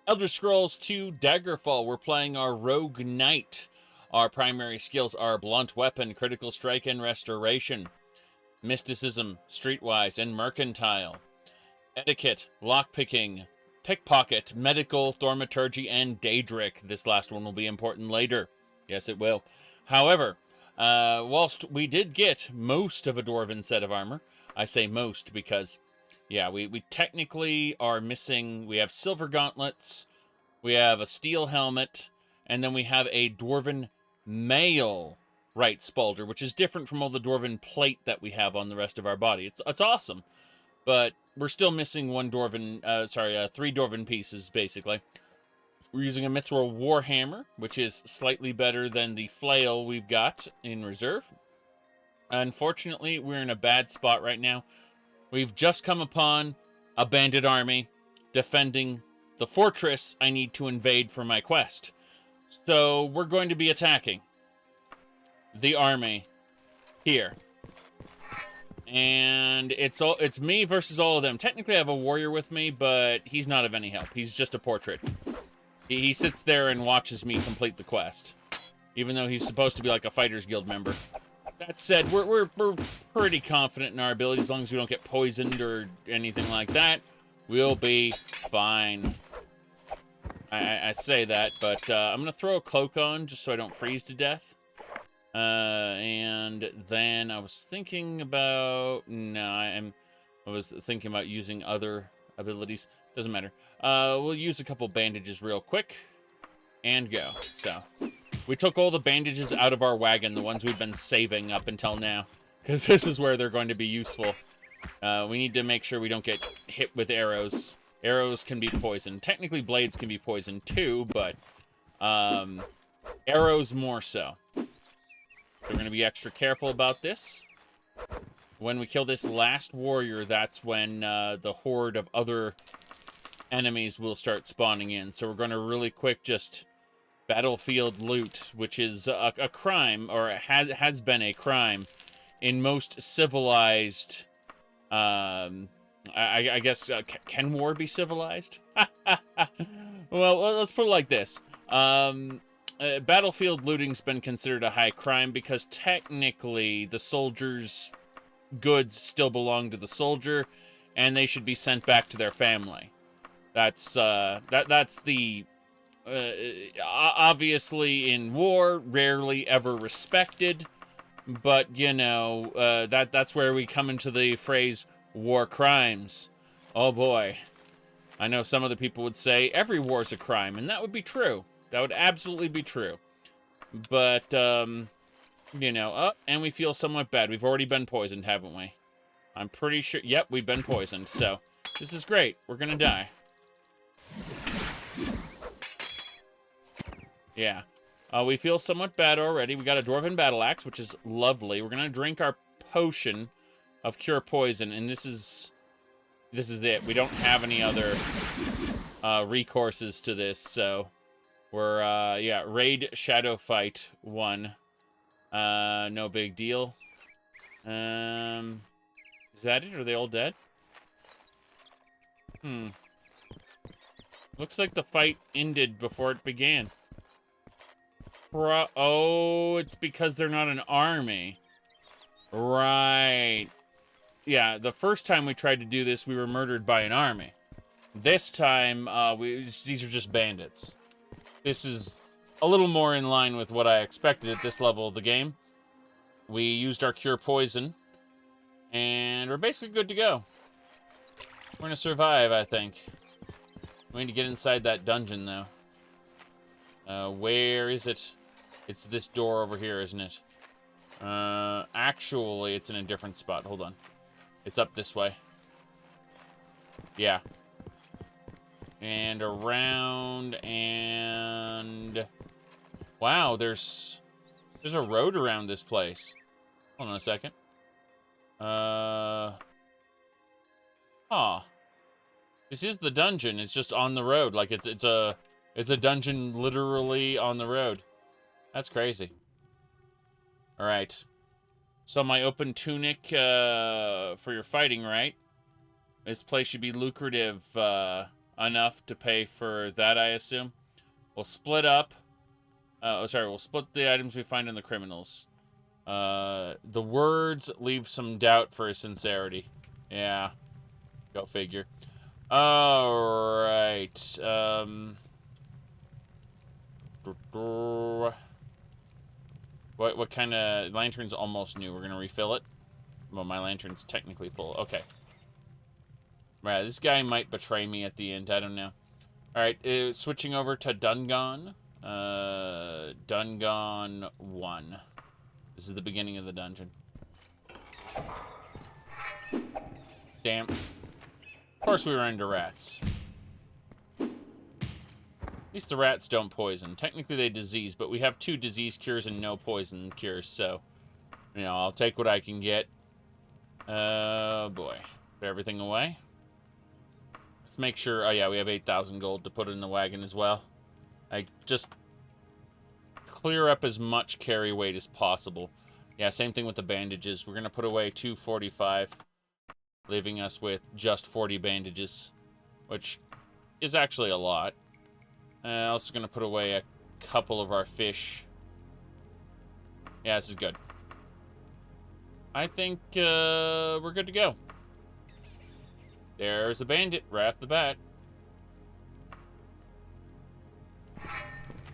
Elder Scrolls 2 Daggerfall. We're playing our Rogue Knight. Our primary skills are Blunt Weapon, Critical Strike, and Restoration. Mysticism, Streetwise, and Mercantile. Etiquette, Lockpicking, Pickpocket, Medical, Thaumaturgy, and Daedric. This last one will be important later. Yes, it will. However, whilst we did get most of a Dwarven set of armor, I say most because, yeah, we technically are missing... We have silver gauntlets, we have a steel helmet, and then we have a Dwarven mail right spalder, which is different from all the Dwarven plate that we have on the rest of our body. It's awesome, but we're still missing three Dwarven pieces, basically. We're using a Mithril Warhammer, which is slightly better than the flail we've got in reserve. Unfortunately, we're in a bad spot right now. We've just come upon a bandit army defending the fortress I need to invade for my quest. So we're going to be attacking the army here. And it's me versus all of them. Technically, I have a warrior with me, but he's not of any help. He's just a portrait. He sits there and watches me complete the quest, even though he's supposed to be like a Fighters Guild member. That said, we're pretty confident in our abilities. As long as we don't get poisoned or anything like that, we'll be fine. I say that, but I'm going to throw a cloak on just so I don't freeze to death. And then I was thinking about... No, I was thinking about using other abilities. Doesn't matter. We'll use a couple bandages real quick. And go. So, we took all the bandages out of our wagon, the ones we've been saving up until now. Because this is where they're going to be useful. We need to make sure we don't get hit with arrows. Arrows can be poisoned. Technically, blades can be poisoned too, but arrows more so. We're going to be extra careful about this. When we kill this last warrior, that's when the horde of other enemies will start spawning in. So we're going to really quick just battlefield loot, which is a crime, or has been a crime in most civilized... I guess, can war be civilized? Well, let's put it like this. Battlefield looting's been considered a high crime because technically the soldier's goods still belong to the soldier, and they should be sent back to their family. That's the obviously in war rarely ever respected, but you know that's where we come into the phrase war crimes. Oh boy, I know some other people would say every war is a crime, and that would be true. That would absolutely be true. But, you know, and we feel somewhat bad. We've already been poisoned, haven't we? I'm pretty sure... Yep, we've been poisoned, so this is great. We're gonna die. Yeah. We feel somewhat bad already. We got a Dwarven Battle Axe, which is lovely. We're gonna drink our potion of Cure Poison, and this is it. We don't have any other recourses to this, so... We're, yeah, Raid Shadow Fight 1. No big deal. Is that it? Are they all dead? Looks like the fight ended before it began. Oh, it's because they're not an army. Right. Yeah, the first time we tried to do this, we were murdered by an army. This time, these are just bandits. This is a little more in line with what I expected at this level of the game. We used our Cure Poison, and we're basically good to go. We're gonna survive, I think. We need to get inside that dungeon, though. Where is it? It's this door over here, isn't it? Actually, it's in a different spot. Hold on. It's up this way. Yeah. And around, and... Wow, there's a road around this place. Hold on a second. This is the dungeon. It's just on the road. Like, it's a dungeon literally on the road. That's crazy. Alright. So my open tunic, for your fighting, right? This place should be lucrative, enough to pay for that, I assume. We'll split up. We'll split the items we find in the criminals. The words leave some doubt for sincerity. Yeah. Go figure. Alright. What kind of... Lantern's almost new. We're going to refill it. Well, my lantern's technically full. Okay. Right, this guy might betray me at the end. I don't know. Alright, switching over to Dungon. Dungon 1. This is the beginning of the dungeon. Damn. Of course we run into rats. At least the rats don't poison. Technically they disease, but we have 2 disease cures and no poison cures, so... You know, I'll take what I can get. Oh, boy. Put everything away. Let's make sure... Oh, yeah, we have 8,000 gold to put in the wagon as well. I just... Clear up as much carry weight as possible. Yeah, same thing with the bandages. We're going to put away 245, leaving us with just 40 bandages, which is actually a lot. Also going to put away a couple of our fish. Yeah, this is good. I think we're good to go. There's a bandit right off the bat.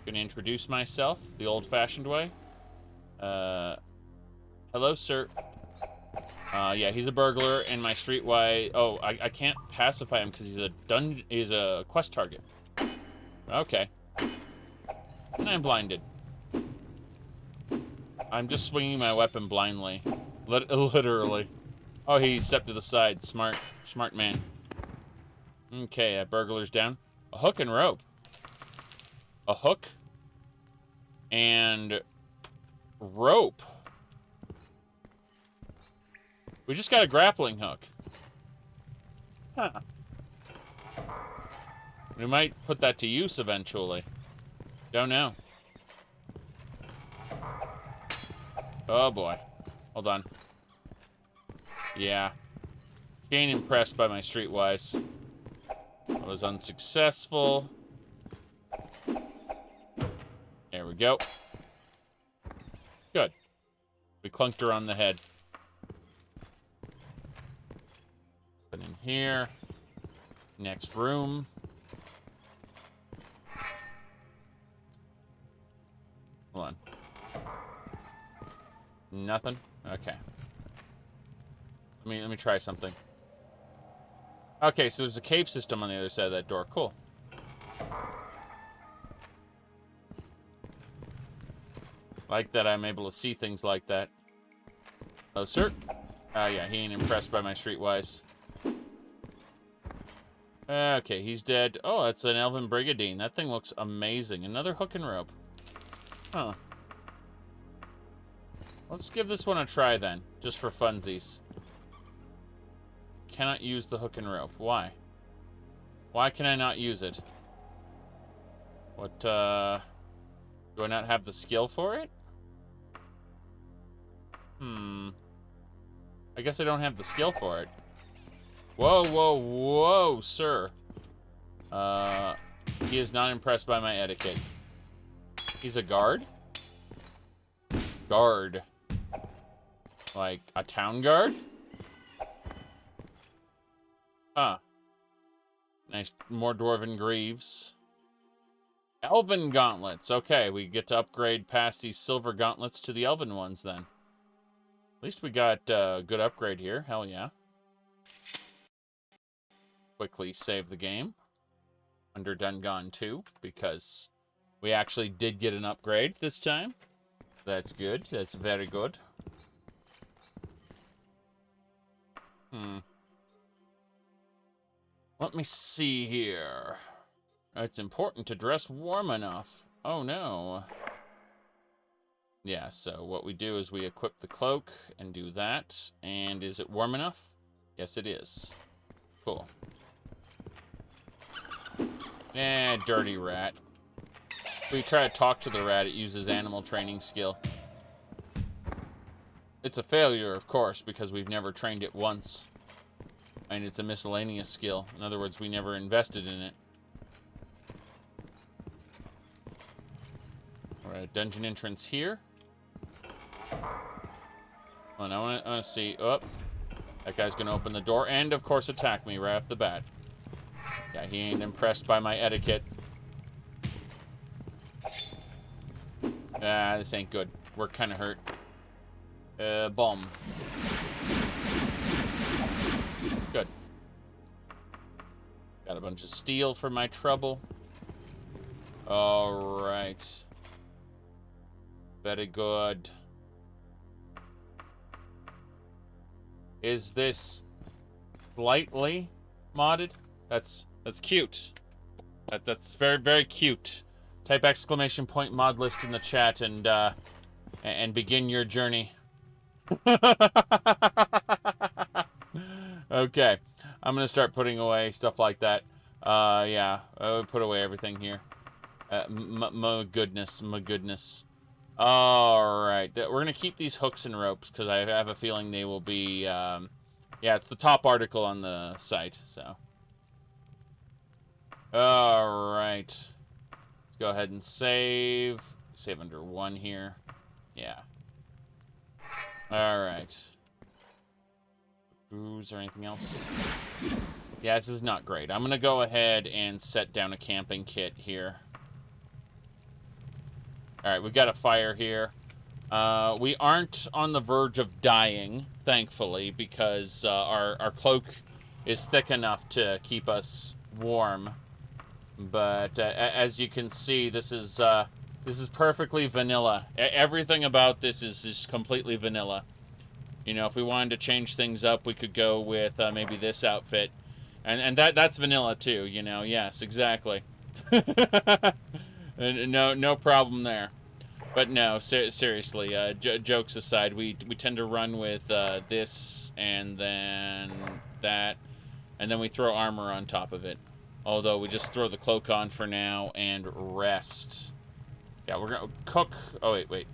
Gonna introduce myself the old-fashioned way. Hello, sir. Yeah, he's a burglar, and my streetwise... Oh, I can't pacify him because he's a quest target. Okay. And I'm blinded. I'm just swinging my weapon blindly. Literally. Oh, he stepped to the side. Smart man. Okay, that burglar's down. A hook and rope. A hook and rope. We just got a grappling hook. Huh. We might put that to use eventually. Don't know. Oh boy. Hold on. Yeah. She ain't impressed by my streetwise. I was unsuccessful. There we go. Good. We clunked her on the head. Put in here. Next room. Hold on. Nothing? Okay. Let me try something. Okay, so there's a cave system on the other side of that door. Cool. Like that I'm able to see things like that. Oh, sir? Yeah, he ain't impressed by my streetwise. Okay, he's dead. Oh, that's an elven brigandine. That thing looks amazing. Another hook and rope. Huh. Let's give this one a try then, just for funsies. Cannot use the hook and rope. Why? Why can I not use it? What, do I not have the skill for it? I guess I don't have the skill for it. Whoa, whoa, whoa, sir. He is not impressed by my etiquette. He's a guard? Guard. Like, a town guard? Huh. Nice, more dwarven greaves. Elven gauntlets. Okay, we get to upgrade past these silver gauntlets to the elven ones then. At least we got a good upgrade here. Hell yeah. Quickly save the game. Under Dungon 2, because we actually did get an upgrade this time. That's good. That's very good. Let me see here. It's important to dress warm enough. Oh, no. Yeah, so what we do is we equip the cloak and do that. And is it warm enough? Yes, it is. Cool. Eh, dirty rat. If we try to talk to the rat, it uses animal training skill. It's a failure, of course, because we've never trained it once. And it's a miscellaneous skill. In other words, we never invested in it. Alright, dungeon entrance here. Well, I want to see. Oh, that guy's going to open the door and, of course, attack me right off the bat. Yeah, he ain't impressed by my etiquette. Ah, this ain't good. We're kind of hurt. Bomb. Good. Got a bunch of steel for my trouble. Alright. Very good. Is this slightly modded? That's cute. That's very, very cute. Type exclamation point mod list in the chat and begin your journey. Okay. I'm gonna start putting away stuff like that. Yeah. I would put away everything here. My goodness. Alright. We're gonna keep these hooks and ropes, because I have a feeling they will be, yeah, it's the top article on the site, so. Alright. Let's go ahead and save. Save under 1 here. Yeah. Alright. Booze or anything else? Yeah, this is not great. I'm gonna go ahead and set down a camping kit here. Alright, we've got a fire here. We aren't on the verge of dying, thankfully, because our cloak is thick enough to keep us warm. But as you can see, this is perfectly vanilla. Everything about this is just completely vanilla. You know, if we wanted to change things up, we could go with maybe this outfit. And that's vanilla too, you know. Yes, exactly. No problem there. But no, seriously, jokes aside, we tend to run with this and then that, and then we throw armor on top of it. Although we just throw the cloak on for now and rest. Yeah, we're gonna cook. Oh wait.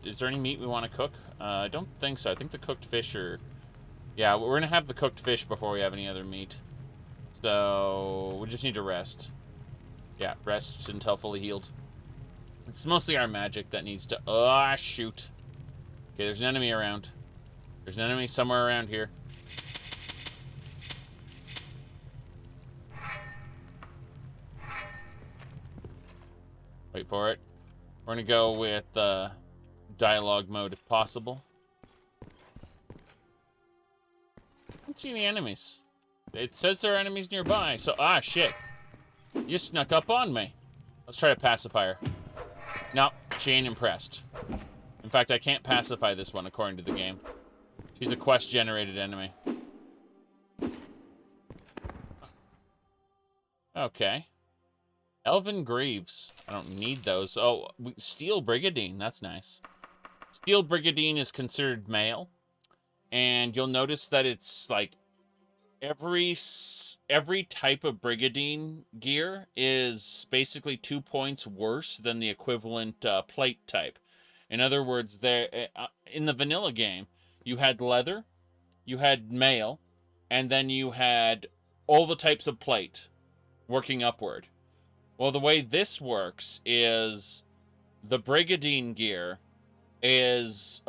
Is there any meat we want to cook? I don't think so. I think the cooked fish are. Yeah, we're gonna have the cooked fish before we have any other meat. So we just need to rest. Yeah, rest until fully healed. It's mostly our magic that needs to... Oh, shoot. Okay, there's an enemy around. There's an enemy somewhere around here. Wait for it. We're gonna go with dialogue mode if possible. I don't see any enemies. It says there are enemies nearby, so... Ah, shit. You snuck up on me. Let's try to pacify her. Nope, she ain't impressed. In fact, I can't pacify this one according to the game. She's a quest-generated enemy. Okay. Elven Greaves. I don't need those. Oh, Steel Brigadine. That's nice. Steel Brigadine is considered male. And you'll notice that it's like every type of Brigadine gear is basically 2 points worse than the equivalent plate type. In other words, in the vanilla game, you had leather, you had mail, and then you had all the types of plate working upward. Well, the way this works is the Brigadine gear is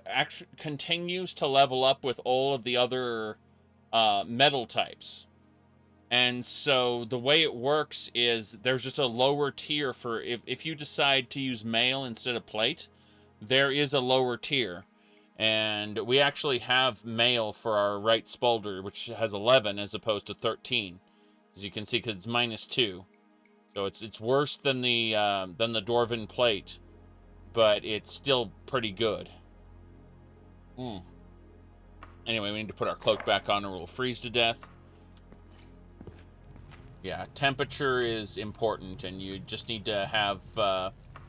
actually continues to level up with all of the other metal types. And so the way it works is there's just a lower tier for if you decide to use mail instead of plate, there is a lower tier. And we actually have mail for our right spalder, which has 11 as opposed to 13. As you can see, because it's -2. So it's worse than the Dwarven plate, but it's still pretty good. Anyway, we need to put our cloak back on or we'll freeze to death. Yeah, temperature is important, and you just need to have,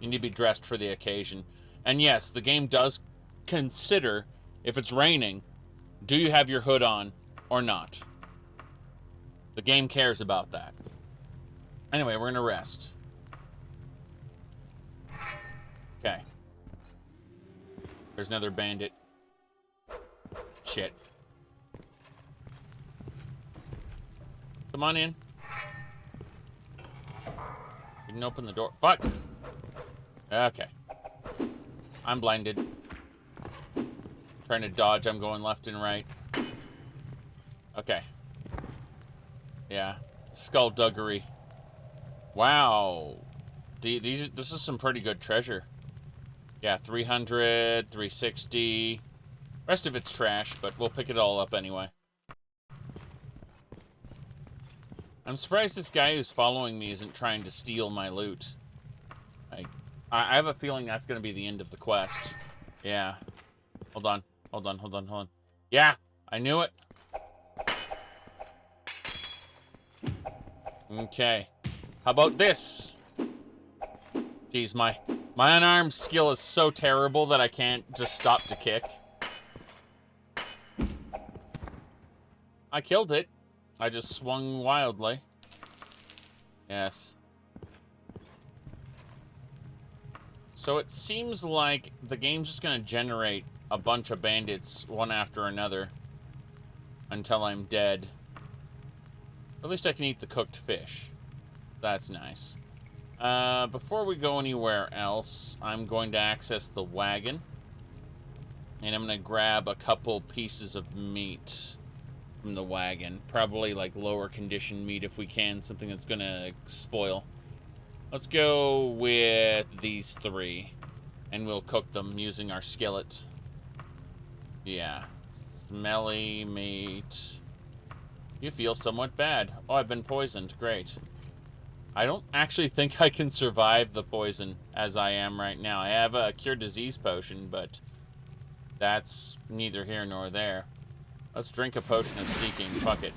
you need to be dressed for the occasion. And yes, the game does consider, if it's raining, do you have your hood on or not? The game cares about that. Anyway, we're gonna rest. Okay. There's another bandit. Shit. Come on in. Didn't open the door. Fuck. Okay. I'm blinded. Trying to dodge. I'm going left and right. Okay. Yeah. Skullduggery. Wow. This is some pretty good treasure. Yeah, 300, 360. Rest of it's trash, but we'll pick it all up anyway. I'm surprised this guy who's following me isn't trying to steal my loot. I have a feeling that's going to be the end of the quest. Yeah. Hold on. Hold on, hold on, hold on. Yeah, I knew it. Okay. How about this? Jeez, my unarmed skill is so terrible that I can't just stop to kick. I killed it. I just swung wildly. Yes. So it seems like the game's just gonna generate a bunch of bandits one after another until I'm dead. At least I can eat the cooked fish. That's nice. Before we go anywhere else, I'm going to access the wagon. And I'm going to grab a couple pieces of meat from the wagon. Probably like lower condition meat if we can. Something that's going to spoil. Let's go with these 3. And we'll cook them using our skillet. Yeah. Smelly meat. You feel somewhat bad. Oh, I've been poisoned. Great. I don't actually think I can survive the poison as I am right now. I have a cure disease potion, but that's neither here nor there. Let's drink a potion of seeking. Fuck it.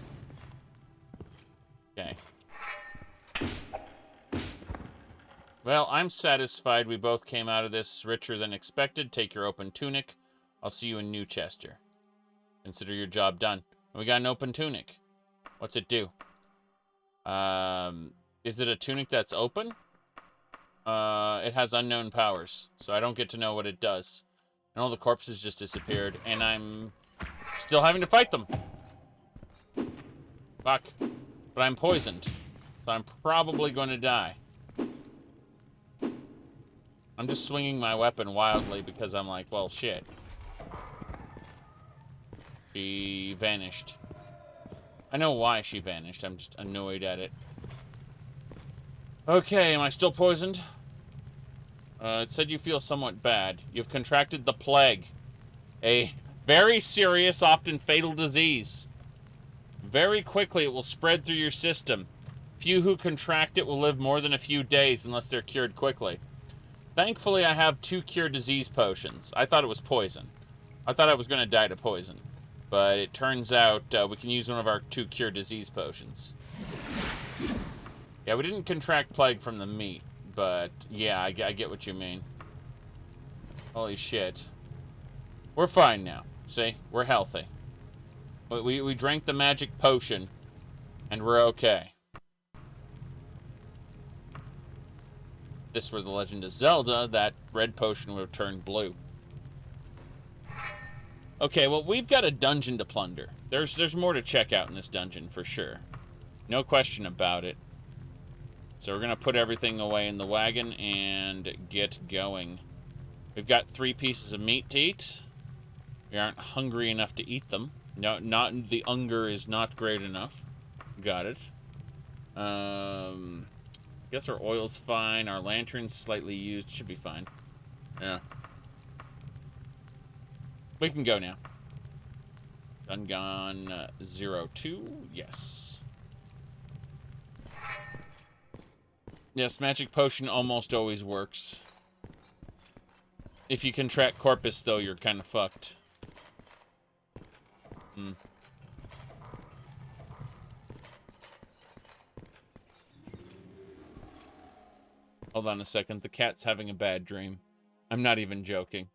Okay. Well, I'm satisfied we both came out of this richer than expected. Take your open tunic. I'll see you in Newchester. Consider your job done. And we got an open tunic. What's it do? Is it a tunic that's open? It has unknown powers, so I don't get to know what it does. And all the corpses just disappeared, and I'm still having to fight them. Fuck. But I'm poisoned, so I'm probably going to die. I'm just swinging my weapon wildly because I'm like, well, shit. She vanished. I know why she vanished. I'm just annoyed at it. Okay, am I still poisoned? It said you feel somewhat bad. You've contracted the plague. A very serious, often fatal disease. Very quickly, it will spread through your system. Few who contract it will live more than a few days unless they're cured quickly. Thankfully, I have 2 cure disease potions. I thought it was poison. I thought I was going to die to poison. But it turns out we can use one of our 2 cure disease potions. Yeah, we didn't contract plague from the meat. But, yeah, I get what you mean. Holy shit. We're fine now. See? We're healthy. We drank the magic potion. And we're okay. If this were The Legend of Zelda, that red potion would have turned blue. Okay, well, we've got a dungeon to plunder. There's more to check out in this dungeon, for sure. No question about it. So we're going to put everything away in the wagon and get going. We've got 3 pieces of meat to eat. We aren't hungry enough to eat them. No, the hunger is not great enough. Got it. Guess our oil's fine. Our lantern's slightly used. Should be fine. Yeah. We can go now. Gun 02. Yes. Yes, magic potion almost always works. If you contract corpus, though, you're kind of fucked. Hold on a second. The cat's having a bad dream. I'm not even joking.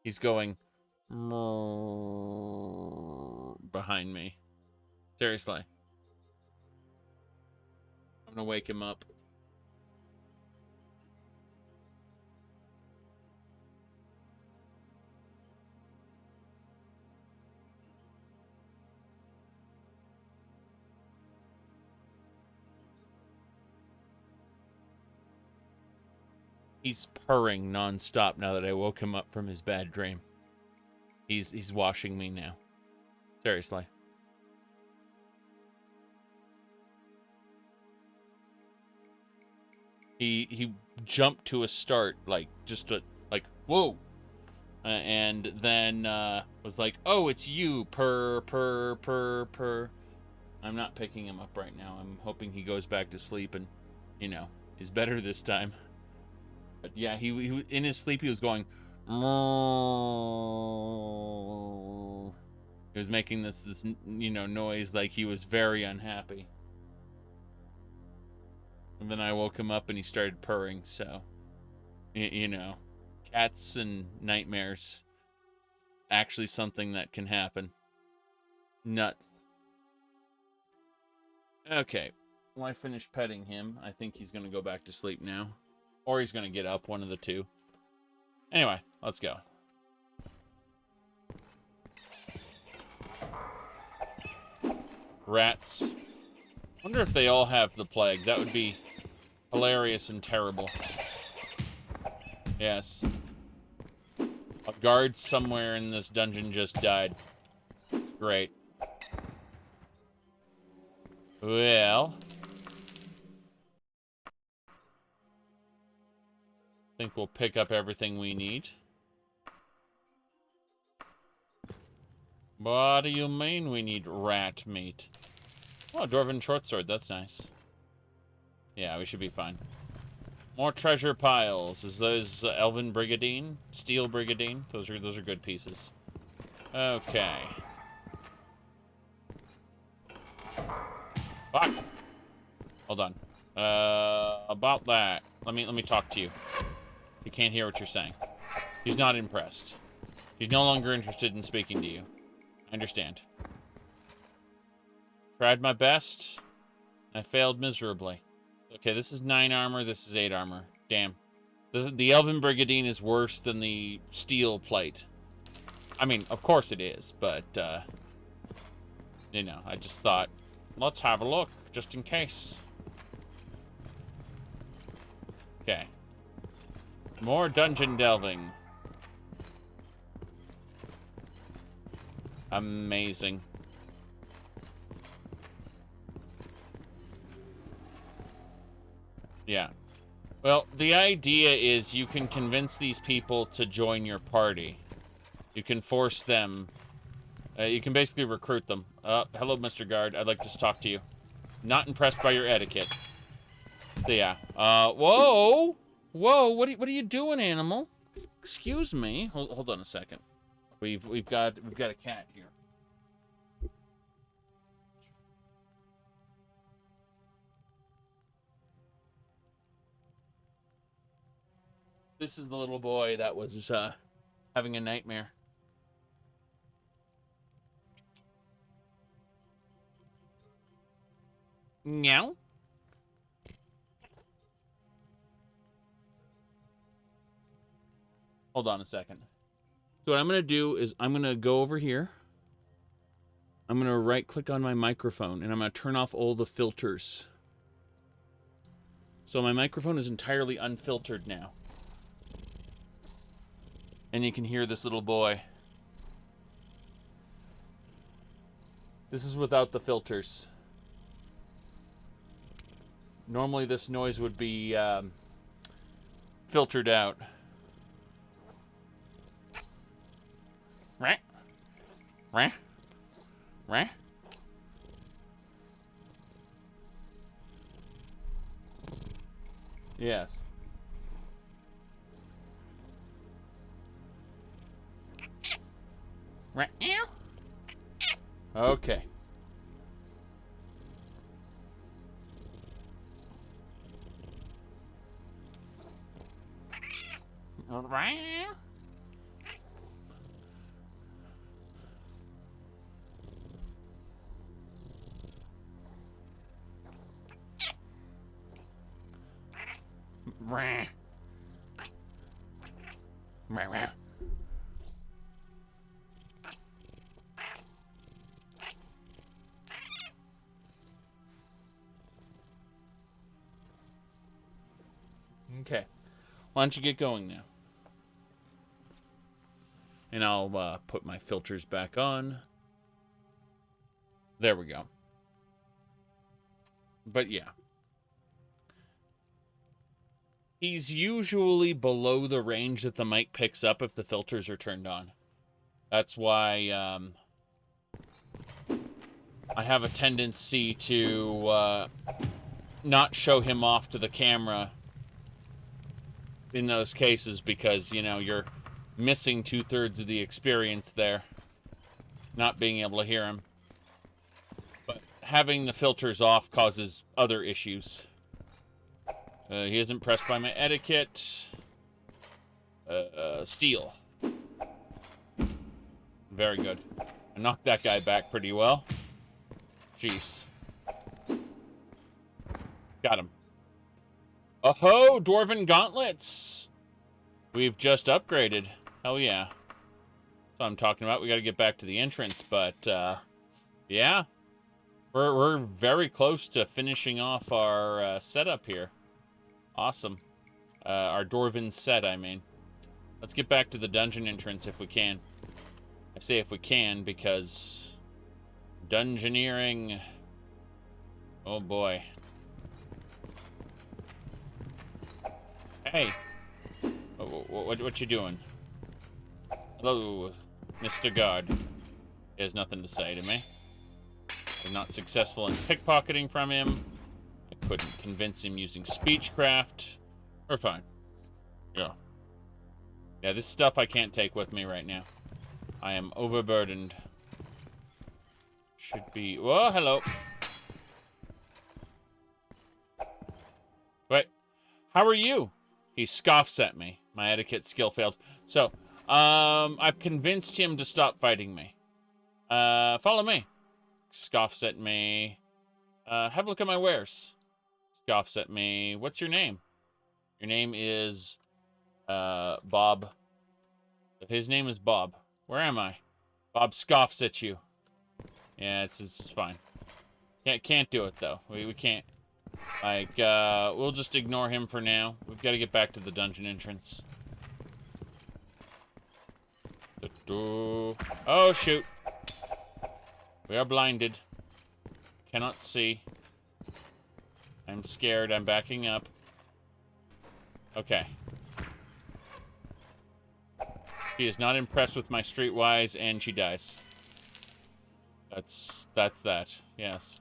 He's going behind me. Seriously. I'm gonna wake him up. He's purring nonstop now that I woke him up from his bad dream. He's washing me now. Seriously. He jumped to a start, like, just like, whoa. And then was like, oh, it's you, purr. I'm not picking him up right now. I'm hoping he goes back to sleep and, you know, is better this time. But yeah, he in his sleep, he was going, he was making this you know, noise like he was very unhappy. And then I woke him up and he started purring. So, you know, cats and nightmares, actually something that can happen. Nuts. Okay, well, I finished petting him. I think he's going to go back to sleep now. Or he's going to get up, one of the two. Anyway, let's go. Rats. Wonder if they all have the plague. That would be hilarious and terrible. Yes. A guard somewhere in this dungeon just died. Great. Well. I think we'll pick up everything we need. What do you mean we need rat meat? Oh, Dwarven short sword. That's nice. Yeah, we should be fine. More treasure piles. Is those Elven Brigadine? Steel Brigadine? Those are good pieces. Okay. Fuck. Hold on. About that. Let me talk to you. He can't hear what you're saying. He's not impressed. He's no longer interested in speaking to you. I understand. Tried my best. I failed miserably. Okay, this is 9 armor. This is 8 armor. Damn. The Elven Brigadine is worse than the steel plate. I mean, of course it is, but, you know, I just thought, let's have a look, just in case. Okay. More dungeon delving. Amazing. Yeah. Well, the idea is you can convince these people to join your party. You can force them. You can basically recruit them. Hello, Mr. Guard. I'd like to talk to you. Not impressed by your etiquette. Yeah. Whoa! Whoa! What are you doing, animal? Excuse me. Hold on a second. We've got a cat here. This is the little boy that was having a nightmare. Meow. Hold on a second. So what I'm going to do is I'm going to go over here. I'm going to right-click on my microphone, and I'm going to turn off all the filters. So my microphone is entirely unfiltered now. And you can hear this little boy. This is without the filters. Normally this noise would be filtered out. Rah. Rah. Rah. Yes. Rah. Okay. Rah. Rah. Rah, rah. Okay. Why don't you get going now? And I'll put my filters back on. There we go. But yeah. He's usually below the range that the mic picks up if the filters are turned on. That's why I have a tendency to not show him off to the camera in those cases because, you know, you're missing 2/3 of the experience there, not being able to hear him. But having the filters off causes other issues. He isn't pressed by my etiquette. Steal. Very good. I knocked that guy back pretty well. Jeez. Got him. Oh-ho! Dwarven gauntlets! We've just upgraded. Hell yeah. That's what I'm talking about. We gotta get back to the entrance, but, yeah. We're very close to finishing off our setup here. Awesome. Our Dwarven set, I mean. Let's get back to the dungeon entrance if we can. I say if we can because dungeoneering. Oh boy. Hey. What you doing? Hello, Mr. Guard. He has nothing to say to me. I'm not successful in pickpocketing from him. I couldn't convince him using speechcraft. We're fine. Yeah. Yeah, this stuff I can't take with me right now. I am overburdened. Should be... Whoa, hello. Wait. How are you? He scoffs at me. My etiquette skill failed. So, I've convinced him to stop fighting me. Follow me. Scoffs at me. Have a look at my wares. Scoffs at me. What's your name? Your name is, Bob. His name is Bob. Where am I? Bob scoffs at you. Yeah, it's fine. Can't do it, though. We can't. Like, we'll just ignore him for now. We've got to get back to the dungeon entrance. Oh, shoot. We are blinded. Cannot see. I'm scared. I'm backing up. Okay. She is not impressed with my streetwise, and she dies. That's that. Yes.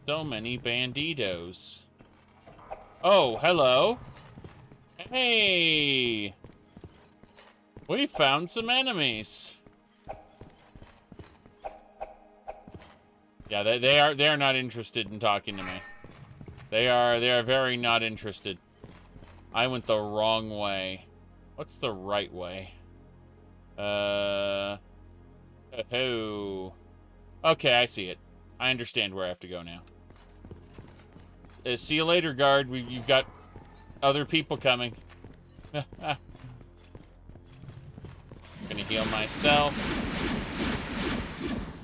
So many banditos. Oh, hello. Hey! We found some enemies. Yeah, they are not interested in talking to me. They are very not interested. I went the wrong way. What's the right way? Oh. Okay, I see it. I understand where I have to go now. See you later, guard. You've got other people coming. Gonna heal myself.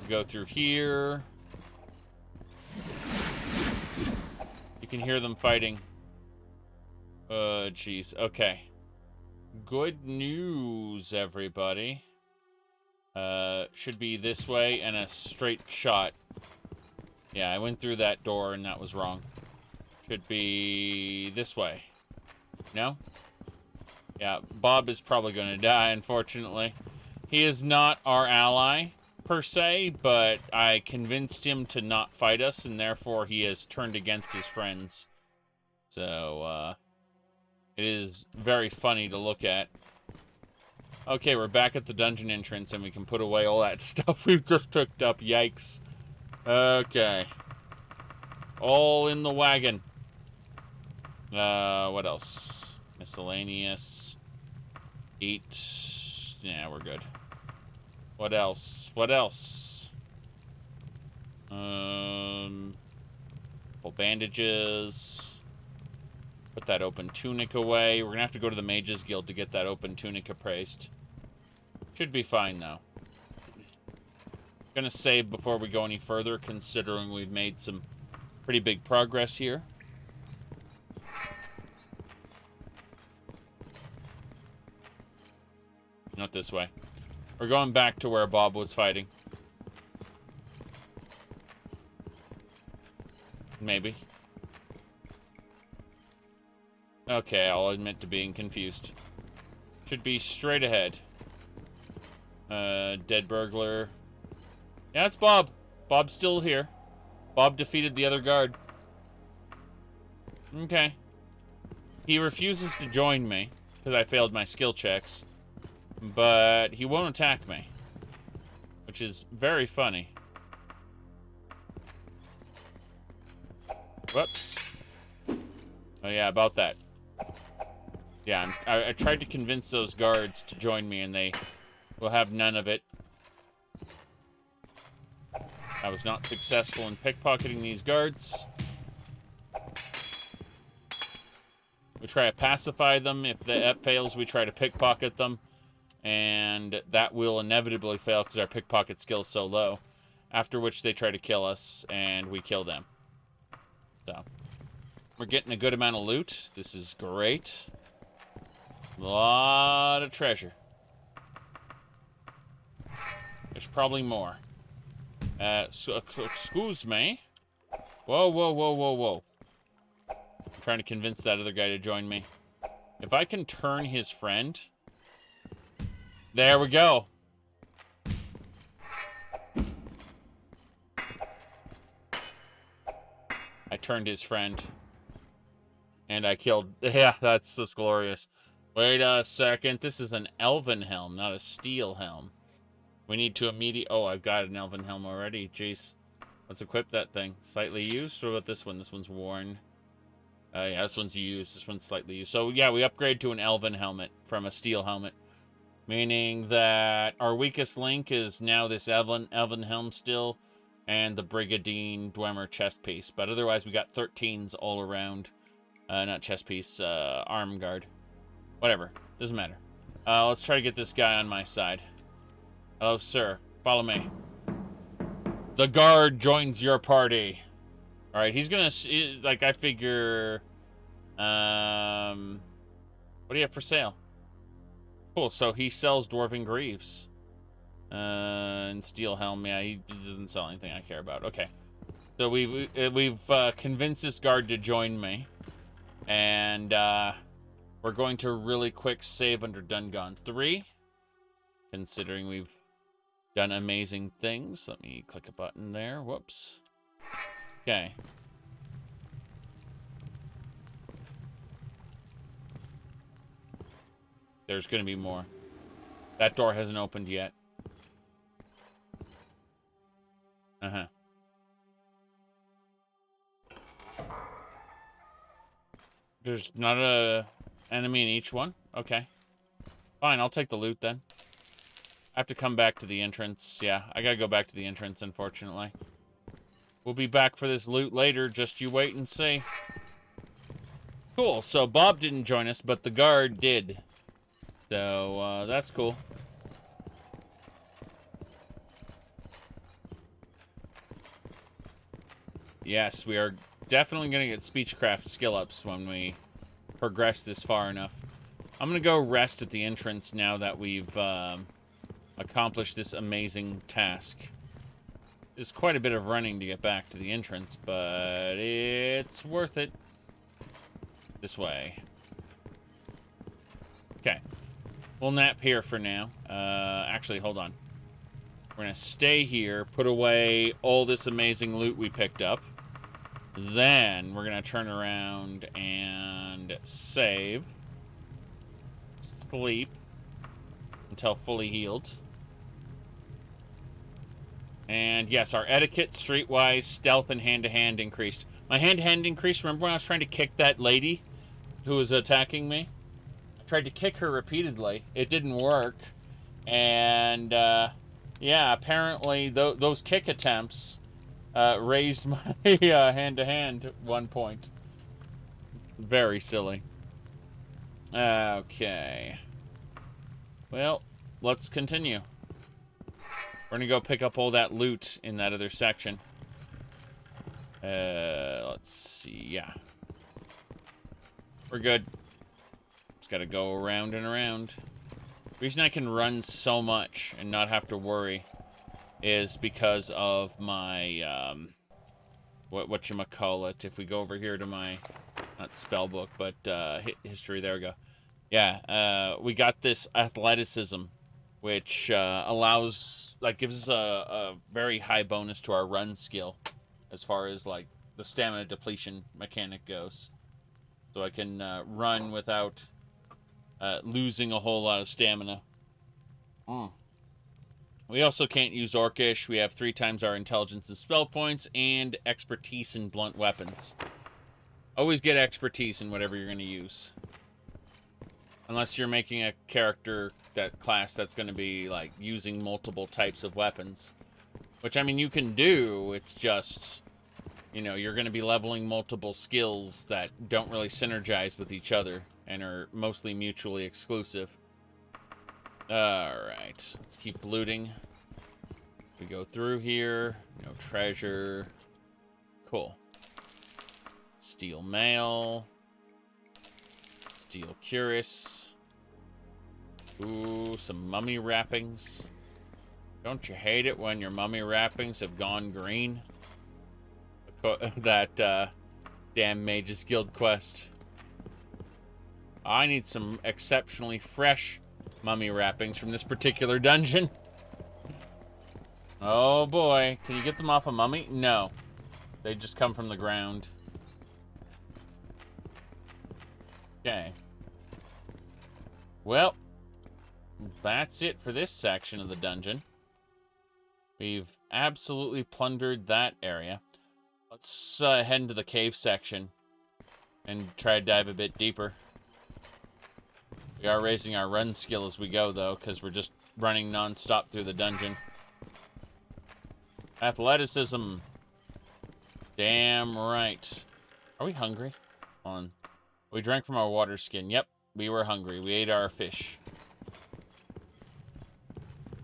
Go through here. You can hear them fighting. Jeez. Okay. Good news, everybody. Should be this way and a straight shot. Yeah, I went through that door and that was wrong. Should be this way. No? Yeah, Bob is probably going to die, unfortunately. He is not our ally, per se, but I convinced him to not fight us, and therefore he has turned against his friends. So, it is very funny to look at. Okay, we're back at the dungeon entrance, and we can put away all that stuff we've just picked up. Yikes. Okay. All in the wagon. What else? Miscellaneous. Eat. Yeah, we're good. What else? What else? Couple bandages. Put that open tunic away. We're gonna have to go to the Mages Guild to get that open tunic appraised. Should be fine, though. Gonna save before we go any further, considering we've made some pretty big progress here. Not this way. We're going back to where Bob was fighting. Maybe. Okay, I'll admit to being confused. Should be straight ahead. Dead burglar. Yeah, it's Bob. Bob's still here. Bob defeated the other guard. Okay. He refuses to join me, because I failed my skill checks. But he won't attack me. Which is very funny. Whoops. Oh yeah, about that. Yeah, I tried to convince those guards to join me, and they will have none of it. I was not successful in pickpocketing these guards. We try to pacify them. If that fails, we try to pickpocket them. And that will inevitably fail because our pickpocket skill is so low. After which they try to kill us, and we kill them. So, we're getting a good amount of loot. This is great. A lot of treasure. There's probably more. Excuse me. Whoa, whoa, whoa, whoa, whoa. I'm trying to convince that other guy to join me. If I can turn his friend... There we go. I turned his friend. And I killed... Yeah, that's just glorious. Wait a second. This is an elven helm, not a steel helm. We need to immediately... Oh, I've got an elven helm already. Jeez. Let's equip that thing. Slightly used? What about this one? This one's worn. Yeah, this one's used. This one's slightly used. So, yeah, we upgrade to an elven helmet from a steel helmet. Meaning that our weakest link is now this elven helm still. And the Brigadine Dwemer chest piece. But otherwise, we got 13s all around. Not chest piece, arm guard. Whatever. Doesn't matter. Let's try to get this guy on my side. Hello, sir. Follow me. The guard joins your party. Alright, he's gonna... Like, I figure... What do you have for sale? Cool, so he sells Dwarven Greaves. And Steel Helm. Yeah, he doesn't sell anything I care about. Okay. So we've convinced this guard to join me. And, we're going to really quick save under Dungon 3. Considering we've done amazing things. Let me click a button there. Whoops. Okay. There's going to be more. That door hasn't opened yet. Uh-huh. There's not a enemy in each one? Okay. Fine, I'll take the loot then. I have to come back to the entrance. Yeah, I gotta go back to the entrance, unfortunately. We'll be back for this loot later. Just you wait and see. Cool, so Bob didn't join us, but the guard did. So, that's cool. Yes, we are definitely going to get speechcraft skill ups when we progress this far enough. I'm going to go rest at the entrance now that we've accomplished this amazing task. It's quite a bit of running to get back to the entrance, but it's worth it. This way. Okay. We'll nap here for now. Actually, hold on. We're going to stay here, put away all this amazing loot we picked up. Then we're going to turn around and save. Sleep. Until fully healed. And yes, our etiquette, streetwise, stealth, and hand-to-hand increased. My hand-to-hand increased. Remember when I was trying to kick that lady who was attacking me? I tried to kick her repeatedly. It didn't work. And, yeah, apparently those kick attempts raised my hand-to-hand at one point. Very silly. Okay. Well, let's continue. We're gonna go pick up all that loot in that other section. Let's see. Yeah. We're good. Just gotta go around and around. reason I can run so much and not have to worry is because of my, whatchamacallit. If we go over here to my, not spell book, but history, there we go. Yeah, we got this athleticism, which allows, like, gives us a very high bonus to our run skill as far as, like, the stamina depletion mechanic goes. So I can run without losing a whole lot of stamina. We also can't use Orcish. We have 3 times our intelligence and spell points and expertise in blunt weapons. Always get expertise in whatever you're going to use. Unless you're making a character, that class, that's going to be, like, using multiple types of weapons. Which, I mean, you can do. It's just, you know, you're going to be leveling multiple skills that don't really synergize with each other and are mostly mutually exclusive. Alright, let's keep looting. We go through here. No treasure. Cool. Steel mail. Steel cuirass. Ooh, some mummy wrappings. Don't you hate it when your mummy wrappings have gone green? That damn Mage's Guild quest. I need some exceptionally fresh mummy wrappings from this particular dungeon. Oh boy, can you get them off a mummy? No, they just come from the ground. Okay. Well, that's it for this section of the dungeon. We've absolutely plundered that area. Let's head into the cave section and try to dive a bit deeper. We are raising our run skill as we go, though, because we're just running non-stop through the dungeon. Athleticism. Damn right. Are we hungry? Hold on. We drank from our water skin. Yep, we were hungry. We ate our fish.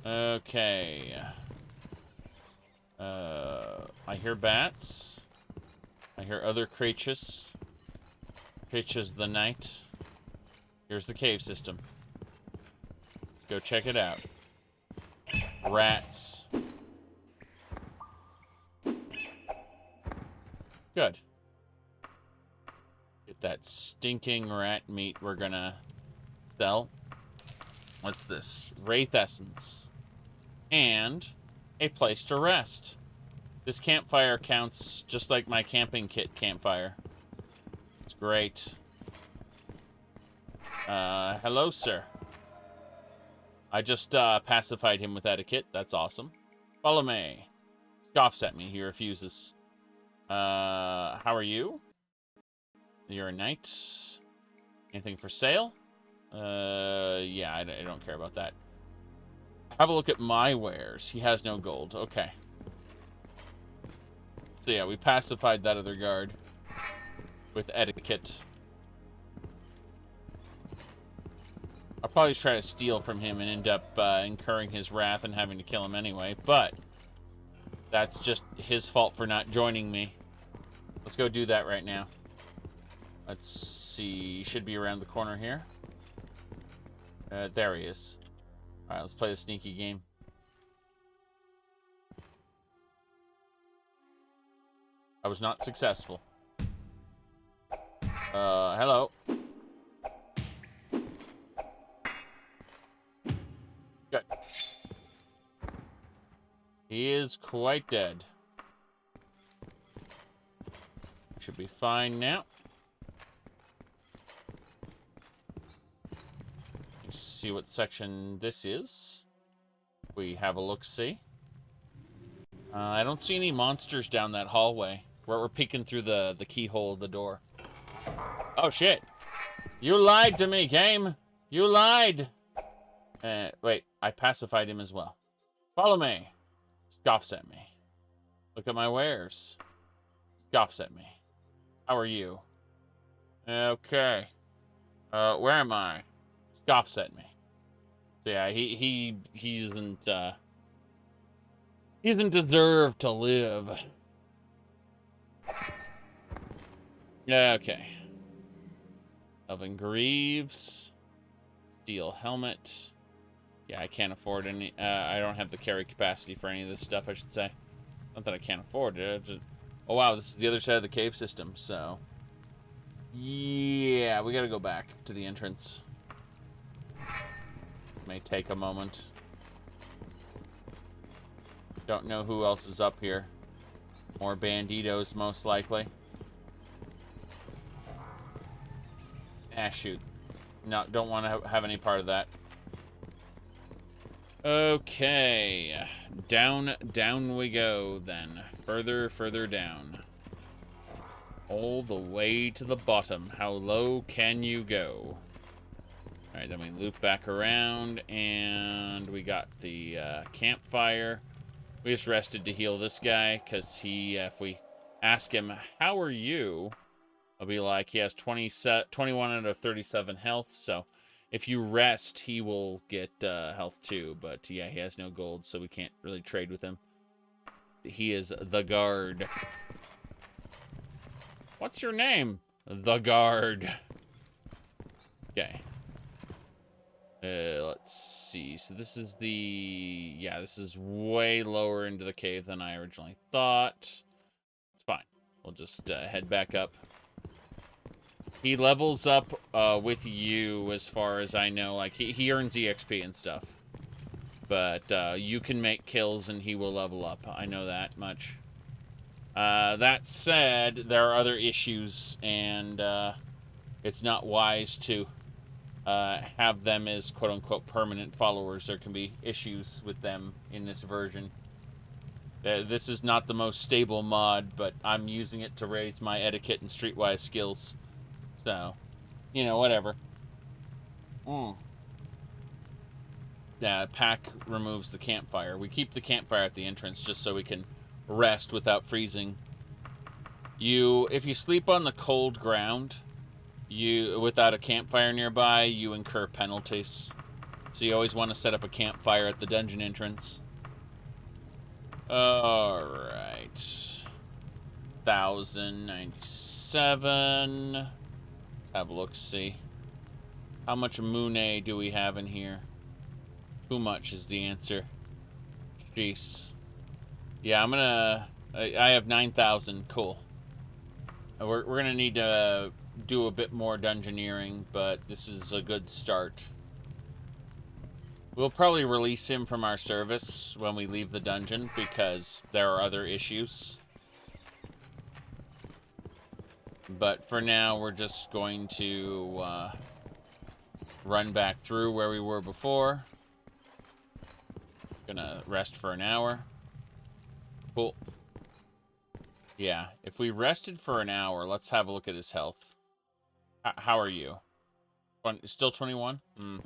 Okay. I hear bats. I hear other creatures. Creatures of the night. Here's the cave system. Let's go check it out. Rats. Good. Get that stinking rat meat we're gonna sell. What's this? Wraith Essence. And a place to rest. This campfire counts just like my camping kit campfire. It's great. Hello, sir. I just pacified him with etiquette. That's awesome. Follow me. Scoffs at me. He refuses. How are you? You're a knight. Anything for sale? Yeah, I don't care about that. Have a look at my wares. He has no gold. Okay. So yeah, we pacified that other guard with etiquette. I'll probably try to steal from him and end up incurring his wrath and having to kill him anyway, but that's just his fault for not joining me. Let's go do that right now. Let's see. He should be around the corner here. There he is. Alright, let's play the sneaky game. I was not successful. Hello. Good. He is quite dead. Should be fine now. Let's see what section this is. We have a look-see. I don't see any monsters down that hallway. We're peeking through the keyhole of the door. Oh, shit. You lied to me, game. You lied. Wait, I pacified him as well. Follow me. Scoffs at me. Look at my wares. Scoffs at me. How are you? Okay. Where am I? Scoffs at me. So yeah, he doesn't deserve to live. Okay. Elven Greaves. Steel helmet. Yeah, I can't afford any. I don't have the carry capacity for any of this stuff, I should say. Not that I can't afford it. Just... Oh, wow, this is the other side of the cave system, so... Yeah, we gotta go back to the entrance. This may take a moment. Don't know who else is up here. More banditos, most likely. Ah, shoot. No, don't want to have any part of that. Okay. Down we go, then. Further down. All the way to the bottom. How low can you go? Alright, then we loop back around, and we got the campfire. We just rested to heal this guy, because he, if we ask him, how are you? I'll be like, he has 21 out of 37 health, so if you rest, he will get health too. But yeah, he has no gold, so we can't really trade with him. He is the guard. What's your name? The guard. Okay. Let's see. So this is the... Yeah, this is way lower into the cave than I originally thought. It's fine. We'll just head back up. He levels up with you, as far as I know. Like, he earns EXP and stuff. But you can make kills and he will level up. I know that much. That said, there are other issues, and it's not wise to have them as quote-unquote permanent followers. There can be issues with them in this version. This is not the most stable mod, but I'm using it to raise my etiquette and streetwise skills. So, you know, whatever. Yeah, pack removes the campfire. We keep the campfire at the entrance just so we can rest without freezing. If you sleep on the cold ground, without a campfire nearby, you incur penalties. So you always want to set up a campfire at the dungeon entrance. Alright. 1097. Let's have a look-see. How much Mune do we have in here? Too much is the answer. Jeez. Yeah, I have 9,000. Cool. We're gonna need to do a bit more dungeoneering, but this is a good start. We'll probably release him from our service when we leave the dungeon, because there are other issues. But for now, we're just going to run back through where we were before. Gonna rest for an hour. Cool. Yeah, if we rested for an hour, let's have a look at his health. How are you? Still 21? I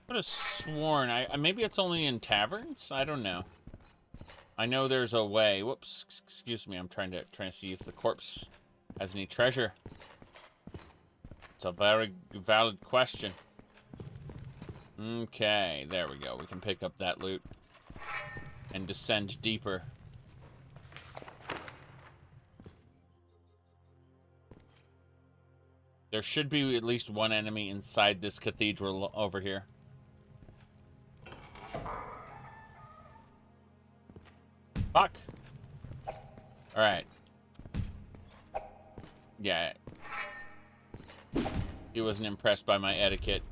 would have sworn, maybe it's only in taverns? I don't know. I know there's a way. Whoops, excuse me. I'm trying to see if the corpse has any treasure. It's a very valid question. Okay, there we go. We can pick up that loot and descend deeper. There should be at least one enemy inside this cathedral over here. Fuck! Alright. Yeah. He wasn't impressed by my etiquette.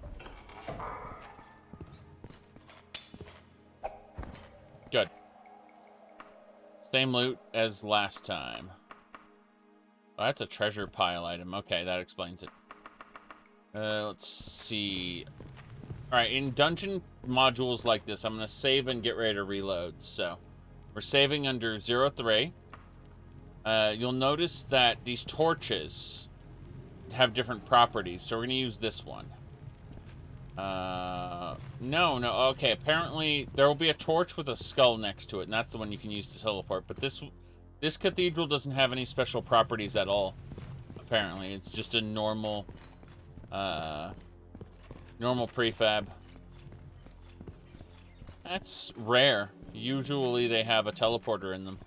Good. Same loot as last time. Oh, that's a treasure pile item. Okay, that explains it. Let's see. Alright, in dungeon modules like this, I'm going to save and get ready to reload. So, we're saving under 03. You'll notice that these torches have different properties, so we're going to use this one. No, okay, apparently there will be a torch with a skull next to it, and that's the one you can use to teleport, but this cathedral doesn't have any special properties at all, apparently. It's just a normal prefab. That's rare. Usually they have a teleporter in them.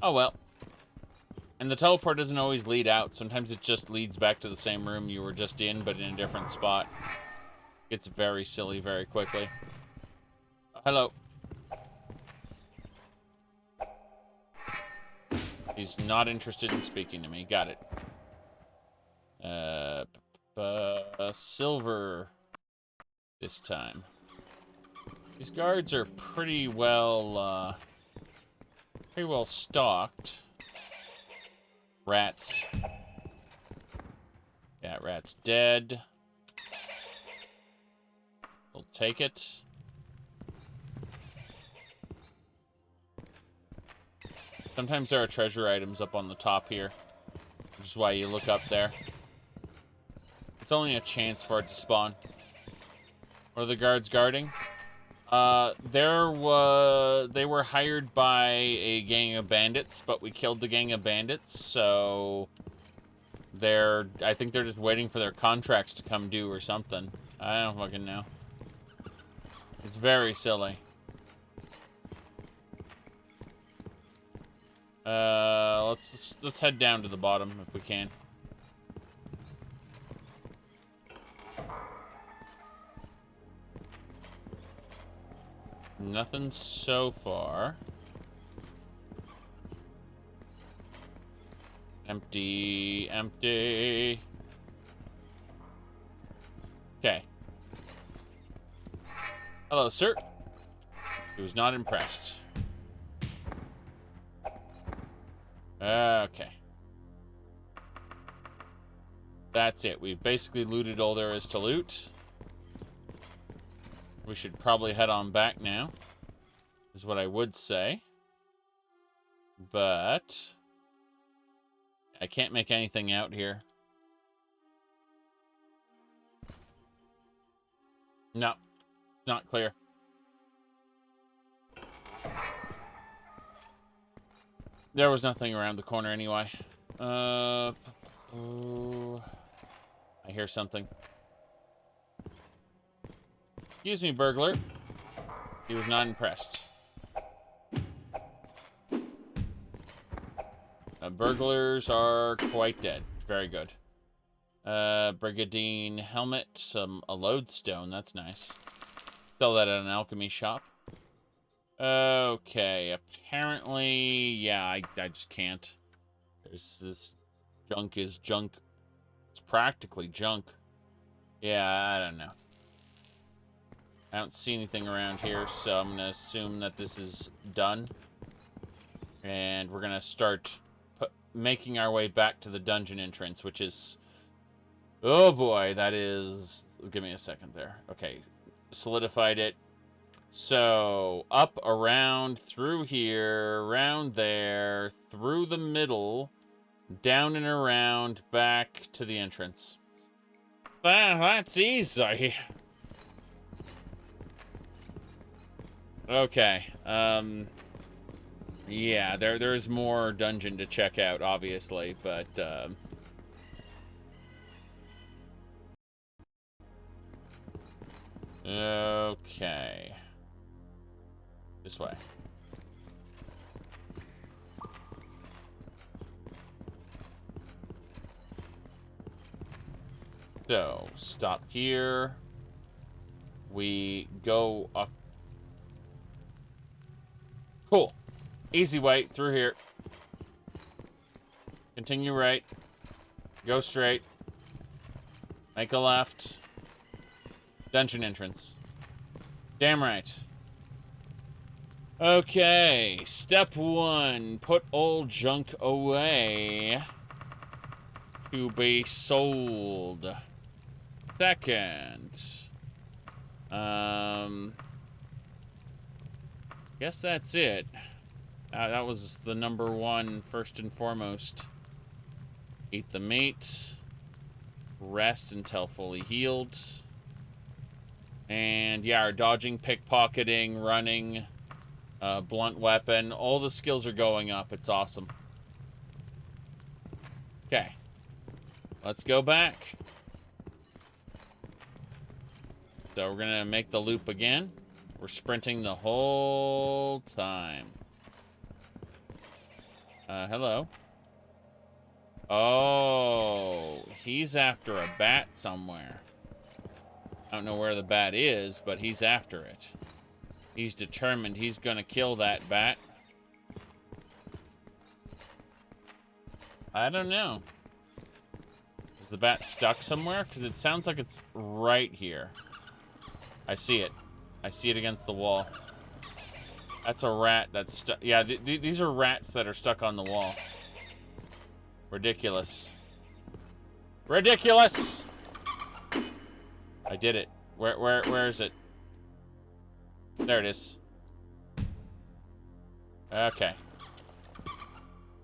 Oh well. And the teleport doesn't always lead out. Sometimes it just leads back to the same room you were just in, but in a different spot. It's very silly very quickly. Hello. He's not interested in speaking to me. Got it. Silver this time. These guards are pretty well stocked. Rats. Yeah, rat's dead. We'll take it. Sometimes there are treasure items up on the top here, which is why you look up there. It's only a chance for it to spawn. What are the guards guarding? They were hired by a gang of bandits, but we killed the gang of bandits, so I think they're just waiting for their contracts to come due or something. I don't fucking know. It's very silly. Let's head down to the bottom if we can. Nothing so far. Empty, empty. Okay. Hello, sir. He was not impressed. Okay. That's it. We've basically looted all there is to loot. We should probably head on back now, is what I would say. But I can't make anything out here. No, it's not clear. There was nothing around the corner anyway. I hear something. Excuse me, burglar. He was not impressed. Burglars are quite dead. Very good. Brigadine helmet, a lodestone. That's nice. Sell that at an alchemy shop. Okay, apparently, yeah, I just can't. There's this junk is junk. It's practically junk. Yeah, I don't know. I don't see anything around here, so I'm going to assume that this is done. And we're going to start making our way back to the dungeon entrance, which is... Oh boy, that is... Give me a second there. Okay, solidified it. So, up, around, through here, around there, through the middle, down and around, back to the entrance. That's easy. Okay, yeah, there's more dungeon to check out, obviously, but, okay. This way. So, stop here. We go up. Cool. Easy way through here. Continue right. Go straight. Make a left. Dungeon entrance. Damn right. Okay. Step 1. Put old junk away to be sold. Second. Guess that's it. That was the number 1, first and foremost. Eat the meat. Rest until fully healed. And yeah, our dodging, pickpocketing, running, blunt weapon, all the skills are going up. It's awesome. Okay. Let's go back. So we're gonna make the loop again. We're sprinting the whole time. Hello. Oh, he's after a bat somewhere. I don't know where the bat is, but he's after it. He's determined he's gonna kill that bat. I don't know. Is the bat stuck somewhere? Because it sounds like it's right here. I see it. I see it against the wall. That's a rat that's stuck. Yeah, these are rats that are stuck on the wall. Ridiculous. Ridiculous! I did it. Where is it? There it is. Okay.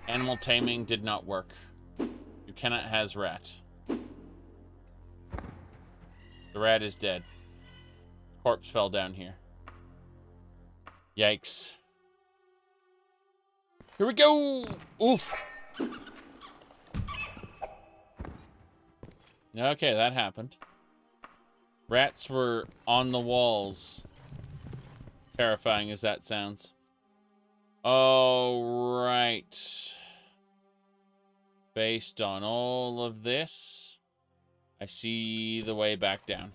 Animal taming did not work. You cannot has rat. The rat is dead. Corpse fell down here. Yikes. Here we go! Oof! Okay, that happened. Rats were on the walls. Terrifying as that sounds. Oh, right. Based on all of this, I see the way back down.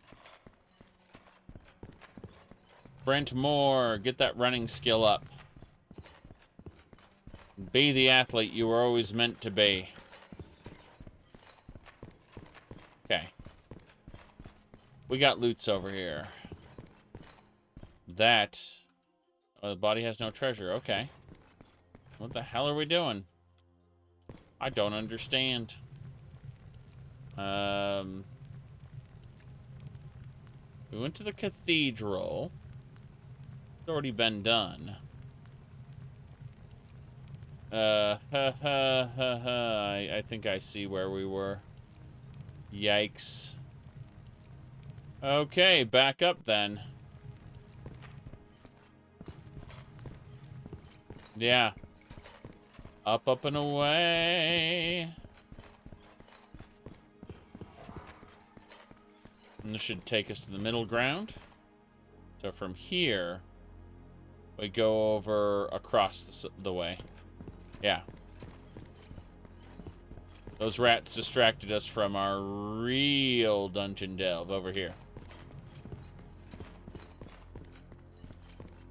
Brent Moore, get that running skill up. Be the athlete you were always meant to be. Okay. We got loots over here. That... Oh, the body has no treasure. Okay. What the hell are we doing? I don't understand. We went to the cathedral. It's already been done. I think I see where we were. Yikes. Okay, back up then. Yeah. Up and away. And this should take us to the middle ground. So from here, we go over across the way. Yeah. Those rats distracted us from our real dungeon delve over here.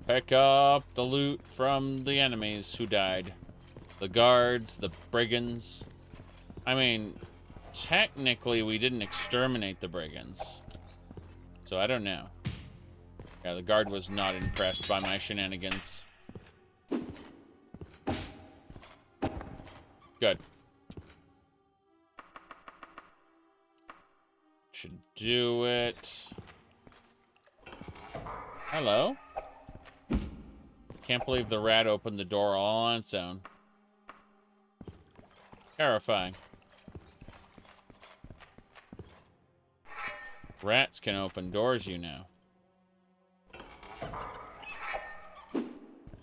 Pick up the loot from the enemies who died. The guards, the brigands. I mean, technically we didn't exterminate the brigands. So I don't know. Yeah, the guard was not impressed by my shenanigans. Good. Should do it. Hello? Can't believe the rat opened the door all on its own. Terrifying. Rats can open doors, you know.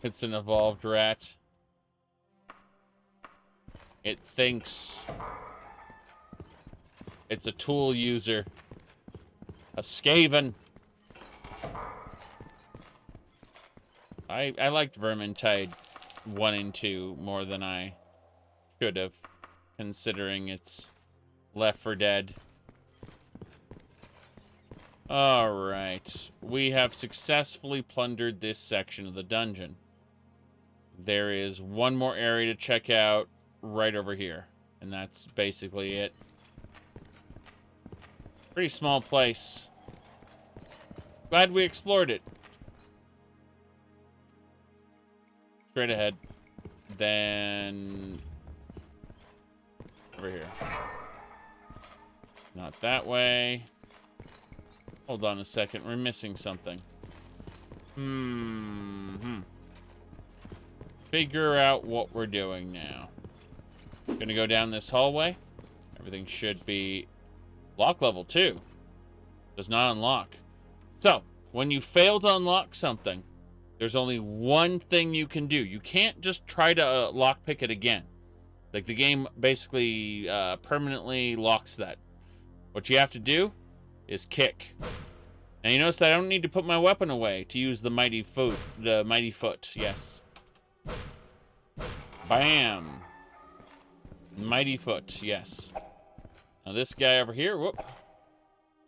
It's an evolved rat. It thinks. It's a tool user. A Skaven. I liked Vermintide 1 and 2 more than I should have, considering it's Left 4 Dead. Alright. We have successfully plundered this section of the dungeon. There is one more area to check out right over here. And that's basically it. Pretty small place. Glad we explored it. Straight ahead. Then... over here. Not that way. Hold on a second. We're missing something. Figure out what we're doing now. Gonna go down this hallway. Everything should be... lock level 2. Does not unlock. So, when you fail to unlock something, there's only one thing you can do. You can't just try to lockpick it again. Like, the game basically permanently locks that. What you have to do is kick. Now you notice that I don't need to put my weapon away to use the mighty foot. Yes. Bam. Mighty foot, yes. Now this guy over here, whoop.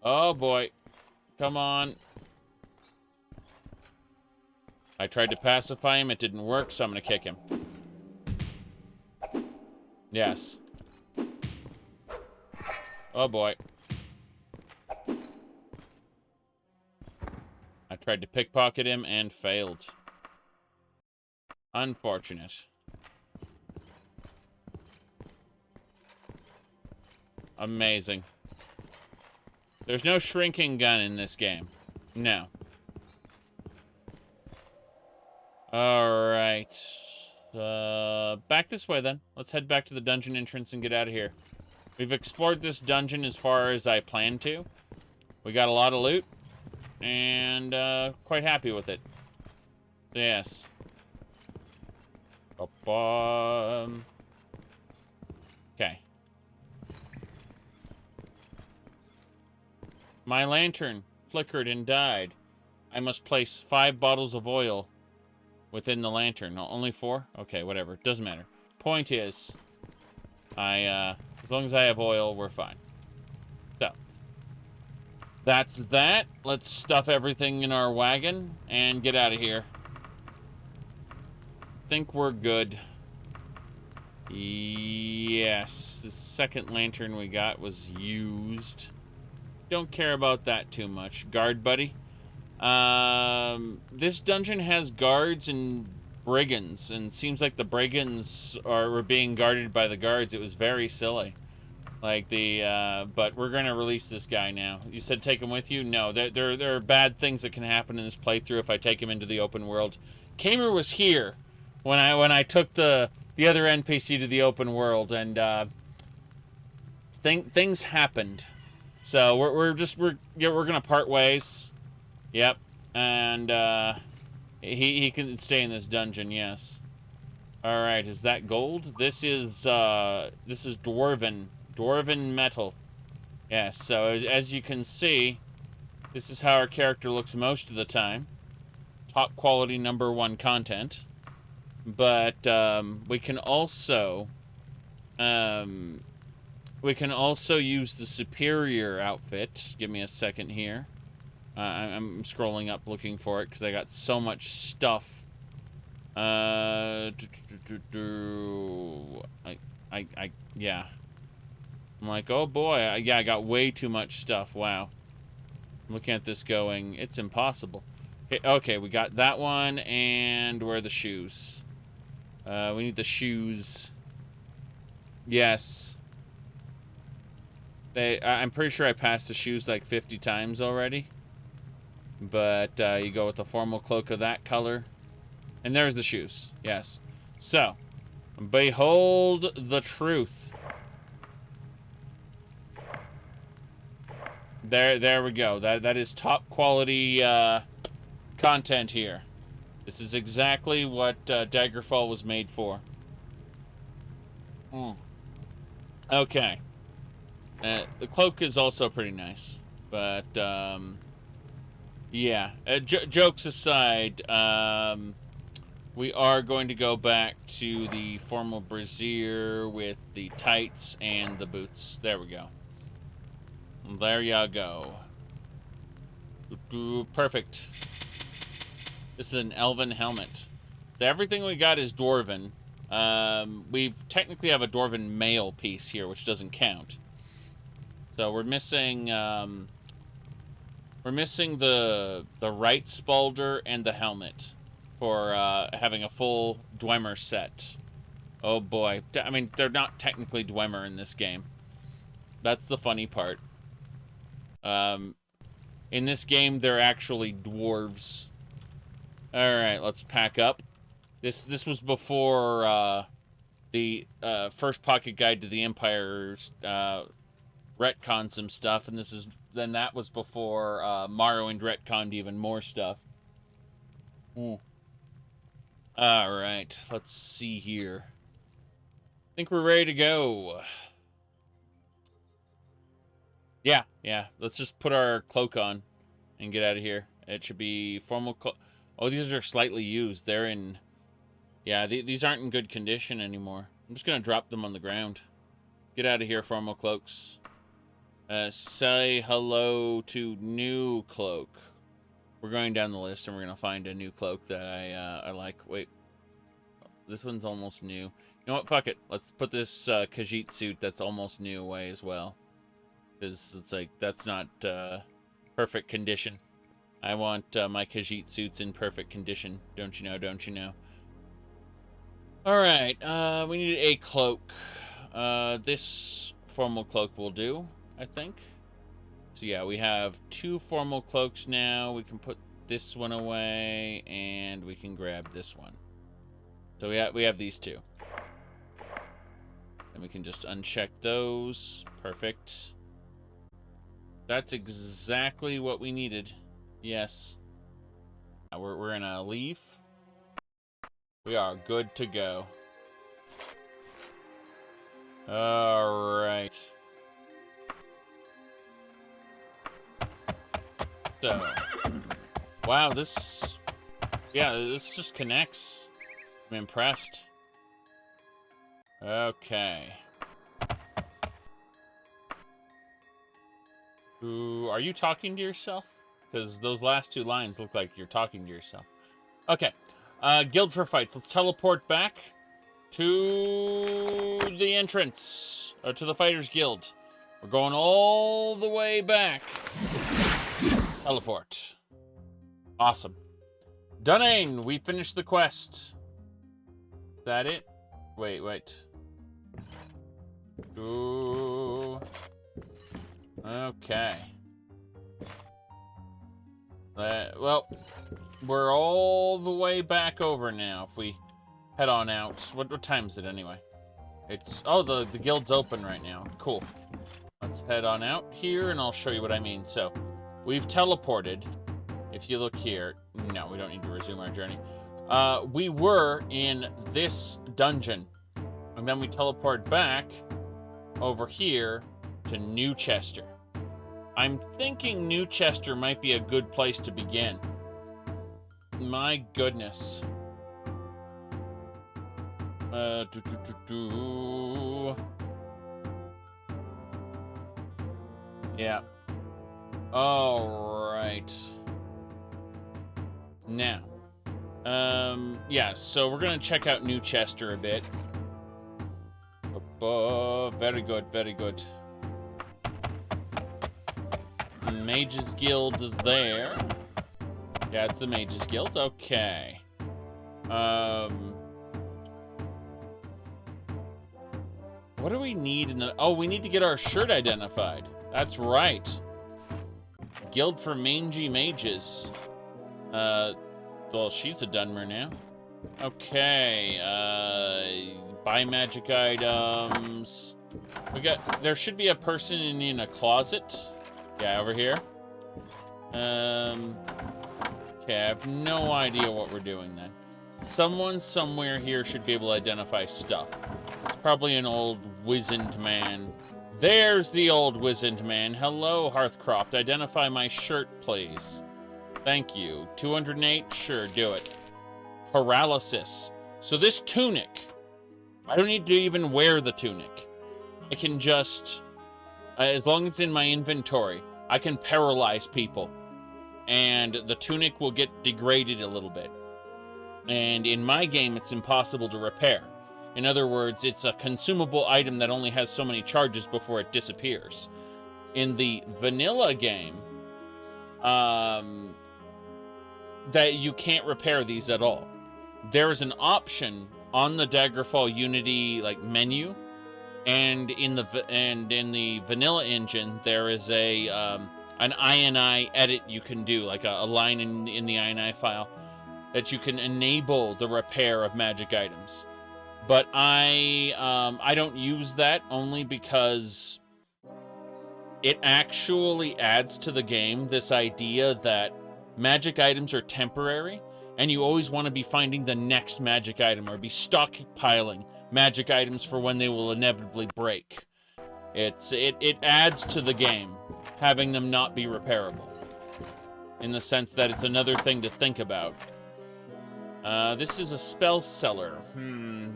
Oh boy. Come on. I tried to pacify him. It didn't work, so I'm going to kick him. Yes. Oh, boy. I tried to pickpocket him and failed. Unfortunate. Amazing. There's no shrinking gun in this game. No. Alright. Back this way, then. Let's head back to the dungeon entrance and get out of here. We've explored this dungeon as far as I planned to. We got a lot of loot. And, quite happy with it. So, yes. Okay. My lantern flickered and died. I must place 5 bottles of oil within the lantern. No, only 4? Okay, whatever. Doesn't matter. Point is, as long as I have oil, we're fine. So, that's that. Let's stuff everything in our wagon and get out of here. Think we're good. Yes, the second lantern we got was used. Don't care about that too much. Guard buddy. This dungeon has guards and brigands, and seems like the brigands were being guarded by the guards. It was very silly. Like but we're gonna release this guy now. You said take him with you? No, there are bad things that can happen in this playthrough if I take him into the open world. Kamer was here when I took the other NPC to the open world, and things happened. So we're gonna part ways. Yep, and he can stay in this dungeon. Yes. All right, is that gold? This is dwarven metal. Yes. So as you can see, this is how our character looks most of the time. Top quality #1 content. But we can also use the superior outfit. Give me a second here. I'm scrolling up looking for it because I got so much stuff. Yeah. I'm like, oh boy, yeah, I got way too much stuff. Wow. I'm looking at this going, it's impossible. Okay, we got that one, and where are the shoes? We need the shoes. Yes. I'm pretty sure I passed the shoes like 50 times already. But you go with the formal cloak of that color. And there's the shoes. Yes. So, behold the truth. There we go. That is top quality content here. This is exactly what Daggerfall was made for. Okay. The cloak is also pretty nice, but yeah. Jokes aside, we are going to go back to the formal brassiere with the tights and the boots. There we go. There ya go. Perfect. This is an elven helmet. So everything we got is dwarven. We technically have a dwarven mail piece here, which doesn't count. So we're missing the right spalder and the helmet for having a full Dwemer set. Oh boy. I mean, they're not technically Dwemer in this game. That's the funny part. In this game, they're actually dwarves. Alright, let's pack up. This was before the first pocket guide to the Empire's retconned some stuff, and then that was before Morrowind retconned even more stuff. Alright, let's see here. I think we're ready to go. Yeah. Let's just put our cloak on and get out of here. It should be formal cloak. Oh, these are slightly used. They're in... Yeah, these aren't in good condition anymore. I'm just going to drop them on the ground. Get out of here, formal cloaks. Say hello to new cloak. We're going down the list and we're going to find a new cloak that I like. Wait. This one's almost new. You know what? Fuck it. Let's put this Khajiit suit that's almost new away as well. Because it's like, that's not perfect condition. I want my Khajiit suits in perfect condition. Don't you know? Don't you know? Alright. We need a cloak. This formal cloak will do, I think. So yeah, we have 2 formal cloaks now. We can put this one away, and we can grab this one. So we have these 2. And we can just uncheck those. Perfect. That's exactly what we needed. Yes. Now we're gonna leave. We are good to go. Alright. So, wow, this just connects. I'm impressed. Okay. Ooh, are you talking to yourself? Because those last 2 lines look like you're talking to yourself. Okay. Guild for fights. Let's teleport back to the entrance. Or to the Fighters Guild. We're going all the way back. Teleport. Awesome. Dunane, we finished the quest. Is that it? Wait. Ooh. Okay. Well, we're all the way back over now. If we head on out. What time is it anyway? It's... Oh, the guild's open right now. Cool. Let's head on out here, and I'll show you what I mean. So, we've teleported. If you look here... No, we don't need to resume our journey. We were in this dungeon. And then we teleported back over here to Newchester. I'm thinking Newchester might be a good place to begin. My goodness. Yeah. All right. Now. Yeah, so we're gonna check out Newchester a bit. Very good, very good. Mages Guild there. Yeah, it's the Mages Guild. Okay. What do we need in the... Oh, we need to get our shirt identified. That's right. Guild for Mangy Mages. Well, she's a Dunmer now. Okay. Buy magic items. There should be a person in a closet. Yeah, over here. Okay, I have no idea what we're doing then. Someone somewhere here should be able to identify stuff. It's probably an old wizened man. There's the old wizened man. Hello, Hearthcroft. Identify my shirt, please. Thank you. 208? Sure, do it. Paralysis. So this tunic, I don't need to even wear the tunic. I can just... as long as it's in my inventory, I can paralyze people. And the tunic will get degraded a little bit. And in my game, it's impossible to repair. In other words, it's a consumable item that only has so many charges before it disappears. In the vanilla game, that you can't repair these at all. There is an option on the Daggerfall Unity menu. And in the vanilla engine, there is an INI edit you can do, like a line in the INI file, that you can enable the repair of magic items. But I don't use that only because it actually adds to the game this idea that magic items are temporary, and you always want to be finding the next magic item or be stockpiling magic items for when they will inevitably break. It adds to the game, having them not be repairable. In the sense that it's another thing to think about. This is a spell seller.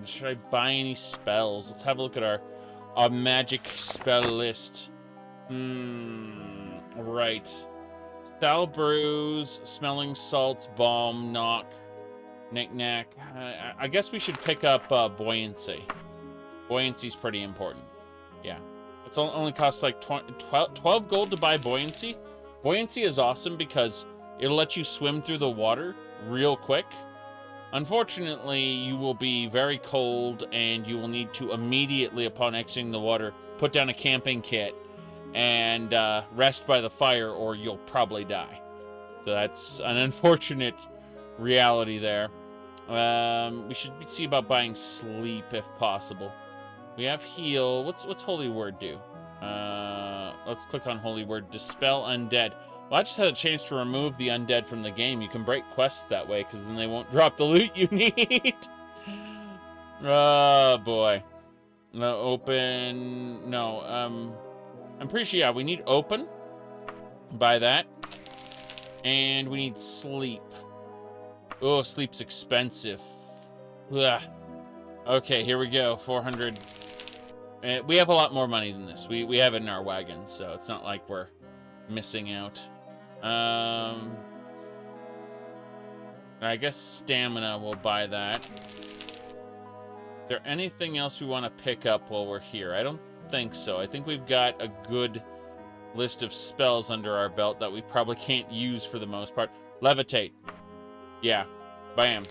Should I buy any spells? Let's have a look at our magic spell list. Right. Sal brews, smelling salts, balm, knock, knick-knack. I guess we should pick up buoyancy. Buoyancy's pretty important. Yeah. It's only costs like 12 gold to buy buoyancy. Buoyancy is awesome because it'll let you swim through the water real quick. Unfortunately, you will be very cold and you will need to immediately, upon exiting the water, put down a camping kit and rest by the fire or you'll probably die. So that's an unfortunate reality there. We should see about buying sleep if possible. We have heal. What's Holy Word do? Let's click on Holy Word. Dispel undead. Well, I just had a chance to remove the undead from the game. You can break quests that way, because then they won't drop the loot you need. Oh, boy. No, open... No, I'm pretty sure, yeah, we need open. Buy that. And we need sleep. Oh, sleep's expensive. Ugh. Okay, here we go. 400. We have a lot more money than this. We have it in our wagon, so it's not like we're missing out. I guess stamina, we'll buy that. Is there anything else we want to pick up while we're here? I don't think so. I think we've got a good list of spells under our belt that we probably can't use for the most part. Levitate. Yeah. Bam.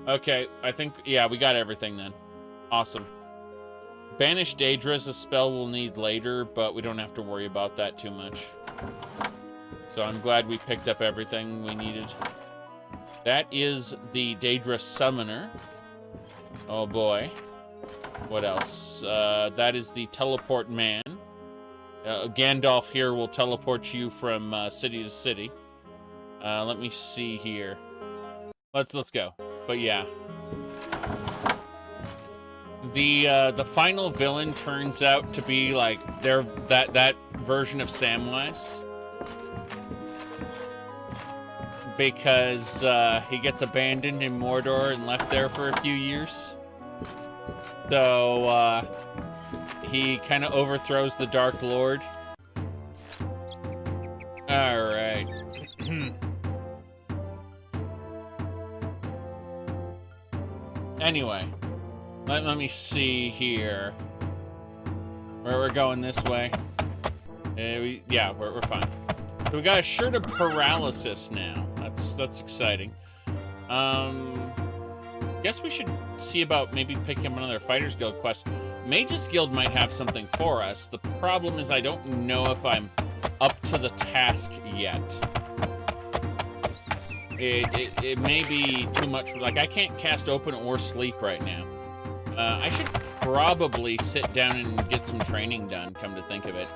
Okay, I think, yeah, we got everything then. Awesome. Banish Daedra is a spell we'll need later, but we don't have to worry about that too much. So I'm glad we picked up everything we needed. That is the Daedra Summoner. Oh boy. What else? That is the Teleport Man. Gandalf here will teleport you from city to city. Let me see here. Let's go. But yeah. The final villain turns out to be like that version of Samwise. Because he gets abandoned in Mordor and left there for a few years. So he kind of overthrows the Dark Lord. Alright. Anyway, let me see here. We're going this way. Yeah, we're fine. So we got a Shirt of Paralysis now. That's exciting. Guess we should see about maybe picking up another Fighters Guild quest. Mages Guild might have something for us. The problem is I don't know if I'm up to the task yet. It may be too much. Like, I can't cast Open or Sleep right now. I should probably sit down and get some training done, come to think of it.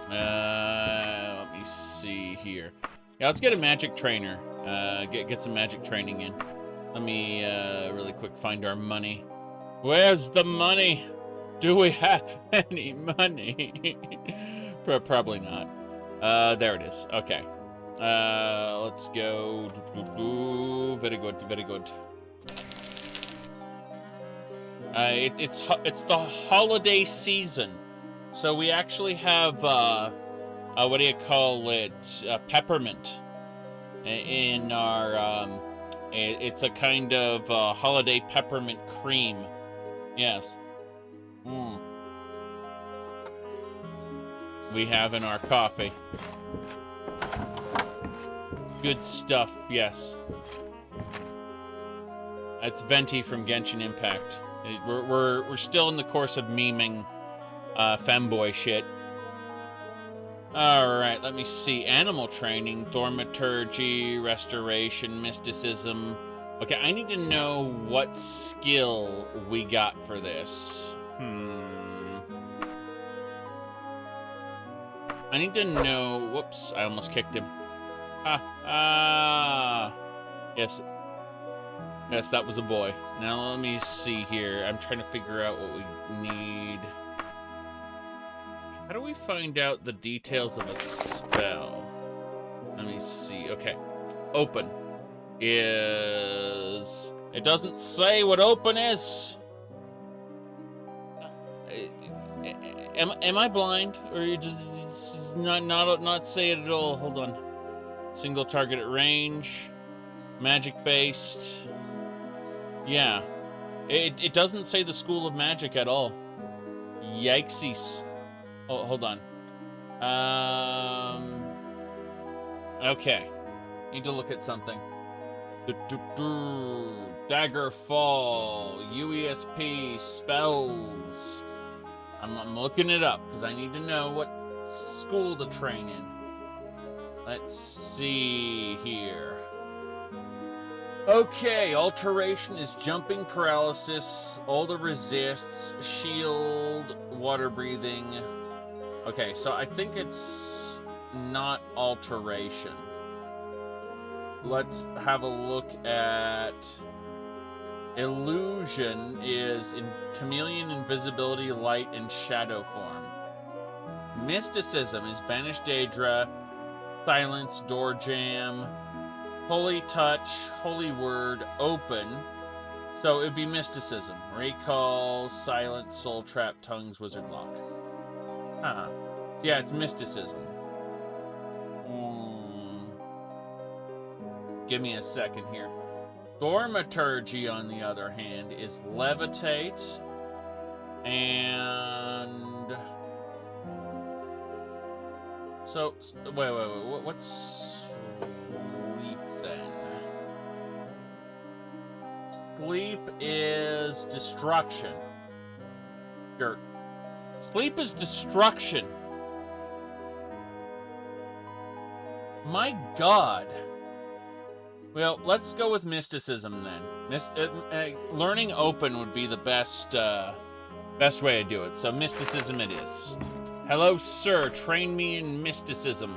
Let me see here. Yeah, let's get a magic trainer. Get some magic training in. Let me really quick find our money. Where's the money? Do we have any money? Probably not. There it is. Okay. Let's go. Very good, very good. It's the holiday season, so we actually have what do you call it? Peppermint in our it's a kind of holiday peppermint cream. Yes. We have in our coffee. Good stuff, yes. That's Venti from Genshin Impact. We're still in the course of memeing femboy shit. Alright, let me see. Animal training, thaumaturgy, restoration, mysticism. Okay, I need to know what skill we got for this. I need to know... Whoops, I almost kicked him. Yes. Yes, that was a boy. Now let me see here. I'm trying to figure out what we need. How do we find out the details of a spell? Let me see. Okay. Open is... It doesn't say what open is. am I blind? Or you just not say it at all? Hold on. Single target at range. Magic based. Yeah. It doesn't say the School of Magic at all. Yikesies. Oh, hold on. Okay. Need to look at something. Daggerfall. UESP. Spells. I'm looking it up because I need to know what school to train in. Let's see here. Okay, alteration is jumping paralysis, all the resists, shield, water breathing. Okay, so I think it's not alteration. Let's have a look at illusion is in chameleon, invisibility, light, and shadow form. Mysticism is banish Daedra, silence, door jam, holy touch, holy word, open. So it'd be mysticism. Recall, silence, soul trap, tongues, wizard lock. Huh. Yeah, it's mysticism. Give me a second here. Thaumaturgy, on the other hand, is levitate. And... So, wait. What's sleep then? Sleep is destruction. Dirt. Sleep is destruction. My God. Well, let's go with mysticism then. Learning open would be the best way to do it. So mysticism it is. Hello, sir. Train me in mysticism.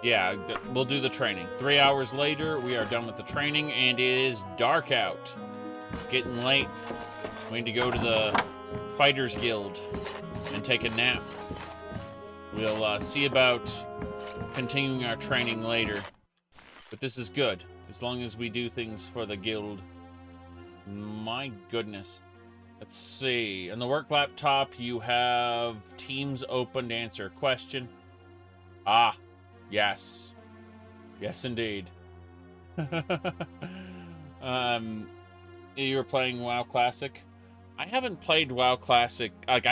Yeah, we'll do the training. 3 hours later, we are done with the training, and it is dark out. It's getting late. We need to go to the Fighters Guild and take a nap. We'll see about continuing our training later. But this is good, as long as we do things for the guild. My goodness. Let's see. On the work laptop, you have Teams open to answer a question. Ah, yes. Yes, indeed. You were playing WoW Classic? I haven't played WoW Classic. Like,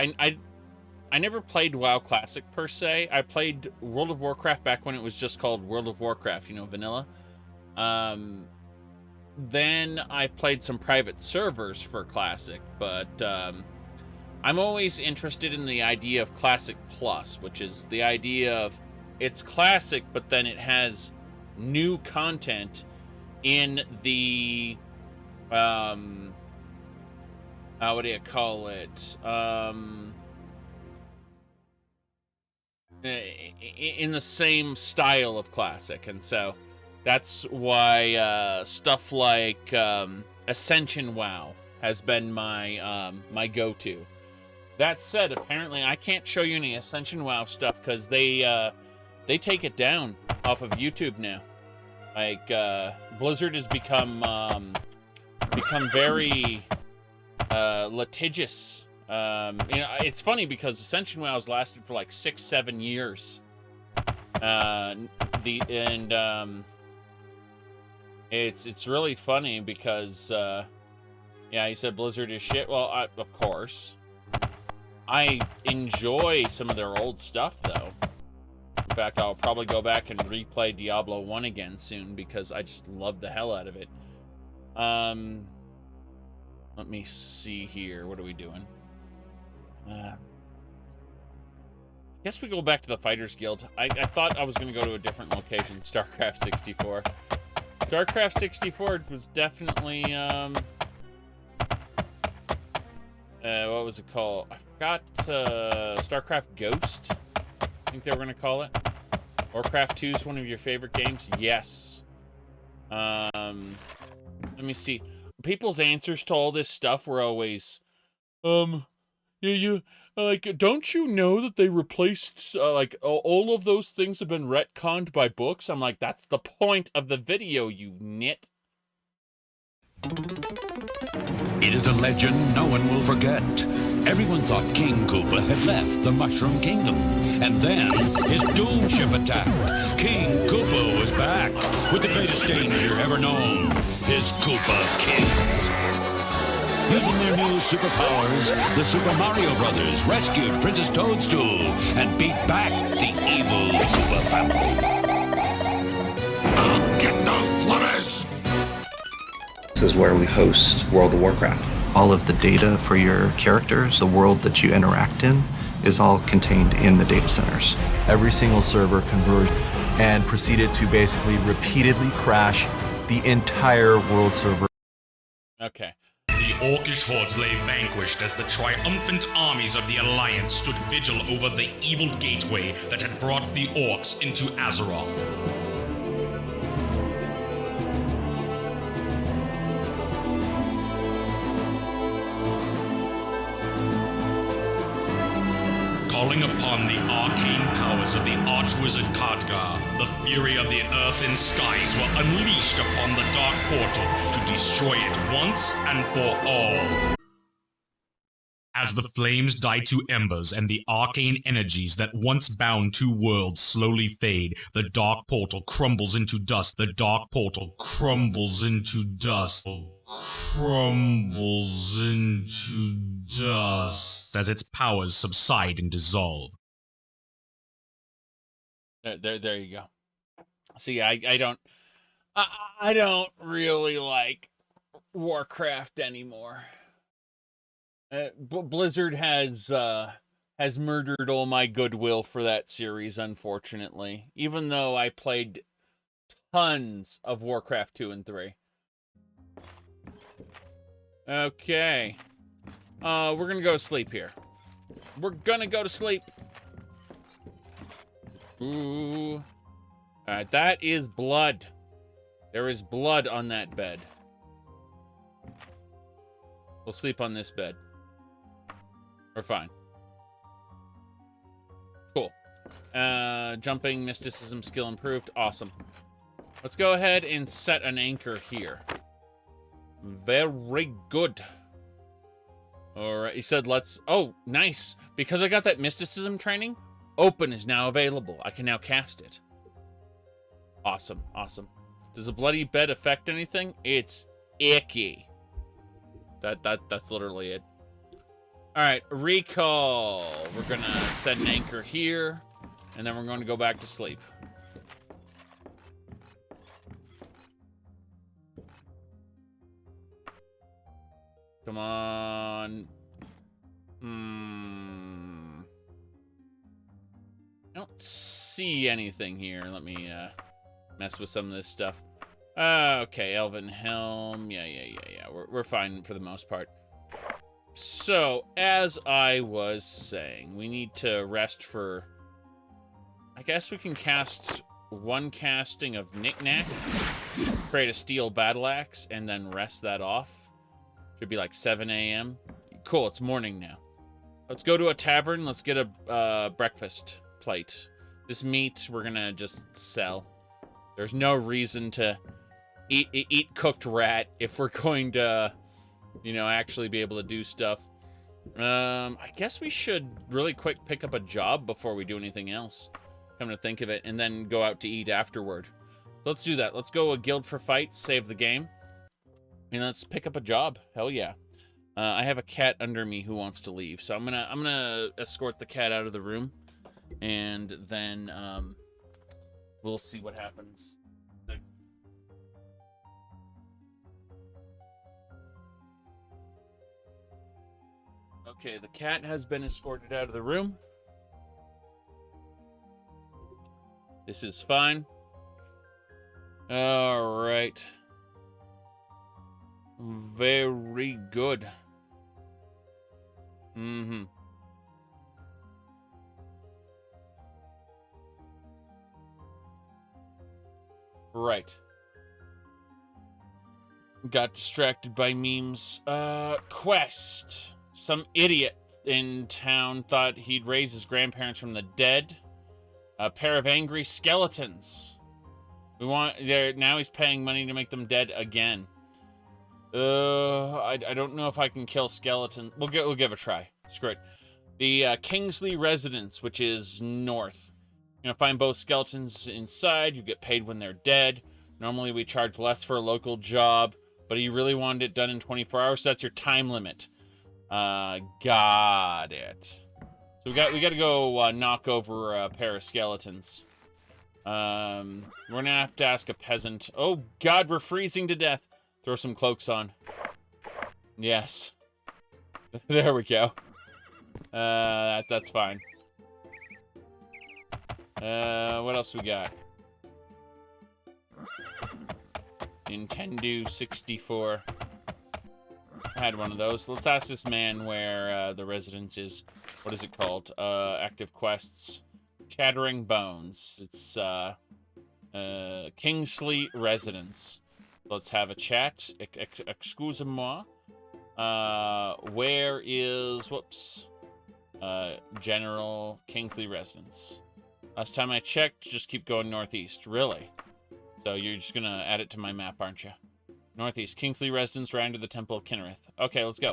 I never played WoW Classic, per se. I played World of Warcraft back when it was just called World of Warcraft, you know, vanilla. Then I played some private servers for Classic, but I'm always interested in the idea of Classic Plus, which is the idea of it's Classic, but then it has new content in the, what do you call it? In the same style of Classic, and so that's why stuff like Ascension WoW has been my my go-to. That said, apparently I can't show you any Ascension WoW stuff because they take it down off of YouTube now. Like Blizzard has become very litigious. You know, it's funny because Ascension WoW's lasted for like 6-7 years. It's really funny because yeah, you said Blizzard is shit. Well, of course. I enjoy some of their old stuff though. In fact, I'll probably go back and replay Diablo 1 again soon because I just love the hell out of it. Let me see here. What are we doing? I guess we go back to the Fighters Guild. I thought I was going to go to a different location. StarCraft 64. StarCraft 64 was definitely, what was it called? I forgot, StarCraft Ghost, I think they were going to call it. Warcraft 2 is one of your favorite games? Yes. Let me see. People's answers to all this stuff were always, you like, don't you know that they replaced, like, all of those things have been retconned by books? I'm like, that's the point of the video, you nit. It is a legend no one will forget. Everyone thought King Koopa had left the Mushroom Kingdom. And then his doom ship attacked. King Koopa was back with the greatest danger ever known, his Koopa kids. Using their new superpowers, the Super Mario Brothers rescued Princess Toadstool and beat back the evil Koopa family. I'll get those plumbers! This is where we host World of Warcraft. All of the data for your characters, the world that you interact in, is all contained in the data centers. Every single server converged and proceeded to basically repeatedly crash the entire world server. Okay. The Orcish hordes lay vanquished as the triumphant armies of the Alliance stood vigil over the evil gateway that had brought the Orcs into Azeroth. Calling upon the arcane powers of the Archwizard Khadgar, the fury of the earth and skies were unleashed upon the Dark Portal to destroy it once and for all. As the flames die to embers and the arcane energies that once bound two worlds slowly fade, the Dark Portal crumbles into dust. The Dark Portal crumbles into dust. Crumbles into dust as its powers subside and dissolve. There you go. See, I don't really like Warcraft anymore. Blizzard has murdered all my goodwill for that series, unfortunately. Even though I played tons of Warcraft 2 and 3. Okay. We're gonna go to sleep here. We're gonna go to sleep. Ooh. Alright, that is blood. There is blood on that bed. We'll sleep on this bed. We're fine. Cool. Jumping, mysticism, skill improved. Awesome. Let's go ahead and set an anchor here. Very good. Alright, he said let's... Oh, nice. Because I got that mysticism training, open is now available. I can now cast it. Awesome, awesome. Does a bloody bed affect anything? It's icky. That's literally it. Alright, recall. We're gonna set an anchor here, and then we're going to go back to sleep. Come on. I don't see anything here. Let me mess with some of this stuff. Okay, Elven Helm. Yeah. We're fine for the most part. So, as I was saying, we need to rest for... I guess we can cast one casting of Knick-Knack, create a steel battle axe, and then rest that off. Should be like 7 a.m. Cool, it's morning now. Let's go to a tavern. Let's get a breakfast plate. This meat, we're gonna just sell. There's no reason to eat cooked rat if we're going to, you know, actually be able to do stuff. I guess we should really quick pick up a job before we do anything else. Come to think of it, and then go out to eat afterward. So let's do that. Let's go a guild for fights, save the game. And let's pick up a job. Hell yeah. I have a cat under me who wants to leave, so I'm gonna escort the cat out of the room, and then we'll see what happens. Okay, the cat has been escorted out of the room. This is fine. All right. Very good. Right. Got distracted by memes. Quest. Some idiot in town thought he'd raise his grandparents from the dead. A pair of angry skeletons. Now he's paying money to make them dead again. I don't know if I can kill skeletons. We'll give a try. Screw it. The Kingsley residence, which is north. You're gonna find both skeletons inside. You get paid when they're dead. Normally we charge less for a local job, but you really wanted it done in 24 hours, so that's your time limit. Got it. So we got to go knock over a pair of skeletons. We're gonna have to ask a peasant. Oh God, we're freezing to death. Throw some cloaks on. Yes. There we go. That's fine. What else we got? Nintendo 64. I had one of those. Let's ask this man where the residence is. What is it called? Active quests. Chattering Bones. It's Kingsley residence. Let's have a chat. Excuse-moi. Where is... Whoops. General Kingsley residence. Last time I checked, just keep going northeast. Really? So you're just gonna add it to my map, aren't you? Northeast, Kingsley residence, right under the Temple of Kinnereth. Okay, let's go.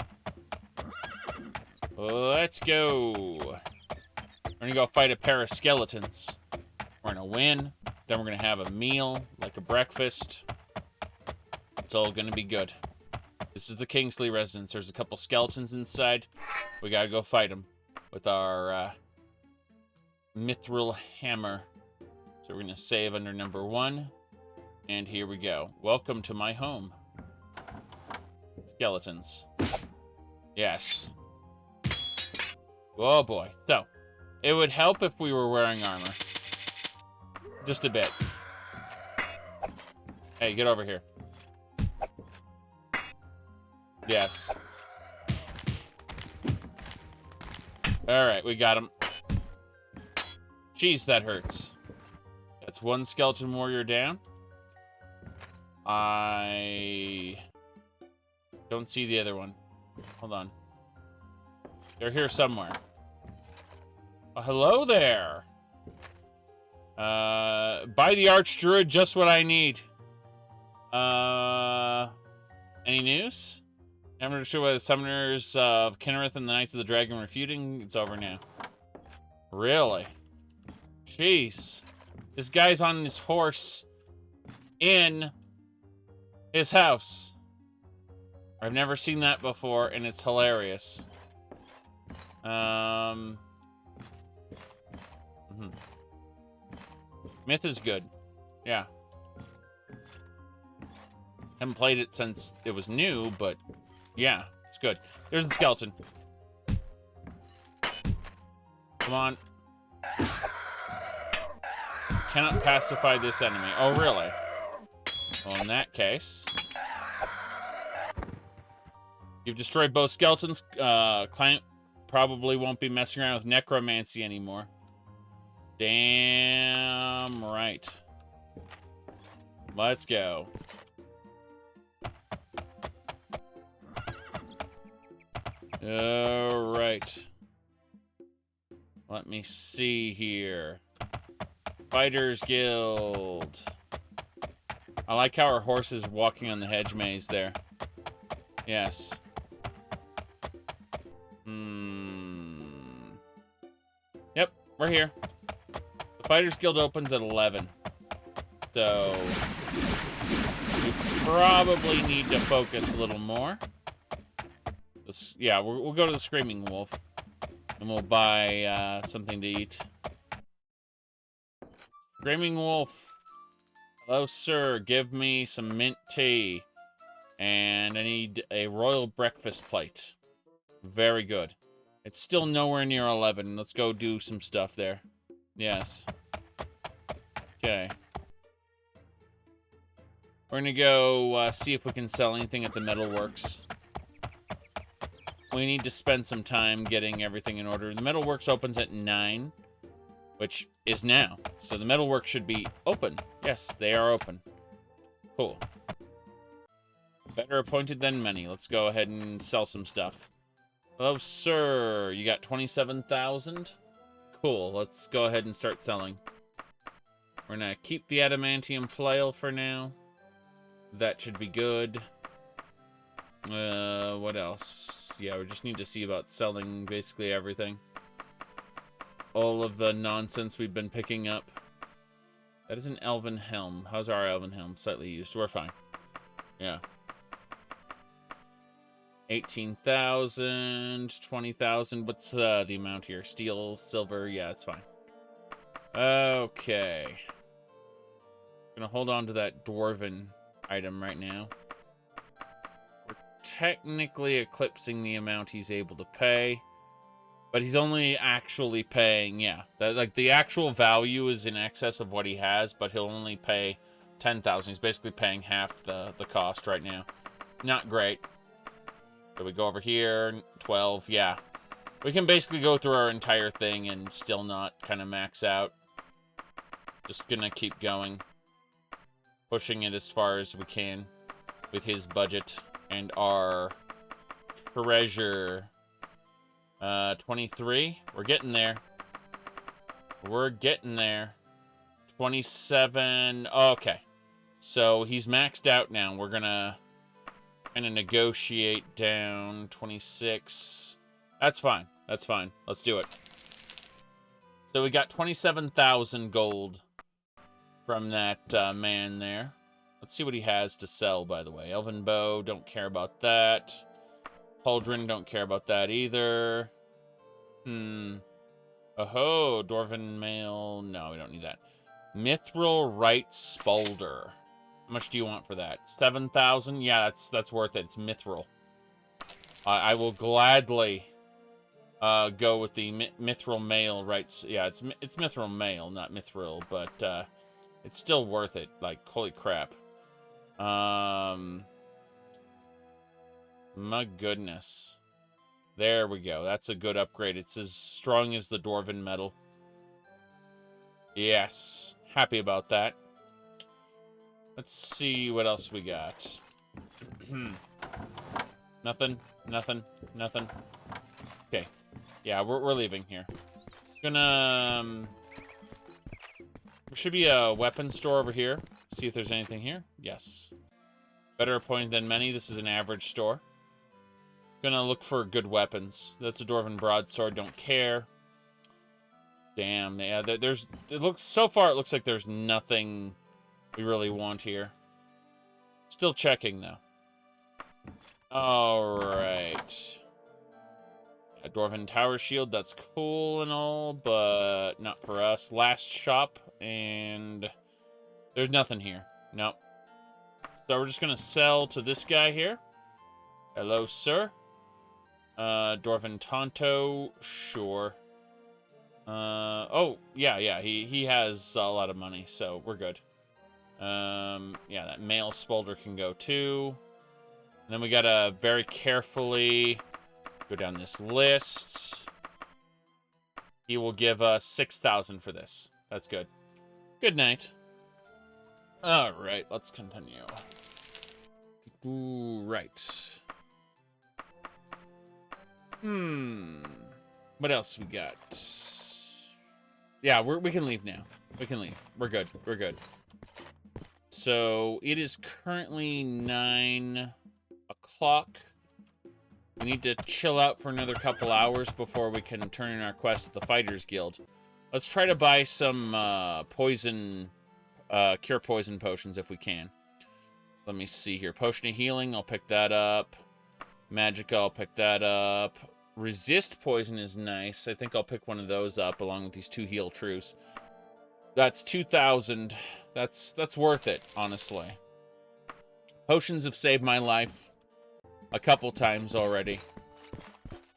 Let's go. We're gonna go fight a pair of skeletons. We're gonna win. Then we're gonna have a meal, like a breakfast. It's all gonna be good. This is the Kingsley residence. There's a couple skeletons inside. We gotta go fight them with our mithril hammer. So we're gonna save under number 1. And here we go. Welcome to my home. Skeletons. Yes. Oh boy. So, it would help if we were wearing armor. Just a bit. Hey, get over here. Yes. Alright, we got him. Jeez, that hurts. That's one skeleton warrior down. I don't see the other one. Hold on. They're here somewhere. Oh, hello there. By the Archdruid, just what I need. Any news? I'm not sure why the Summoners of Kinnereth and the Knights of the Dragon were feuding. It's over now. Really? Jeez. This guy's on his horse in his house. I've never seen that before, and it's hilarious. Myth is good. Yeah. Haven't played it since it was new, but yeah, it's good. There's a skeleton. Come on. Cannot pacify this enemy. Oh, really? Well, in that case... You've destroyed both skeletons. Client probably won't be messing around with necromancy anymore. Damn right. Let's go. All right. Let me see here. Fighters Guild. I like how our horse is walking on the hedge maze there. Yes. Yep, we're here. The Fighters Guild opens at 11. So, we probably need to focus a little more. Yeah, we'll go to the Screaming Wolf. And we'll buy something to eat. Screaming Wolf. Hello, sir. Give me some mint tea. And I need a royal breakfast plate. Very good. It's still nowhere near 11. Let's go do some stuff there. Yes. Okay. We're gonna go see if we can sell anything at the metalworks. We need to spend some time getting everything in order. The metalworks opens at 9, which is now. So the metalworks should be open. Yes, they are open. Cool. Better appointed than many. Let's go ahead and sell some stuff. Hello, sir. You got 27,000? Cool. Let's go ahead and start selling. We're gonna keep the adamantium flail for now. That should be good. What else? Yeah, we just need to see about selling basically everything. All of the nonsense we've been picking up. That is an elven helm. How's our elven helm? Slightly used. We're fine. Yeah. 18,000, 20,000. What's the amount here? Steel, silver. Yeah, it's fine. Okay. Gonna hold on to that dwarven item right now. We're technically eclipsing the amount he's able to pay. But he's only actually paying, yeah. Like, the actual value is in excess of what he has, but he'll only pay 10,000. He's basically paying half the cost right now. Not great. So we go over here, 12, yeah. We can basically go through our entire thing and still not kind of max out. Just gonna keep going. Pushing it as far as we can with his budget and our treasure. 23. We're getting there. We're getting there. 27. Okay. So he's maxed out now. We're gonna kind of negotiate down. 26. That's fine. That's fine. Let's do it. So we got 27,000 gold from that man there. Let's see what he has to sell, by the way. Elven bow, don't care about that. Pauldron, don't care about that either. Oh, Dwarven mail. No, we don't need that. Mithril right spalder. How much do you want for that? 7,000? Yeah, that's worth it. It's mithril. I will gladly go with the mithril mail right. Yeah, it's mithril mail, not mithril, but it's still worth it. Like, holy crap. My goodness. There we go. That's a good upgrade. It's as strong as the Dwarven metal. Yes. Happy about that. Let's see what else we got. Nothing. Nothing. Nothing. Okay. Yeah, we're leaving here. Gonna... there should be a weapon store over here. See if there's anything here. Yes. Better appointed than many. This is an average store. Gonna look for good weapons. That's a Dwarven broadsword. Don't care. Damn. Yeah. So far it looks like there's nothing we really want here. Still checking though. All right. A Dwarven tower shield. That's cool and all, but not for us. Last shop, and there's nothing here. Nope. So we're just gonna sell to this guy here. Hello, sir. Dwarven Tonto, sure. Oh, yeah, he has a lot of money, so we're good. Yeah, that male spalder can go too. And then we gotta very carefully go down this list. He will give us 6,000 for this. That's good. Good night. All right, let's continue. Ooh, right. What else we got? Yeah, we can leave now. We can leave. We're good. We're good. So it is currently 9 o'clock. We need to chill out for another couple hours before we can turn in our quest at the Fighters Guild. Let's try to buy some cure poison potions if we can. Let me see here. Potion of healing, I'll pick that up. Magic, I'll pick that up. Resist poison is nice. I think I'll pick one of those up along with these 2 heal truce. That's 2,000. That's worth it, honestly. Potions have saved my life a couple times already.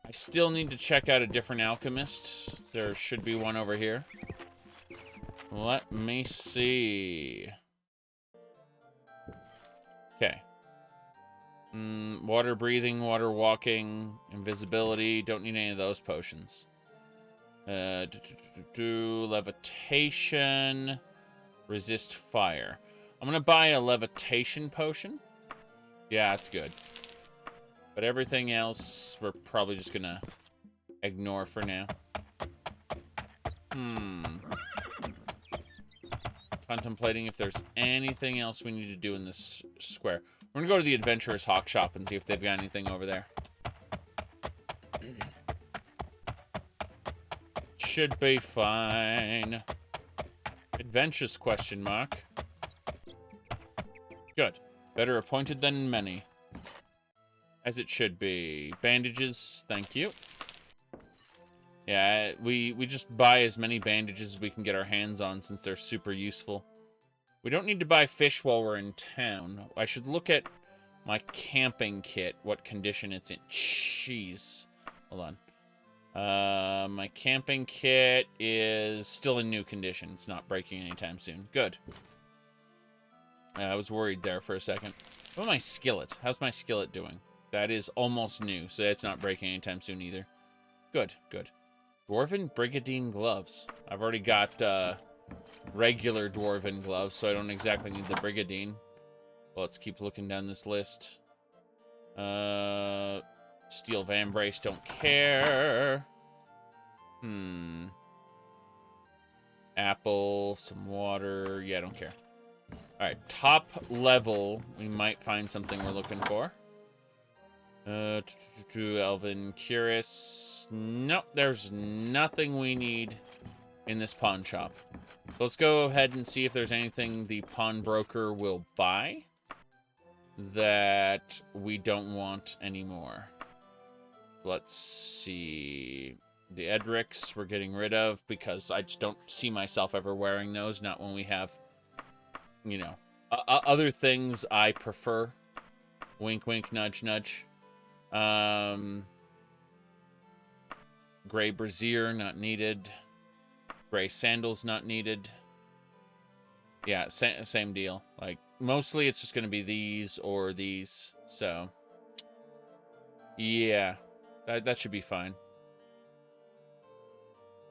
I still need to check out a different alchemist. There should be one over here. Let me see. Okay. Water breathing, water walking, invisibility. Don't need any of those potions. Levitation. Resist fire. I'm gonna buy a levitation potion. Yeah, that's good. But everything else, we're probably just gonna ignore for now. Contemplating if there's anything else we need to do in this square. We're We're gonna go to the Adventurer's Hawk Shop and see if they've got anything over there. Should be fine. Adventures, question mark. Good. Better appointed than many. As it should be. Bandages, thank you. Yeah, we just buy as many bandages as we can get our hands on since they're super useful. We don't need to buy fish while we're in town. I should look at my camping kit, what condition it's in. Jeez. Hold on. My camping kit is still in new condition. It's not breaking anytime soon. Good. I was worried there for a second. What about my skillet? How's my skillet doing? That is almost new, so it's not breaking anytime soon either. Good, good. Dwarven Brigandine gloves. I've already got regular Dwarven gloves, so I don't exactly need the Brigandine. Well, let's keep looking down this list. Steel Vambrace, don't care. Apple, some water. Yeah, don't care. Alright, top level. We might find something we're looking for. Elven Cuirass. Nope, there's nothing we need in this pawn shop. Let's go ahead and see if there's anything the pawnbroker will buy that we don't want anymore. Let's see. The Edrics we're getting rid of because I just don't see myself ever wearing those. Not when we have, you know, other things I prefer. Wink, wink, nudge, nudge. Gray brassiere, not needed. Gray sandals, not needed. Yeah, same deal. Like, mostly it's just going to be these or these. So, yeah, that should be fine.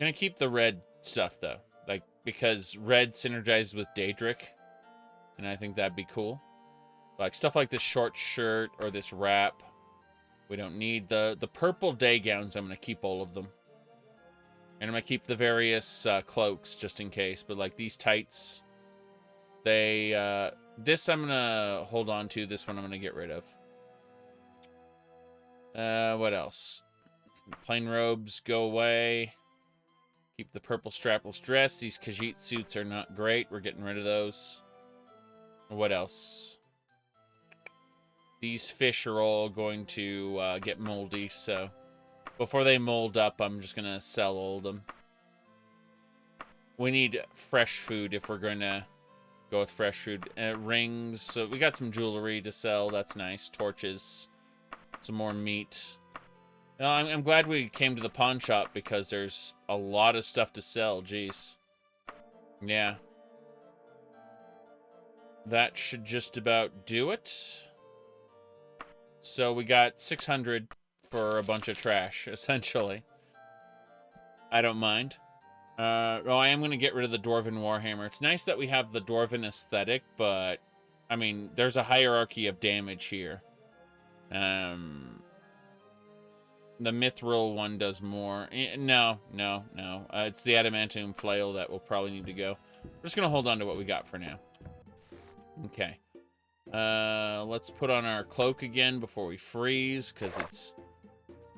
Gonna keep the red stuff, though. Like, because red synergizes with Daedric. And I think that'd be cool. Like, stuff like this short shirt or this wrap. We don't need the purple day gowns. I'm going to keep all of them. And I'm going to keep the various cloaks just in case. But like these tights, they, this I'm going to hold on to. This one I'm going to get rid of. What else? Plain robes, go away. Keep the purple strapless dress. These Khajiit suits are not great. We're getting rid of those. What else? These fish are all going to get moldy, so before they mold up, I'm just going to sell all of them. We need fresh food if we're going to go with fresh food. Rings, so we got some jewelry to sell. That's nice. Torches, some more meat. I'm glad we came to the pawn shop because there's a lot of stuff to sell. Jeez. Yeah. That should just about do it. So we got 600 for a bunch of trash, essentially. I don't mind. I am going to get rid of the Dwarven Warhammer. It's nice that we have the Dwarven aesthetic, but, I mean, there's a hierarchy of damage here. The Mithril one does more. No. It's the Adamantium Flail that will probably need to go. We're just going to hold on to what we got for now. Okay. Let's put on our cloak again before we freeze, because it's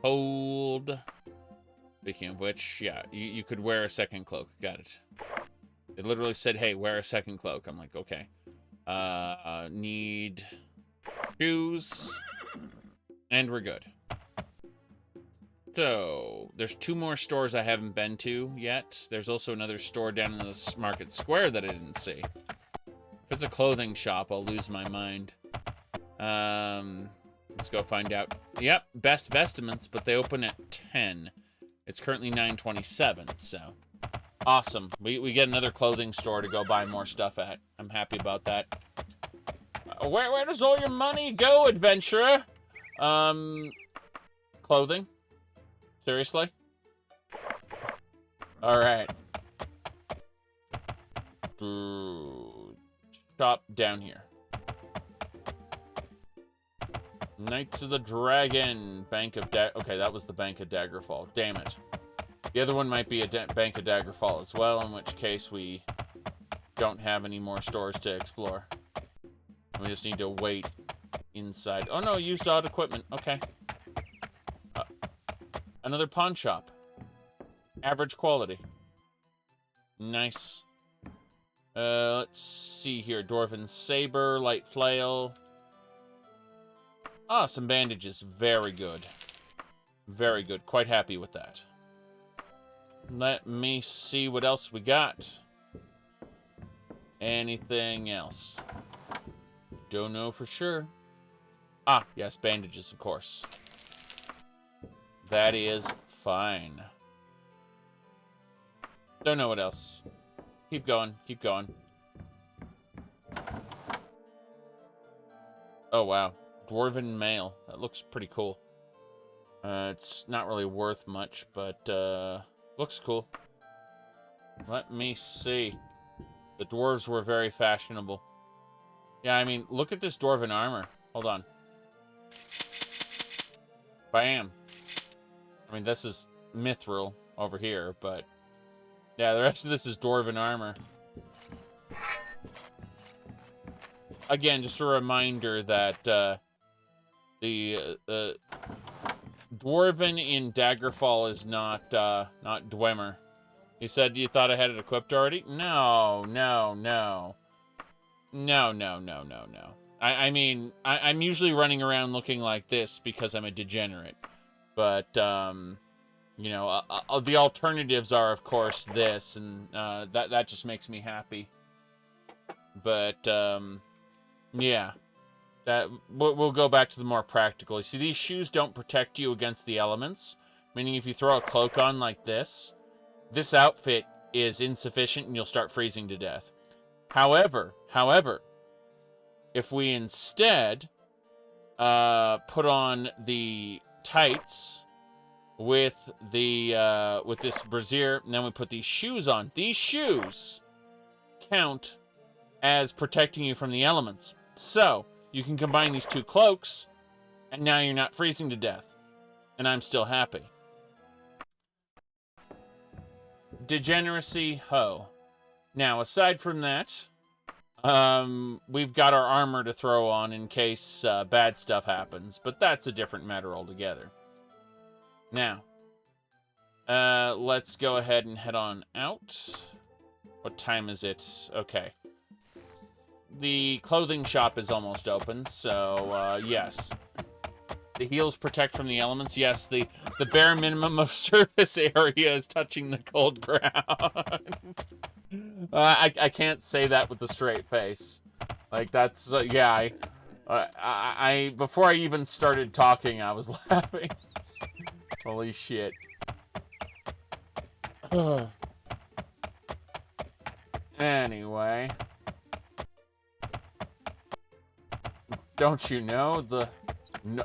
cold. Speaking of which, yeah, you could wear a second cloak. Got it. It literally said, hey, wear a second cloak. I'm like, okay. Need shoes. And we're good. So, there's 2 more stores I haven't been to yet. There's also another store down in the Market Square that I didn't see. If it's a clothing shop, I'll lose my mind. Let's go find out. Yep, Best Vestments, but they open at 10. It's currently 9:27, so awesome. We get another clothing store to go buy more stuff at. I'm happy about that. Where does all your money go, adventurer? Clothing? Seriously? All right. Shop down here. Knights of the Dragon. Bank of okay, that was the Bank of Daggerfall. Damn it. The other one might be a Bank of Daggerfall as well, in which case we don't have any more stores to explore. We just need to wait inside. Oh no, used odd equipment. Okay. Another pawn shop. Average quality. Nice. Let's see here. Dwarven saber, light flail. Ah, some bandages. Very good. Very good. Quite happy with that. Let me see what else we got. Anything else? Don't know for sure. Ah, yes, bandages, of course. That is fine. Don't know what else. Keep going, keep going. Oh, wow. Dwarven mail. That looks pretty cool. It's not really worth much, but looks cool. Let me see. The dwarves were very fashionable. Yeah, I mean, look at this dwarven armor. Hold on. Bam. I mean, this is mithril over here, but... yeah, the rest of this is dwarven armor. Again, just a reminder that the dwarven in Daggerfall is not Dwemer. You said you thought I had it equipped already? No, no, no. No, no, no, no, no. I mean, I'm usually running around looking like this because I'm a degenerate. But, you know, the alternatives are, of course, this, and that just makes me happy. But, yeah. We'll go back to the more practical. You see, these shoes don't protect you against the elements, meaning if you throw a cloak on like this outfit is insufficient and you'll start freezing to death. However, if we instead put on the tights with this brassiere, and then we put these shoes on, these shoes count as protecting you from the elements. So you can combine these two cloaks, and now you're not freezing to death, and I'm still happy. Degeneracy, ho. Now, aside from that, we've got our armor to throw on in case bad stuff happens, but that's a different matter altogether. Now, let's go ahead and head on out. What time is it? Okay. The clothing shop is almost open, so, yes. The heels protect from the elements. Yes, the bare minimum of surface area is touching the cold ground. I can't say that with a straight face. Like, that's, yeah, I before I even started talking, I was laughing. Holy shit. Anyway. Don't you know, the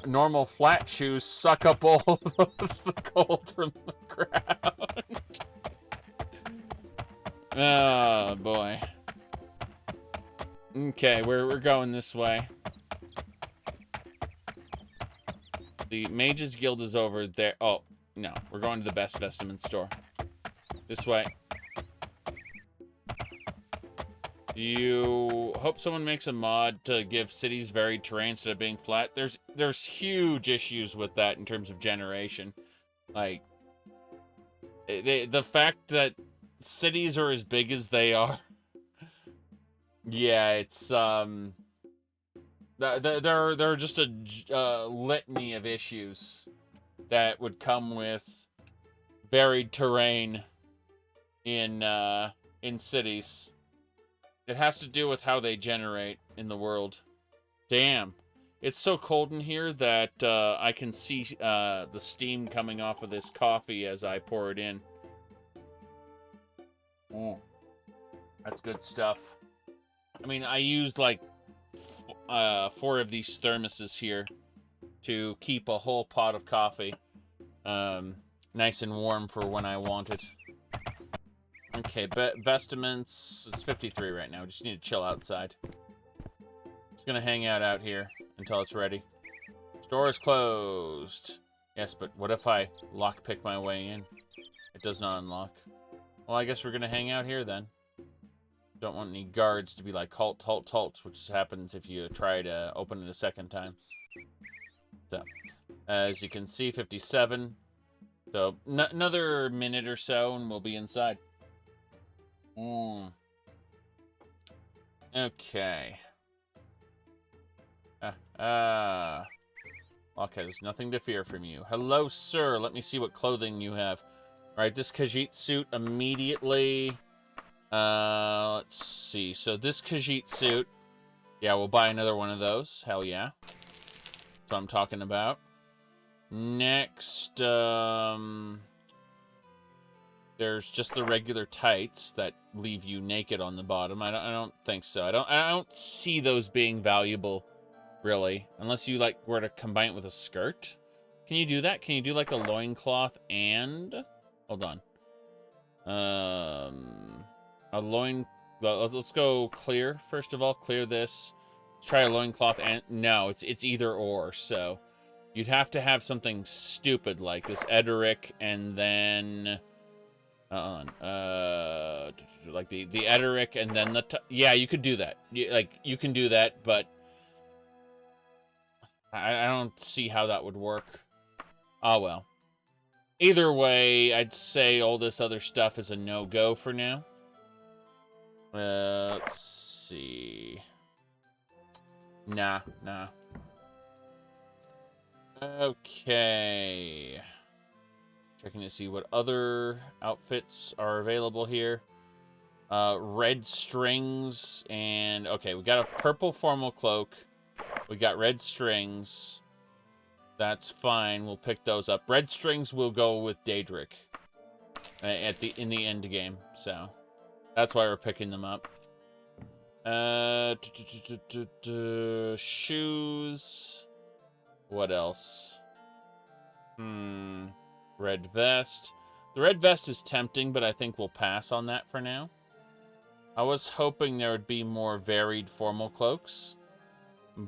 normal flat shoes suck up all the cold from the ground. Oh, boy. Okay, we're going this way. The Mages Guild is over there. Oh, no. We're going to the Best Vestment store. This way. You hope someone makes a mod to give cities varied terrain instead of being flat. There's huge issues with that in terms of generation. Like, the fact that cities are as big as they are. Yeah, it's there are just a litany of issues that would come with varied terrain in cities. It has to do with how they generate in the world. Damn. It's so cold in here that I can see the steam coming off of this coffee as I pour it in. Mm. That's good stuff. I mean, I used like 4 of these thermoses here to keep a whole pot of coffee nice and warm for when I want it. Okay, vestments, it's 53 right now. Just need to chill outside. Just gonna hang out here until it's ready. Store is closed. Yes, but what if I lockpick my way in? It does not unlock. Well, I guess we're gonna hang out here then. Don't want any guards to be like, halt, halt, halt, which happens if you try to open it a second time. So, as you can see, 57. So, another minute or so, and we'll be inside. Okay. Okay, there's nothing to fear from you. Hello, sir. Let me see what clothing you have. All right, this Khajiit suit immediately. Let's see. So this Khajiit suit. Yeah, we'll buy another one of those. Hell yeah. That's what I'm talking about. Next, there's just the regular tights that leave you naked on the bottom. I don't think so. I don't see those being valuable, really, unless you like were to combine it with a skirt. Can you do that? Can you do like a loincloth and hold on. A loin. Well, let's go clear first of all. Clear this. Let's try a loincloth and no, it's either or. So you'd have to have something stupid like this Ederic and then. Like the Ederic and then yeah, you could do that. You can do that, but I don't see how that would work. Oh well. Either way, I'd say all this other stuff is a no-go for now. Let's see. Nah. Okay. Checking to see what other outfits are available here. Red strings and... Okay, we got a purple formal cloak. We got red strings. That's fine. We'll pick those up. Red strings will go with Daedric in the end game. So that's why we're picking them up. Shoes. What else? Red vest. The red vest is tempting, but I think we'll pass on that for now. I was hoping there would be more varied formal cloaks,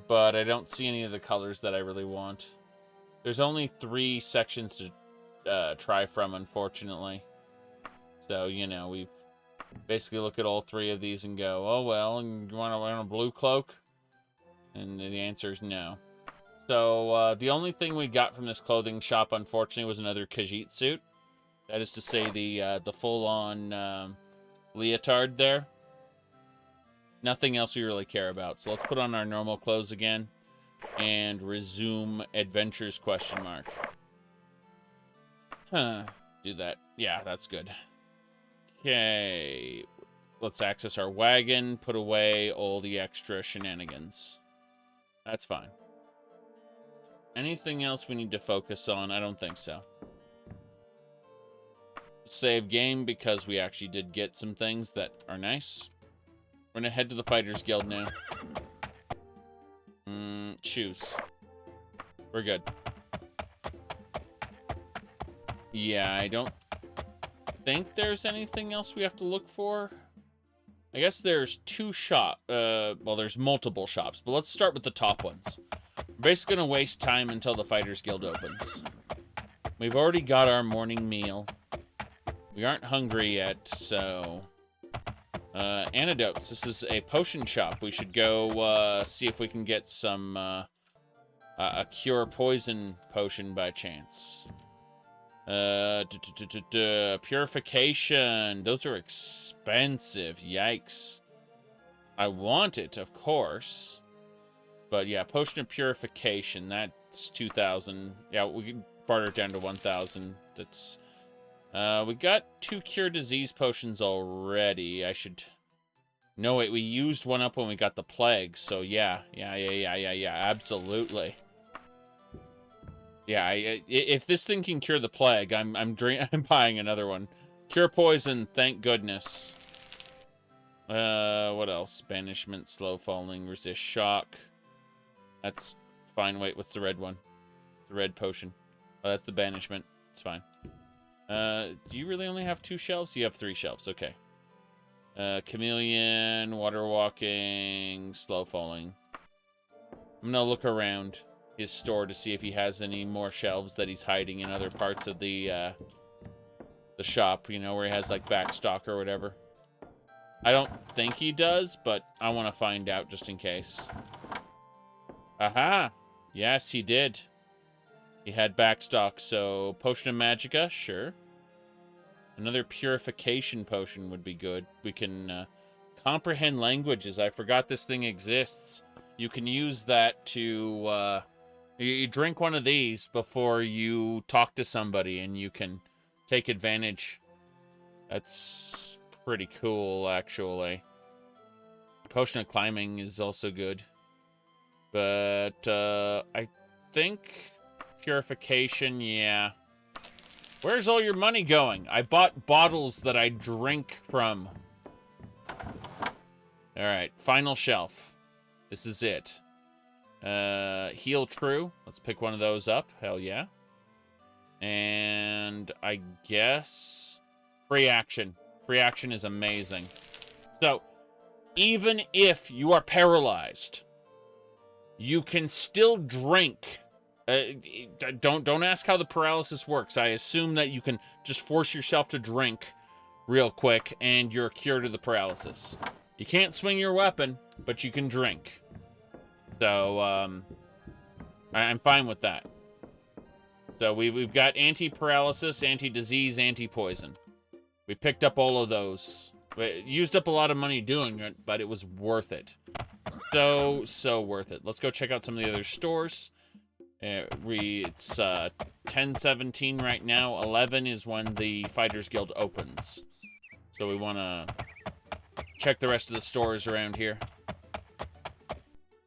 but I don't see any of the colors that I really want. There's only 3 sections to try from, unfortunately. So, you know, we basically look at all 3 of these and go, oh, well, you want a blue cloak? And the answer is no. So, the only thing we got from this clothing shop, unfortunately, was another Khajiit suit. That is to say, the full-on leotard there. Nothing else we really care about. So let's put on our normal clothes again. And resume adventures, question mark. Do that. Yeah, that's good. Okay. Let's access our wagon. Put away all the extra shenanigans. That's fine. Anything else we need to focus on? I don't think so. Save game because we actually did get some things that are nice. We're gonna head to the Fighters Guild now. Shoes. We're good. Yeah, I don't think there's anything else we have to look for. I guess there's 2 shops. Well, there's multiple shops, but let's start with the top ones. We're basically gonna waste time until the Fighters Guild opens. We've already got our morning meal. We aren't hungry yet, so... antidotes. This is a potion shop. We should go see if we can get some a cure poison potion by chance. Purification. Those are expensive. Yikes. I want it, of course. But yeah, potion of purification. That's 2,000. Yeah, we can barter it down to 1,000. That's... we got 2 cure disease potions already. I should... No, wait, we used one up when we got the plague, so yeah, absolutely. Yeah, if this thing can cure the plague, I'm buying another one. Cure poison, thank goodness. What else? Banishment, slow falling, resist shock. That's fine. Wait, what's the red one? The red potion. Oh, that's the banishment. It's fine. Do you really only have 2 shelves? You have 3 shelves. Okay. Chameleon, water walking, slow falling. I'm gonna look around his store to see if he has any more shelves that he's hiding in other parts of the shop. You know, where he has like back stock or whatever. I don't think he does, but I want to find out just in case. Aha! Yes, he did. He had backstock, so Potion of Magicka, sure. Another purification potion would be good. We can comprehend languages. I forgot this thing exists. You can use that to... you drink one of these before you talk to somebody, and you can take advantage. That's pretty cool, actually. Potion of Climbing is also good. But I think purification, yeah. Where's all your money going? I bought bottles that I drink from. All right, final shelf. This is it. Heal True. Let's pick one of those up. Hell yeah. And I guess free action. Free action is amazing. So, even if you are paralyzed, you can still drink. Don't ask how the paralysis works. I assume that you can just force yourself to drink real quick and you're cured of the paralysis. You can't swing your weapon, but you can drink. So, I'm fine with that. So we've got anti-paralysis, anti-disease, anti-poison. We picked up all of those. We used up a lot of money doing it, but it was worth it. So worth it. Let's go check out some of the other stores. It's 10:17 right now. 11 is when the Fighters Guild opens. So we want to check the rest of the stores around here.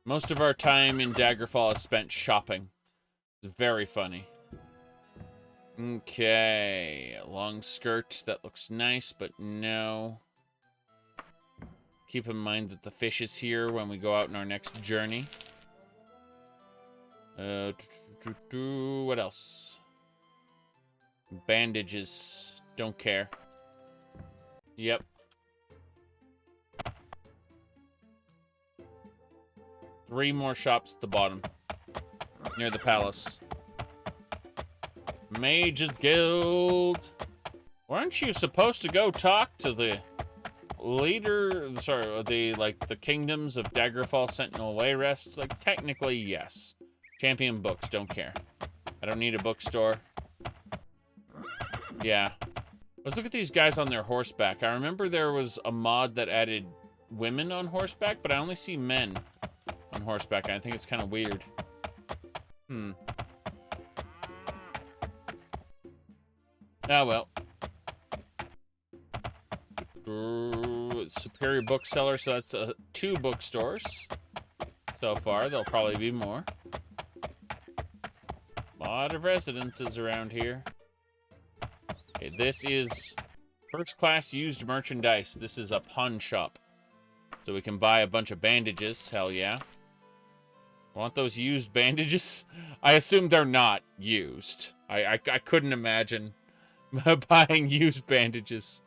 Most of our time in Daggerfall is spent shopping. It's very funny. Okay, long skirt. That looks nice, but no. Keep in mind that the fish is here when we go out on our next journey. What else? Bandages. Don't care. Yep. Three more shops at the bottom. Near the palace. Mages Guild. Weren't you supposed to go talk to the leader? Sorry, the kingdoms of Daggerfall, Sentinel, Wayrest? Like, technically, yes. Champion books, don't care. I don't need a bookstore. Yeah. Let's look at these guys on their horseback. I remember there was a mod that added women on horseback, but I only see men on horseback. I think it's kind of weird. Oh, well. Superior bookseller, so that's 2 bookstores so far. There'll probably be more. A lot of residences around here. Okay, this is first-class used merchandise. This is a pawn shop. So we can buy a bunch of bandages. Hell yeah. Want those used bandages? I assume they're not used. I couldn't imagine buying used bandages.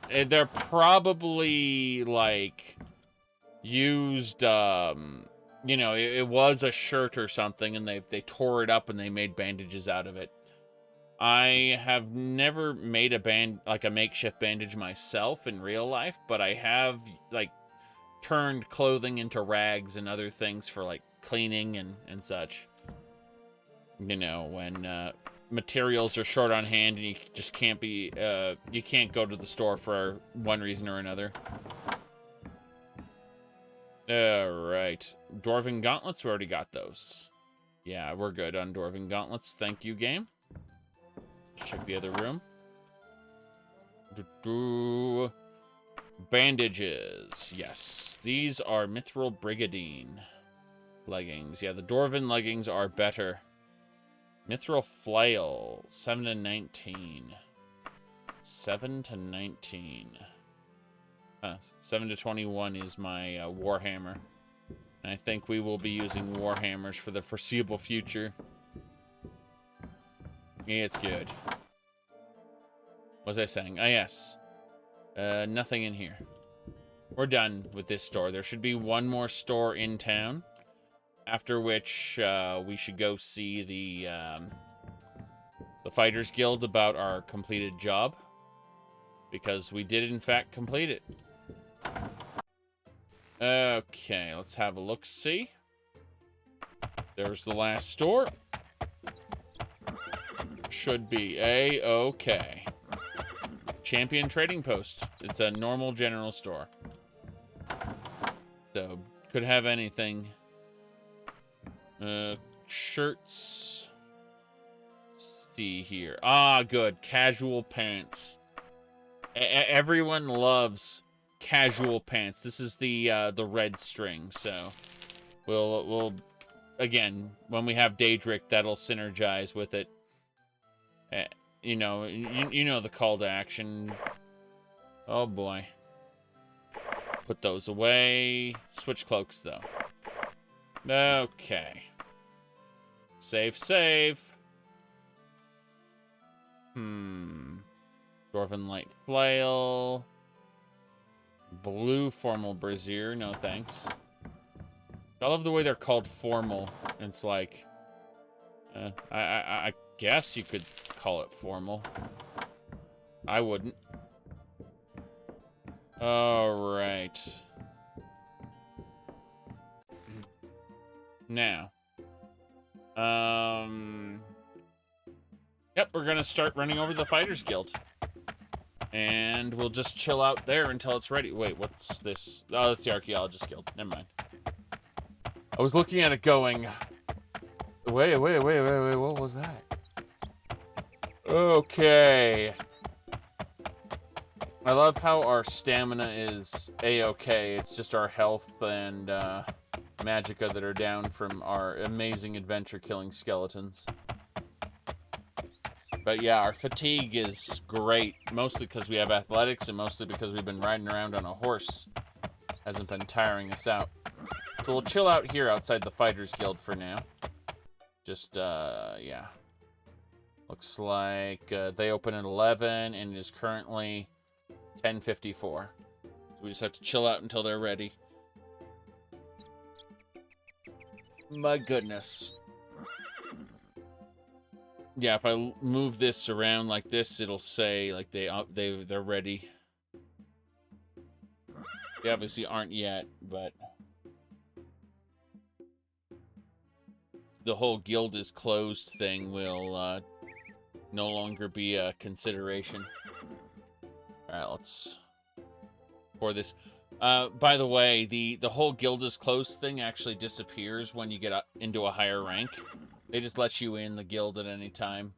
They're probably, like, used, you know, it was a shirt or something, and they tore it up and they made bandages out of it. I have never made a makeshift bandage myself in real life, but I have, like, turned clothing into rags and other things for, like, cleaning and such. You know, when materials are short on hand and you just can't be, you can't go to the store for one reason or another. Alright. Dwarven Gauntlets, we already got those. Yeah, we're good on Dwarven Gauntlets. Thank you, game. Check the other room. Bandages. Yes. These are Mithril Brigadine leggings. Yeah, the Dwarven leggings are better. Mithril Flail. 7 to 19. 7 to 19. 7 to 21 is my Warhammer. And I think we will be using Warhammers for the foreseeable future. Yeah, it's good. What was I saying? Ah, yes. Nothing in here. We're done with this store. There should be one more store in town. After which, we should go see the Fighters Guild about our completed job. because we did, in fact, complete it. Okay, let's have a look-see. There's the last store. Should be A-okay. Champion Trading Post. It's a normal general store. So, could have anything. Shirts. Let's see here. Ah, good. Casual pants. Everyone loves casual pants. This is the red string, so we'll again, when we have Daedric, that'll synergize with it. You know, you know the call to action. Oh boy. Put those away. Switch cloaks though. Okay. Save. Dwarven Light Flail. Blue Formal Brazier, no thanks. I love the way they're called formal. It's like, I guess you could call it formal. I wouldn't. All right. Now. Yep, we're gonna start running over the Fighters Guild. And we'll just chill out there until it's ready. Wait, what's this? Oh, that's the Archaeologist Guild. Never mind. I was looking at it going, wait, what was that? Okay. I love how our stamina is A-okay. It's just our health and magicka that are down from our amazing adventure-killing skeletons. But yeah, our fatigue is great, mostly because we have athletics and mostly because we've been riding around on a horse. Hasn't been tiring us out. So we'll chill out here outside the Fighters Guild for now. Just, yeah. Looks like they open at 11 and it is currently 10:54. So we just have to chill out until they're ready. My goodness. Yeah, if I move this around like this, it'll say like they're ready. They obviously aren't yet, but the whole guild is closed thing will no longer be a consideration. All right, let's pour this. By the way, the whole guild is closed thing actually disappears when you get up into a higher rank. They just let you in the guild at any time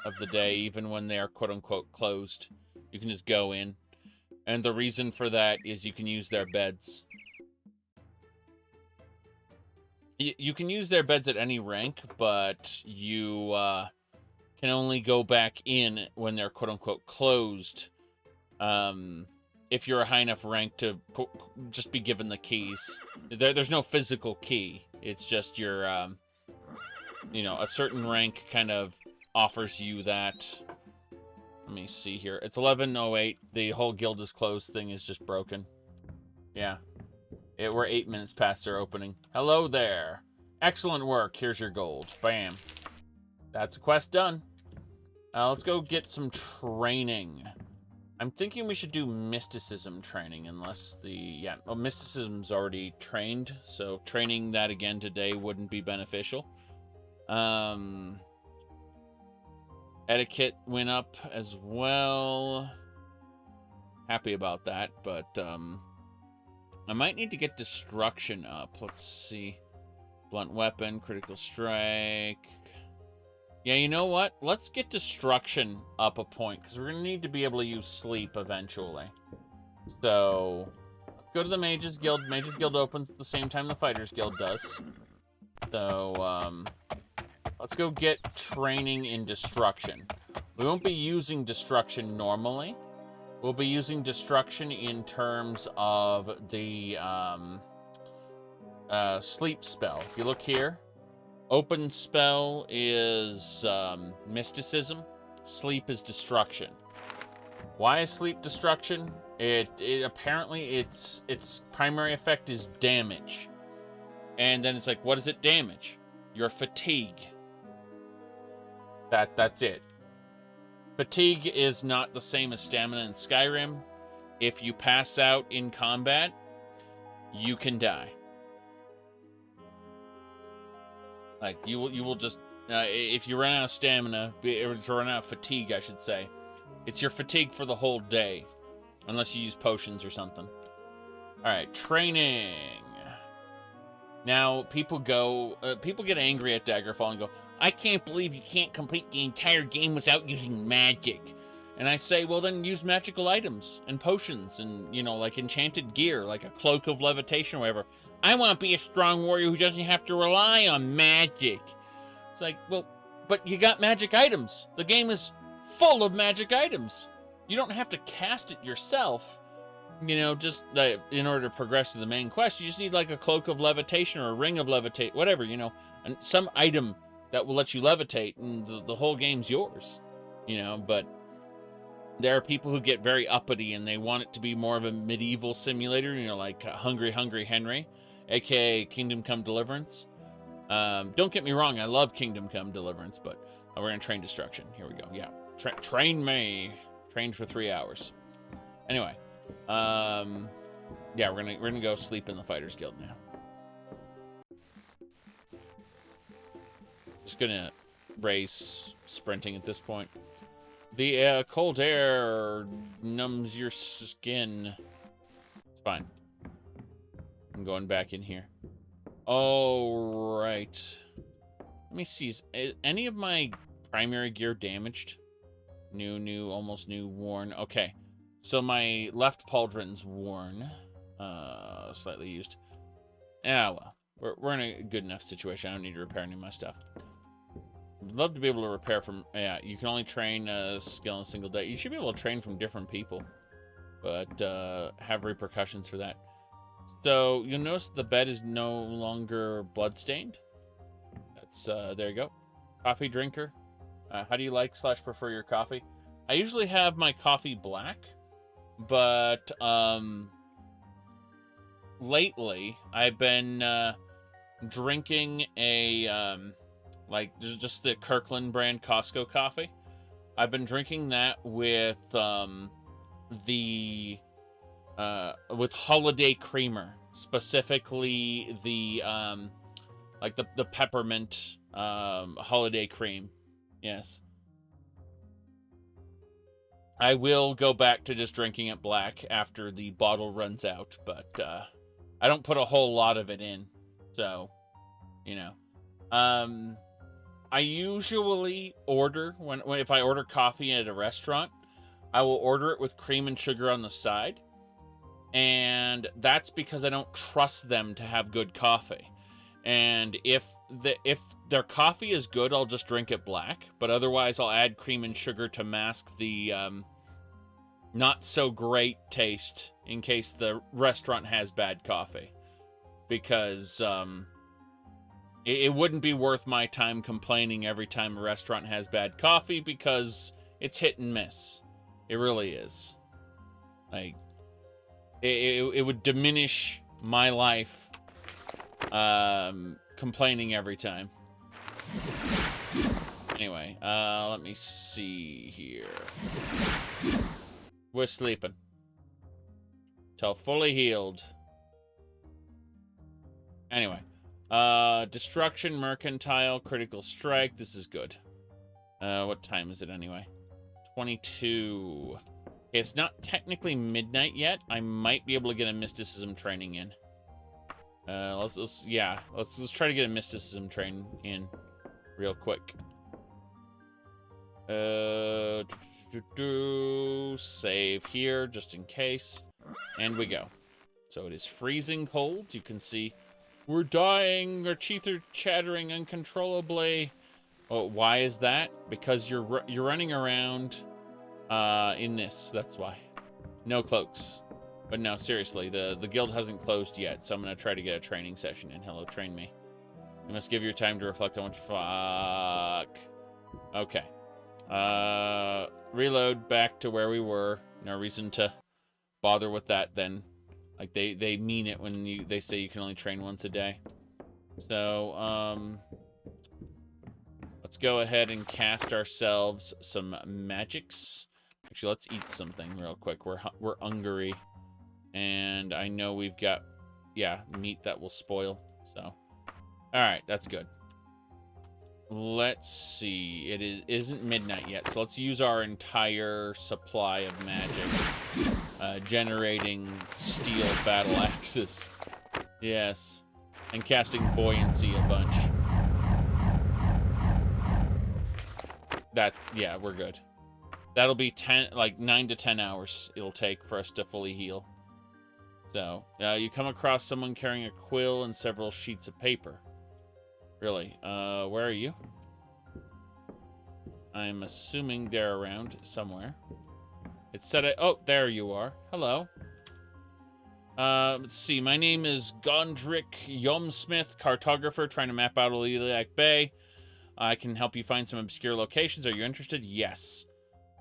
of the day, even when they are quote-unquote closed. You can just go in. And the reason for that is you can use their beds. You can use their beds at any rank, but you can only go back in when they're quote-unquote closed. If you're a high enough rank to just be given the keys. There's no physical key. It's just your... you know, a certain rank kind of offers you that. Let me see here. It's 11:08. The whole guild is closed thing is just broken. Yeah. We're 8 minutes past their opening. Hello there. Excellent work. Here's your gold. Bam. That's a quest done. Let's go get some training. I'm thinking we should do mysticism training unless the... Yeah, well, mysticism's already trained, so training that again today wouldn't be beneficial. Etiquette went up as well. Happy about that, but I might need to get destruction up. Let's see. Blunt weapon, critical strike. Yeah, you know what? Let's get destruction up a point, because we're going to need to be able to use sleep eventually. So, let's go to the Mages Guild. Mages Guild opens at the same time the Fighters Guild does. So, let's go get training in destruction. We won't be using destruction normally. We'll be using destruction in terms of the sleep spell. If you look here, open spell is mysticism. Sleep is destruction. Why is sleep destruction? It apparently its primary effect is damage. And then it's like, what does it damage? Your fatigue. That's it. Fatigue is not the same as stamina in Skyrim. If you pass out in combat, you can die. Like, you will just... if you run out of stamina, or if you run out of fatigue, I should say, it's your fatigue for the whole day. Unless you use potions or something. Alright, training. Now, people get angry at Daggerfall and go, I can't believe you can't complete the entire game without using magic. And I say, well, then use magical items and potions and, you know, like enchanted gear, like a cloak of levitation or whatever. I want to be a strong warrior who doesn't have to rely on magic. It's like, well, but you got magic items. The game is full of magic items. You don't have to cast it yourself. You know, just in order to progress to the main quest, you just need like a cloak of levitation or a ring of levitate, whatever, you know, and some item that will let you levitate, and the whole game's yours, you know. But there are people who get very uppity and they want it to be more of a medieval simulator, you know, like Hungry Henry, aka Kingdom Come Deliverance. Don't get me wrong, I love Kingdom Come Deliverance, but we're gonna train destruction. Here we go. Yeah, train me. Trained for 3 hours. Anyway. Yeah, we're gonna go sleep in the Fighters Guild now. Just gonna race sprinting at this point. The cold air numbs your skin. It's fine. I'm going back in here. Oh, right. Let me see. Is any of my primary gear damaged? New, almost new, worn. Okay. So my left pauldron's worn, slightly used. Ah, well, we're in a good enough situation. I don't need to repair any of my stuff. Would love to be able to repair from. Yeah, you can only train a skill in a single day. You should be able to train from different people, but have repercussions for that. So you'll notice the bed is no longer bloodstained. That's there you go. Coffee drinker. How do you like / prefer your coffee? I usually have my coffee black. But lately I've been drinking a like just the Kirkland brand Costco coffee. I've been drinking that with with holiday creamer, specifically the like the peppermint holiday cream. Yes. I will go back to just drinking it black after the bottle runs out, but I don't put a whole lot of it in, so, you know. I usually order, if I order coffee at a restaurant, I will order it with cream and sugar on the side, and that's because I don't trust them to have good coffee. And if their coffee is good, I'll just drink it black, but otherwise I'll add cream and sugar to mask the not so great taste in case the restaurant has bad coffee, because it wouldn't be worth my time complaining every time a restaurant has bad coffee, because it's hit and miss. It really is. Like, it would diminish my life complaining every time. Anyway, let me see here. We're sleeping till fully healed. Anyway, destruction, mercantile, critical strike. This is good. What time is it anyway? 22. It's not technically midnight yet. I might be able to get a mysticism training in. Let's try to get a mysticism train in real quick. Save here just in case, and we go. So it is freezing cold. You can see we're dying. Our teeth are chattering uncontrollably. Oh, why is that? Because you're running around in this. That's why. No cloaks. But no, seriously, the guild hasn't closed yet, so I'm gonna try to get a training session in. Hello, train me. You must give your time to reflect on what you fuck. Okay. Reload back to where we were. No reason to bother with that then. Like, they mean it when they say you can only train once a day. So, Let's go ahead and cast ourselves some magics. Actually, let's eat something real quick. We're hungry, and I know we've got, yeah, meat that will spoil. So, all right, that's good. Let's see. It isn't midnight yet, so let's use our entire supply of magic, generating steel battle axes. Yes, and casting buoyancy a bunch. Yeah, we're good. That'll be 9 to 10 hours it'll take for us to fully heal. So, you come across someone carrying a quill and several sheets of paper. Really? Where are you? I'm assuming they're around somewhere. It said oh, there you are. Hello. Let's see. My name is Gondrick Yomsmith, cartographer, trying to map out Illiac Bay. I can help you find some obscure locations. Are you interested? Yes.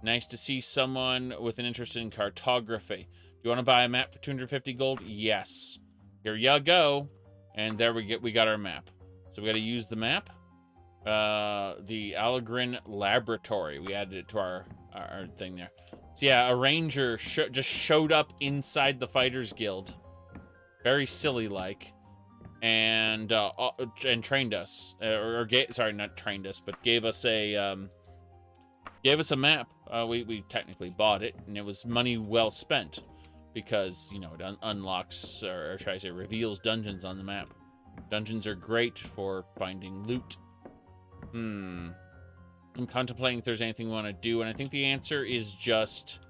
Nice to see someone with an interest in cartography. Do you want to buy a map for 250 gold? Yes. Here you go. And there we got our map. So we got to use the map. The Allegrin Laboratory. We added it to our thing there. So yeah, a ranger just showed up inside the Fighters Guild. Very silly-like. And trained us. Sorry, not trained us, but gave us a map. We technically bought it, and it was money well spent. Because, you know, it unlocks, or should I say, reveals dungeons on the map. Dungeons are great for finding loot. I'm contemplating if there's anything we want to do, and I think the answer is just,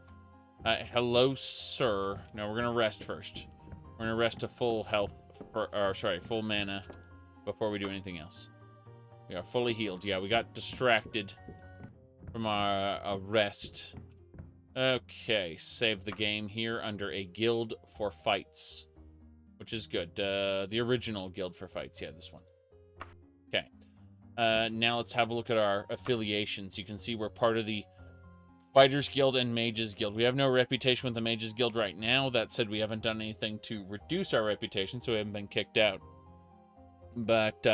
hello, sir. No, we're going to rest first. We're going to rest to full health, full mana before we do anything else. We are fully healed. Yeah, we got distracted from our rest. Okay, save the game here under a guild for fights, which is good. The original guild for fights. Yeah, this one. Okay. Now let's have a look at our affiliations. You can see we're part of the Fighters Guild and Mages Guild. We have no reputation with the Mages Guild right now. That said, we haven't done anything to reduce our reputation, so we haven't been kicked out. But,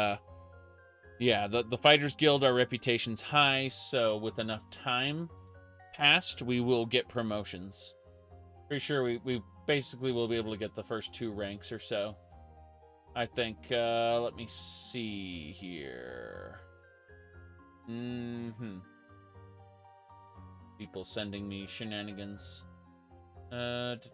yeah, the Fighters Guild, our reputation's high, so with enough time passed, we will get promotions. Pretty sure we basically will be able to get the first 2 ranks or so. I think, let me see here. People sending me shenanigans. Alright.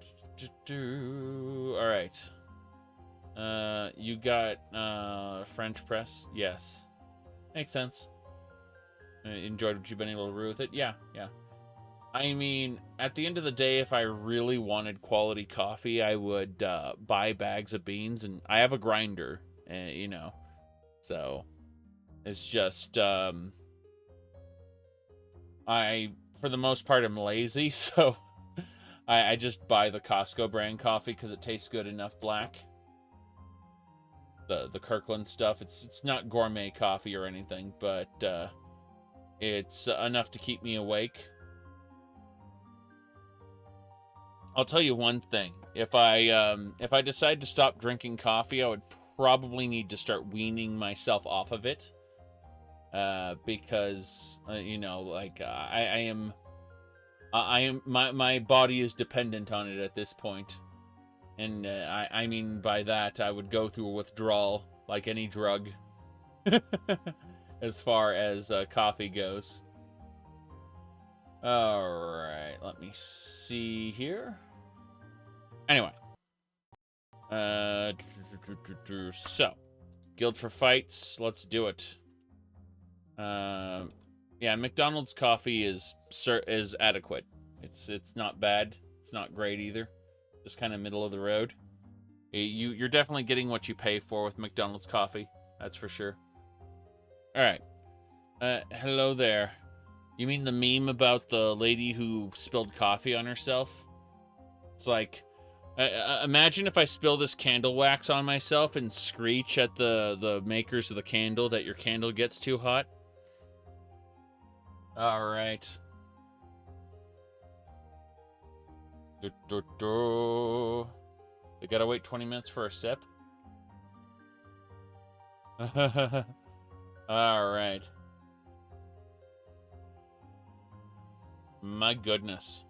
You got, French press? Yes. Makes sense. Enjoyed what you've been able to do with it? Yeah. I mean, at the end of the day, if I really wanted quality coffee, I would buy bags of beans, and I have a grinder, you know. So, it's just, for the most part, I'm lazy, so I just buy the Costco brand coffee because it tastes good enough black. The Kirkland stuff, it's not gourmet coffee or anything, but it's enough to keep me awake. I'll tell you one thing. If I decide to stop drinking coffee, I would probably need to start weaning myself off of it. Because you know, like my body is dependent on it at this point. And I mean by that, I would go through a withdrawal like any drug as far as coffee goes. Alright, let me see here. Anyway. So, Guild for Fights, let's do it. Yeah, McDonald's coffee is adequate. It's not bad. It's not great either. Just kind of middle of the road. You're definitely getting what you pay for with McDonald's coffee. That's for sure. Alright. Hello there. You mean the meme about the lady who spilled coffee on herself? It's like, imagine if I spill this candle wax on myself and screech at the makers of the candle that your candle gets too hot. All right. They gotta wait 20 minutes for a sip. All right. My goodness.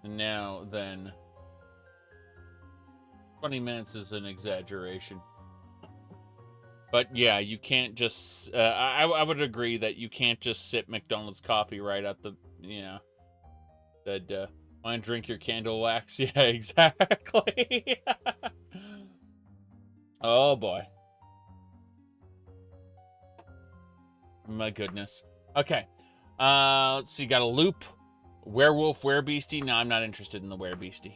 Now then, 20 minutes is an exaggeration. But yeah, you can't just, I would agree that you can't just sip McDonald's coffee right at the, you know, that, want to drink your candle wax? Yeah, exactly. Oh boy. My goodness. Okay. Let's see, got a loop. Werewolf, werebeastie. No, I'm not interested in the werebeastie.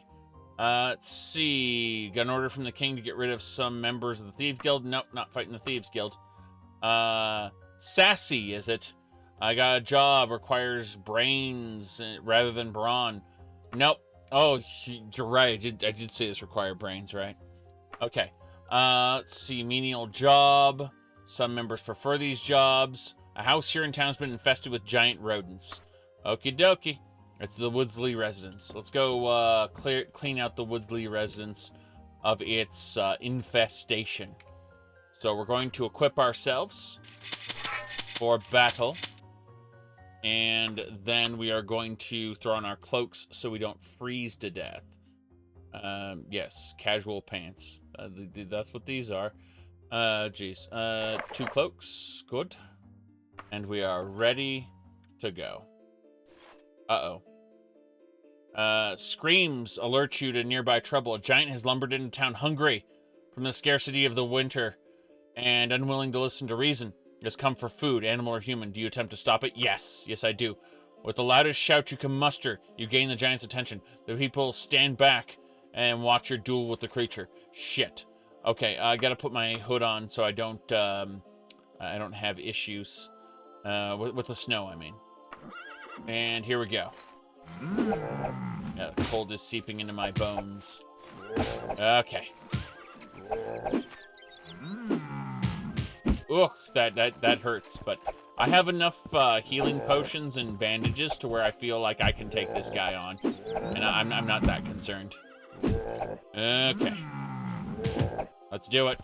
Let's see. Got an order from the king to get rid of some members of the Thieves Guild. Nope, not fighting the Thieves Guild. Sas-i, is it? I got a job, requires brains rather than brawn. Nope. Oh, you're right. I did say this required brains, right? Okay. Let's see. Menial job. Some members prefer these jobs. A house here in town has been infested with giant rodents. Okie dokie. It's the Woodsley residence. Let's go clean out the Woodsley residence of its infestation. So we're going to equip ourselves for battle. And then we are going to throw on our cloaks so we don't freeze to death. Yes, casual pants. That's what these are. Geez. 2 cloaks. Good. And we are ready to go. Uh-oh. Screams alert you to nearby trouble. A giant has lumbered into town hungry from the scarcity of the winter and unwilling to listen to reason. He has come for food, animal or human. Do you attempt to stop it? Yes. Yes, I do. With the loudest shout you can muster, you gain the giant's attention. The people stand back and watch your duel with the creature. Shit. Okay, I gotta put my hood on so I don't have issues with the snow, I mean. And here we go. Yeah, the cold is seeping into my bones. Okay. Ugh, that hurts, but I have enough healing potions and bandages to where I feel like I can take this guy on, and I'm not that concerned. Okay. Let's do it.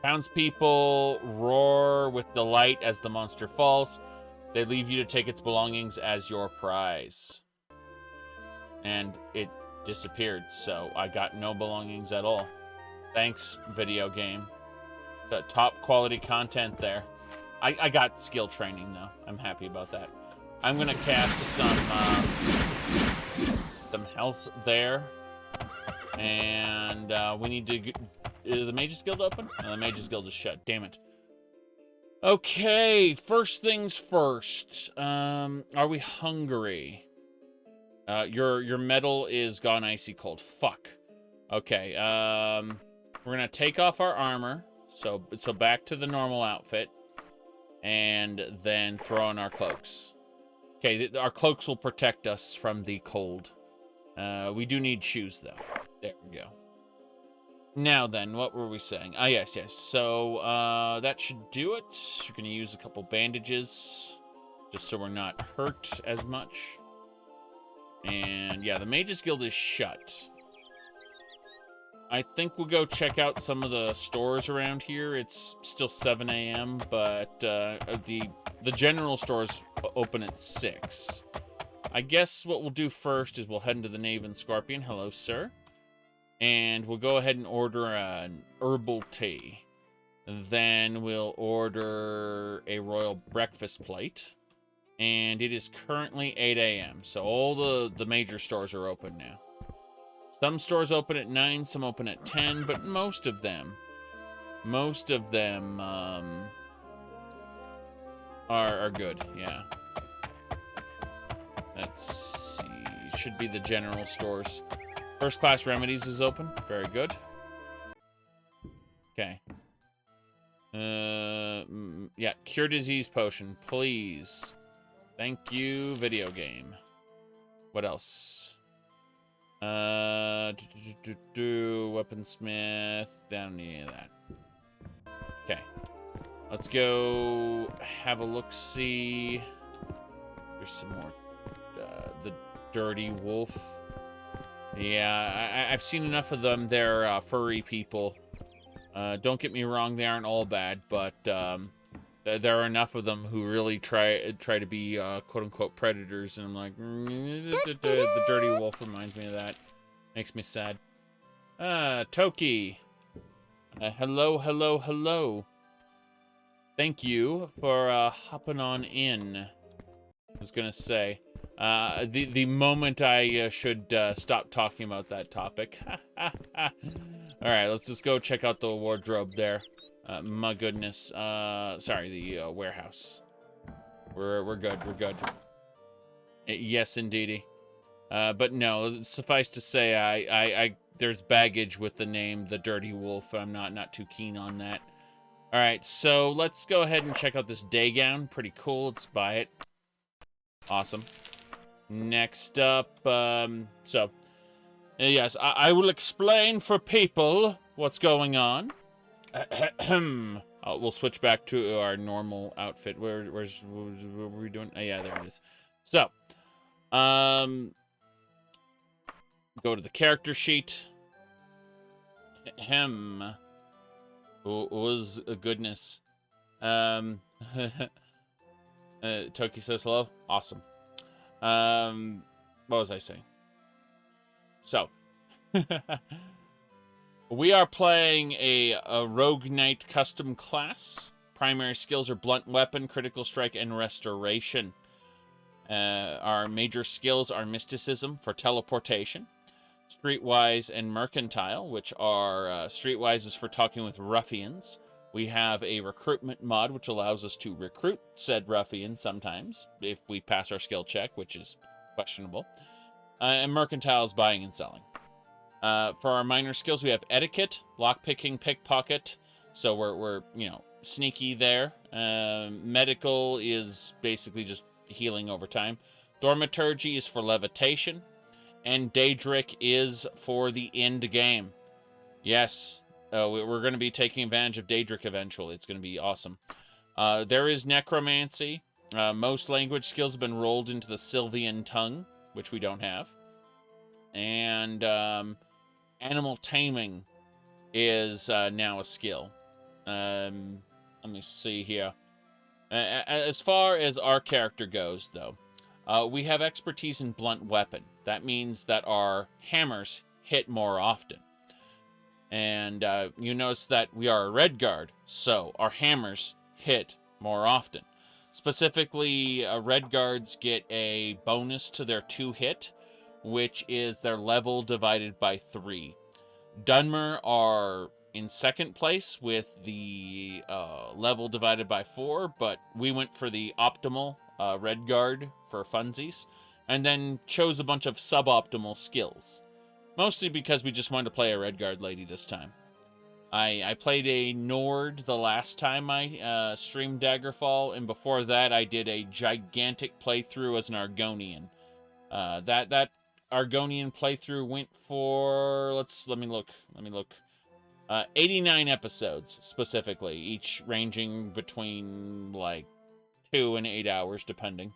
Townspeople roar with delight as the monster falls. They leave you to take its belongings as your prize. And it disappeared, so I got no belongings at all. Thanks, video game. The top quality content there. I got skill training, though. I'm happy about that. I'm going to cast some health there. And we need to get... Is the Mages Guild open? No, the Mages Guild is shut. Damn it. Okay, first things first. Are we hungry? Your metal is gone icy cold. Fuck. Okay, we're gonna take off our armor. So back to the normal outfit. And then throw on our cloaks. Okay, our cloaks will protect us from the cold. We do need shoes, though. There we go. Now then, what were we saying? Ah, yes. So, that should do it. You're going to use a couple bandages, just so we're not hurt as much. And, yeah, the Mages Guild is shut. I think we'll go check out some of the stores around here. It's still 7 a.m., but the general stores open at 6. I guess what we'll do first is we'll head into the Knave and Scorpion. Hello, sir. And we'll go ahead and order an herbal tea. Then we'll order a royal breakfast plate. And it is currently 8 a.m. So all the major stores are open now. Some stores open at 9, some open at 10, but most of them are good, yeah. Let's see, should be the general stores. First Class Remedies is open. Very good. Okay. Yeah, Cure Disease Potion, please. Thank you, video game. What else? Weaponsmith. Don't need any of that. Okay. Let's go have a look-see. There's some more. The Dirty Wolf. Yeah, I've seen enough of them. They're furry people. Don't get me wrong, they aren't all bad, but There are enough of them who really try to be quote-unquote predators, and I'm like, the dirty wolf reminds me of that. Makes me sad. Toki. Hello, hello, hello. Thank you for hopping on in. I was gonna say, the moment I should stop talking about that topic. All right, let's just go check out the wardrobe there. My goodness. Sorry, the warehouse. We're good. We're good. Yes, indeedy. But no, suffice to say, I there's baggage with the name the Dirty Wolf. I'm not too keen on that. All right, so let's go ahead and check out this day gown. Pretty cool. Let's buy it. Awesome. Next up, yes, I will explain for people what's going on. We'll switch back to our normal outfit. What were we doing? Oh, yeah, there it is. So, go to the character sheet. Was a goodness. Toki says hello. Awesome. What was I saying? So, we are playing a Rogue Knight custom class. Primary skills are Blunt Weapon, Critical Strike, and Restoration. Our major skills are Mysticism for teleportation, Streetwise and Mercantile, which are Streetwise is for talking with ruffians. We have a recruitment mod, which allows us to recruit said ruffian sometimes, if we pass our skill check, which is questionable. And Mercantile is buying and selling. For our minor skills, we have Etiquette, Lockpicking, Pickpocket, so we're sneaky there. Medical is basically just healing over time. Thaumaturgy is for levitation. And Daedric is for the end game. Yes, we're going to be taking advantage of Daedric eventually. It's going to be awesome. There is Necromancy. Most language skills have been rolled into the Sylvian tongue, which we don't have. And Animal Taming is now a skill. Let me see here. As far as our character goes, though, we have expertise in Blunt Weapon. That means that our hammers hit more often. And you notice that we are a Redguard, so our hammers hit more often. Specifically, Redguards get a bonus to their 2-hit, which is their level divided by 3. Dunmer are in second place with the level divided by 4, but we went for the optimal Redguard for funsies, and then chose a bunch of suboptimal skills. Mostly because we just wanted to play a Redguard lady this time. I played a Nord the last time I streamed Daggerfall, and before that I did a gigantic playthrough as an Argonian. That Argonian playthrough went for, let me look. 89 episodes, specifically, each ranging between, 2 and 8 hours, depending.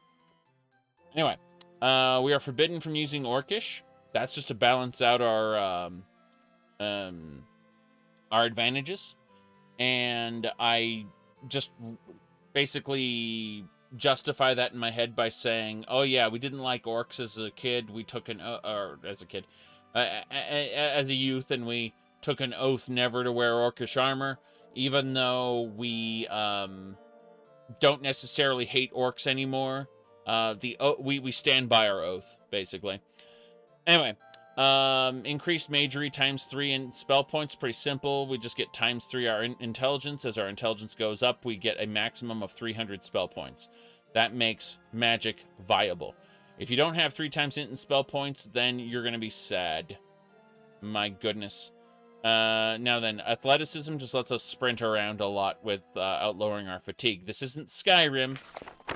Anyway, we are forbidden from using Orcish. That's just to balance out our advantages. And I just basically justify that in my head by saying, oh yeah, we didn't like orcs as a kid. We took as a youth, and we took an oath never to wear orcish armor, even though we don't necessarily hate orcs anymore. We stand by our oath, basically. Anyway, increased magery ×3 in spell points. Pretty simple. We just get ×3 our intelligence. As our intelligence goes up, we get a maximum of 300 spell points. That makes magic viable. If you don't have 3 times int in spell points, then you're going to be sad. My goodness. Now then, athleticism just lets us sprint around a lot without lowering our fatigue. This isn't Skyrim.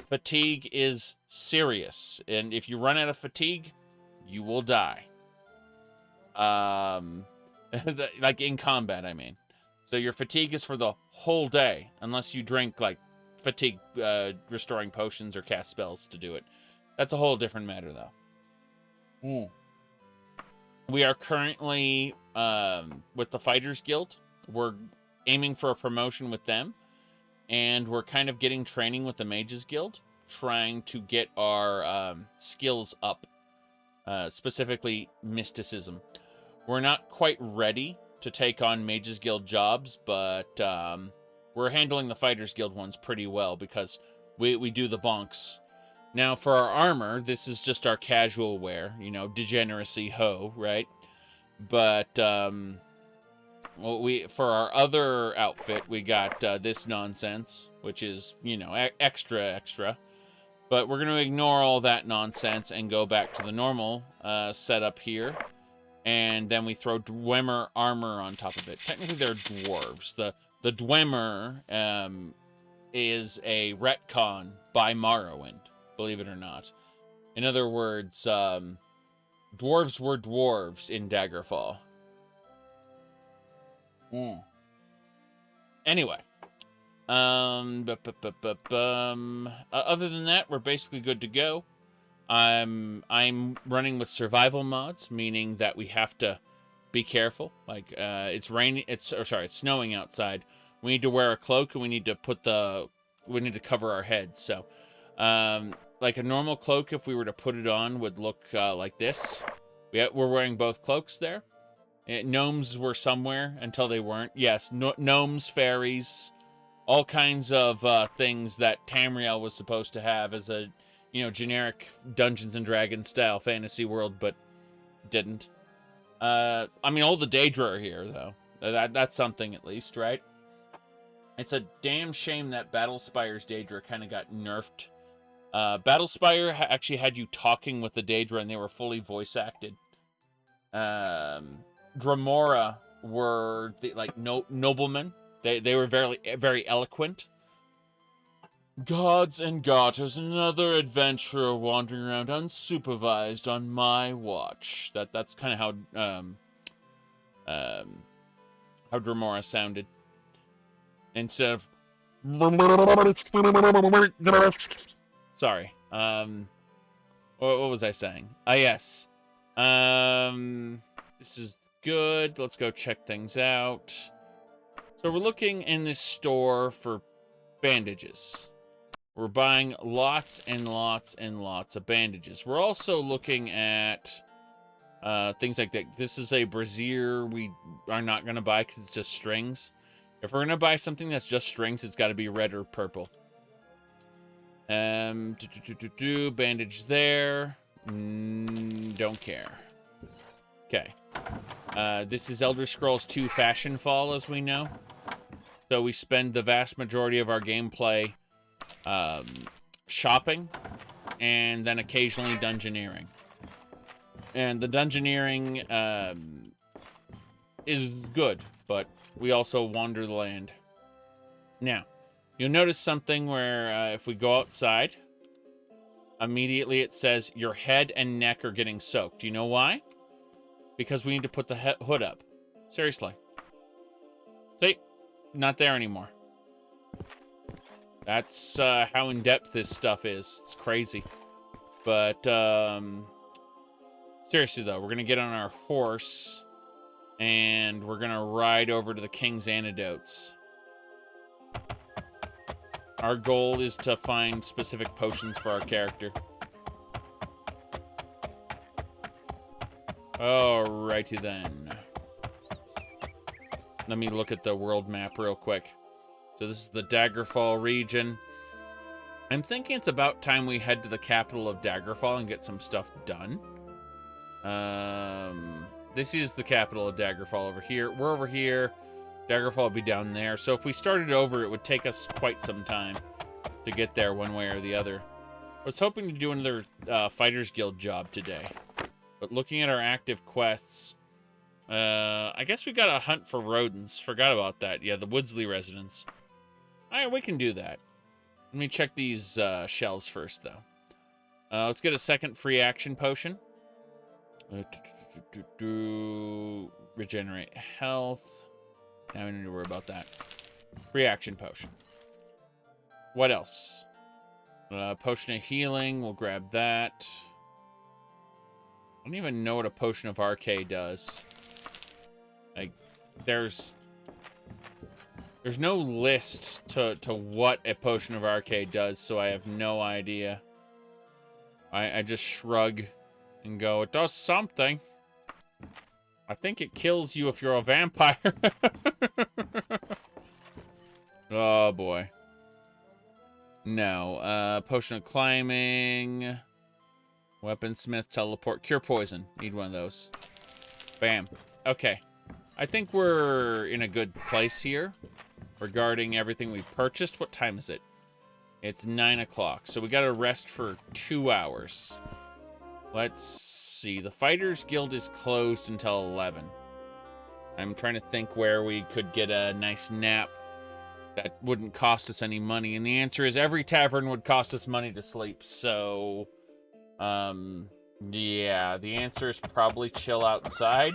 Fatigue is serious, and if you run out of fatigue, you will die. Like in combat, I mean. So your fatigue is for the whole day, unless you drink fatigue restoring potions or cast spells to do it. That's a whole different matter, though. We are currently with the Fighters Guild. We're aiming for a promotion with them. and we're kind of getting training with the Mages Guild, trying to get our skills up, specifically mysticism. We're not quite ready to take on Mages Guild jobs, but we're handling the Fighters Guild ones pretty well because we do the bonks. Now, for our armor, this is just our casual wear, you know, degeneracy ho, right? But for our other outfit, we got this nonsense, which is, you know, extra. But we're going to ignore all that nonsense and go back to the normal setup here. And then we throw Dwemer armor on top of it. Technically, they're dwarves. The Dwemer is a retcon by Morrowind, believe it or not. In other words, dwarves were dwarves in Daggerfall. Anyway. Other than that, we're basically good to go. I'm running with survival mods, meaning that we have to be careful. Like it's raining, it's snowing outside. We need to wear a cloak, and we need to cover our heads. So, like a normal cloak, if we were to put it on, would look like this. We're wearing both cloaks there. Gnomes were somewhere until they weren't. Yes, gnomes, fairies, all kinds of things that Tamriel was supposed to have as a, you know, generic Dungeons and Dragons style fantasy world, but didn't. I mean, all the Daedra are here, though. That's something, at least, right? It's a damn shame that Battlespire's Daedra kind of got nerfed. Battlespire actually had you talking with the Daedra, and they were fully voice acted. Dremora were noblemen. They were very, very eloquent. Gods and garters, another adventurer wandering around unsupervised on my watch. That's kind of how Dremora sounded. Instead of sorry. What was I saying? Yes. This is good. Let's go check things out. So we're looking in this store for bandages. We're buying lots and lots and lots of bandages. We're also looking at things like that. This is a brassiere we are not going to buy because it's just strings. If we're going to buy something that's just strings, it's got to be red or purple. Bandage there. Don't care. Okay. This is Elder Scrolls 2 Fashion Fall, as we know. So we spend the vast majority of our gameplay shopping and then occasionally dungeoneering. And the dungeoneering is good, but we also wander the land. Now, you'll notice something where if we go outside, immediately it says your head and neck are getting soaked. Do you know why? Because we need to put the hood up. Seriously. See? Not there anymore. That's how in-depth this stuff is. It's crazy. But, seriously, though, we're going to get on our horse, and we're going to ride over to the King's Antidotes. Our goal is to find specific potions for our character. Alrighty then. Let me look at the world map real quick. So this is the Daggerfall region. I'm thinking it's about time we head to the capital of Daggerfall and get some stuff done. This is the capital of Daggerfall over here. We're over here. Daggerfall will be down there. So if we started over, it would take us quite some time to get there one way or the other. I was hoping to do another Fighters Guild job today. But looking at our active quests, I guess we got to hunt for rodents. Forgot about that. Yeah, the Woodsley residence. Alright, we can do that. Let me check these shelves first, though. Let's get a second free action potion. Regenerate health. Now we need to worry about that. Free action potion. What else? Potion of healing. We'll grab that. I don't even know what a potion of RK does. Like, there's There's no list to what a Potion of Arcade does, so I have no idea. I just shrug and go, it does something. I think it kills you if you're a vampire. Oh, boy. No. Potion of Climbing. Weaponsmith, Teleport, Cure Poison. Need one of those. Bam. Okay. I think we're in a good place here regarding everything we purchased. What time is it? It's 9 o'clock, so we gotta rest for 2 hours. Let's see. The Fighters Guild is closed until 11. I'm trying to think where we could get a nice nap that wouldn't cost us any money, and the answer is every tavern would cost us money to sleep, so... yeah, the answer is probably chill outside.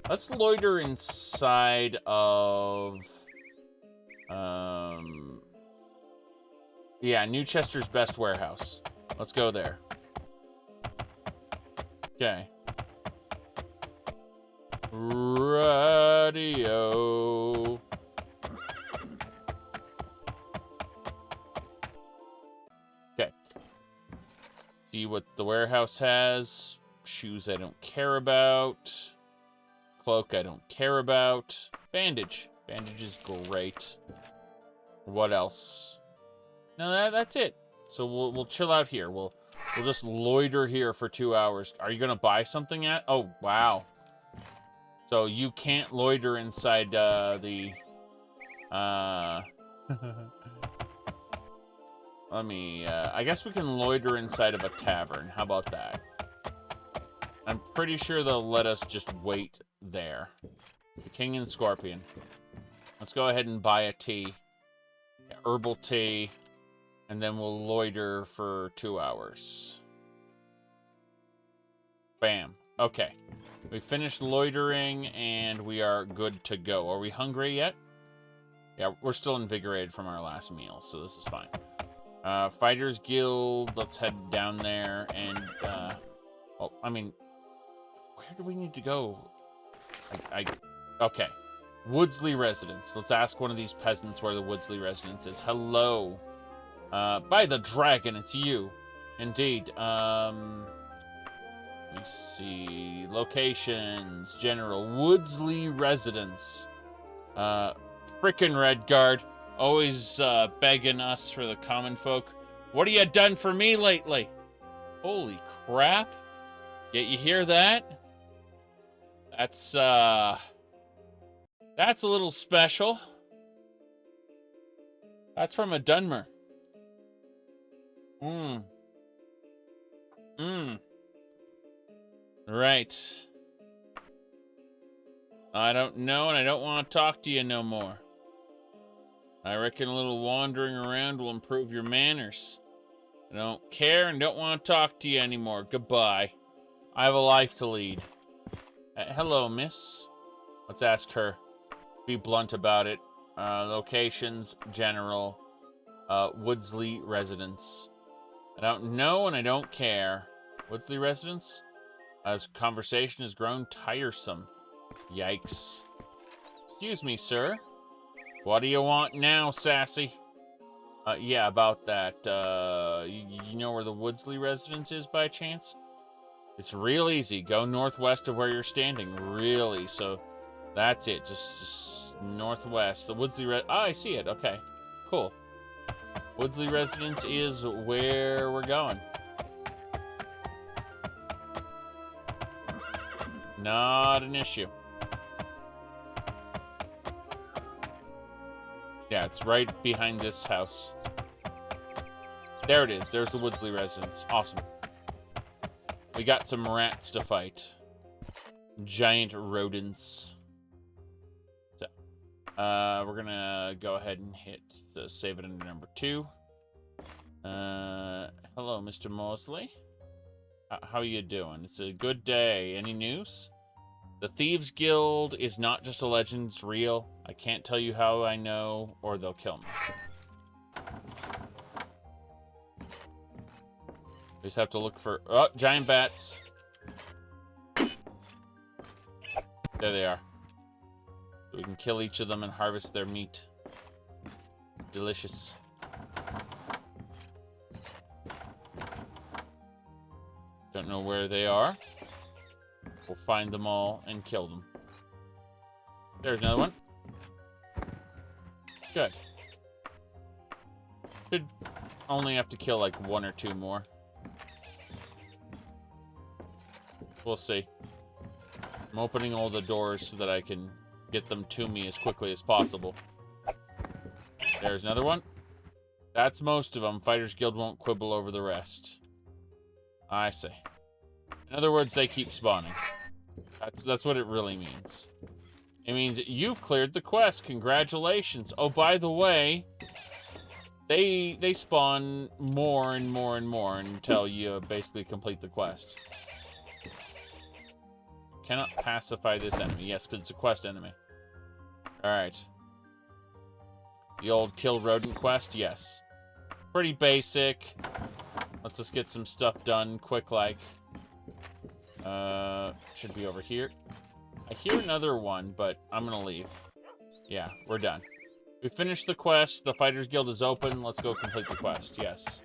Let's loiter inside of... yeah, Newchester's Best Warehouse. Let's go there. Okay. Radio. Okay. See what the warehouse has. Shoes I don't care about. Cloak I don't care about. Bandage. Bandage is great. What else? No, that's it. So we'll chill out here. We'll just loiter here for 2 hours. Are you gonna buy something at? Oh wow. So you can't loiter inside the. Let me. I guess we can loiter inside of a tavern. How about that? I'm pretty sure they'll let us just wait there. The King and Scorpion. Let's go ahead and buy a tea. Herbal tea. And then we'll loiter for 2 hours. Bam. Okay. We finished loitering, and we are good to go. Are we hungry yet? Yeah, we're still invigorated from our last meal, so this is fine. Fighters Guild, let's head down there, and, well, I mean, where do we need to go? Okay. Woodsley Residence. Let's ask one of these peasants where the Woodsley Residence is. Hello. By the dragon, it's you. Indeed. Let me see. Locations. General. Woodsley Residence. Frickin' Redguard. Always, begging us for the common folk. What have you done for me lately? Holy crap. Yeah, you hear that? That's a little special. That's from a Dunmer. Right. I don't know, and I don't want to talk to you no more. I reckon a little wandering around will improve your manners. I don't care and don't want to talk to you anymore. Goodbye. I have a life to lead. Hello, miss. Let's ask her. Be blunt about it. Locations, general. Woodsley Residence. I don't know and I don't care. Woodsley Residence? As conversation has grown tiresome. Yikes. Excuse me, sir. What do you want now, Sas-i? Yeah, about that. You know where the Woodsley Residence is by chance? It's real easy. Go northwest of where you're standing. Really, so that's it. Just northwest. The Woodsley I see it. Okay, cool. Woodsley Residence is where we're going. Not an issue. Yeah, it's right behind this house. There it is. There's the Woodsley Residence. Awesome. We got some rats to fight. Giant rodents. So, we're gonna go ahead and hit the save it under number 2. Hello, Mr. Mosley. How you doing? It's a good day. Any news? The Thieves Guild is not just a legend, it's real. I can't tell you how I know, or they'll kill me. We just have to look for... Oh, giant bats. There they are. We can kill each of them and harvest their meat. Delicious. Don't know where they are. We'll find them all and kill them. There's another one. Good. Should only have to kill like 1 or 2 more. We'll see. I'm opening all the doors so that I can get them to me as quickly as possible. There's another one. That's most of them. Fighters Guild won't quibble over the rest. I see. In other words, they keep spawning. That's what it really means. It means you've cleared the quest. Congratulations. Oh, by the way, they spawn more and more and more until you basically complete the quest. Cannot pacify this enemy. Yes, because it's a quest enemy. Alright. The old kill rodent quest? Yes. Pretty basic. Let's just get some stuff done quick like. Should be over here. I hear another one, but I'm gonna leave. Yeah, we're done. We finished the quest. The Fighters Guild is open. Let's go complete the quest. Yes.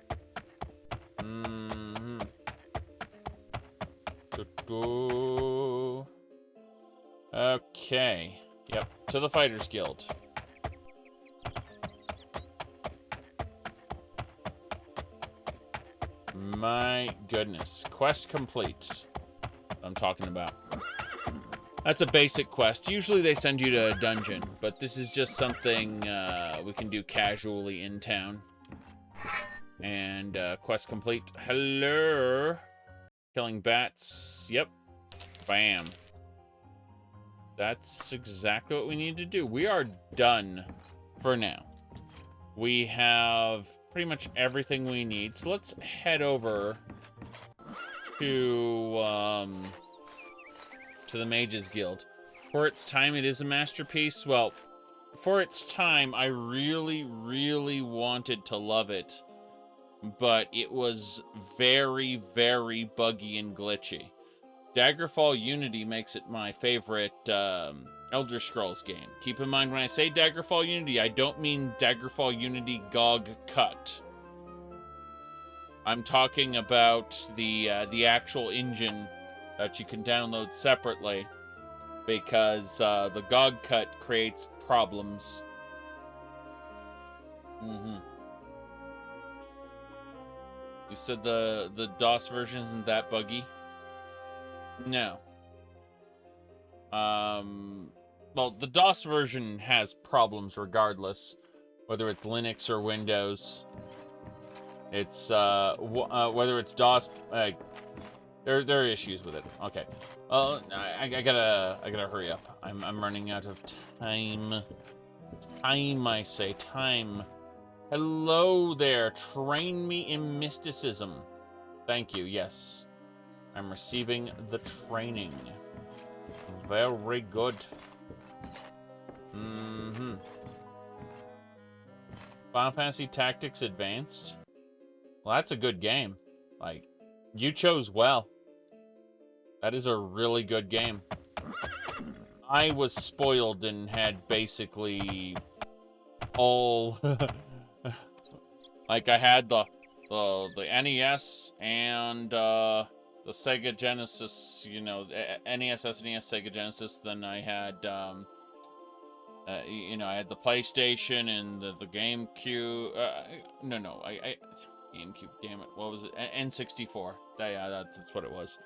Okay. Yep, to the Fighters Guild. My goodness. Quest complete. I'm talking about. That's a basic quest. Usually they send you to a dungeon, but this is just something we can do casually in town. And quest complete. Hello. Killing bats. Yep. Bam. That's exactly what we need to do. We are done for now. We have pretty much everything we need. So let's head over to the Mages Guild. For its time, it is a masterpiece. Well, for its time, I really, really wanted to love it, but it was very, very buggy and glitchy. Daggerfall Unity makes it my favorite Elder Scrolls game. Keep in mind, when I say Daggerfall Unity, I don't mean Daggerfall Unity GOG cut. I'm talking about the actual engine that you can download separately, because the GOG cut creates problems. You said the DOS version isn't that buggy? No. Well, the DOS version has problems regardless, whether it's Linux or Windows. It's whether it's DOS. There are issues with it. Okay. I gotta hurry up. I'm running out of time. Time, I say, time. Hello there. Train me in mysticism. Thank you. Yes. I'm receiving the training. Very good. Final Fantasy Tactics Advanced. Well, that's a good game. Like, you chose well. That is a really good game. I was spoiled and had basically all... like, I had the NES and the Sega Genesis, you know, NES, SNES, Sega Genesis. Then I had, you know, I had the PlayStation and the GameCube. No, I GameCube, damn it. What was it? N64. Yeah, that's what it was.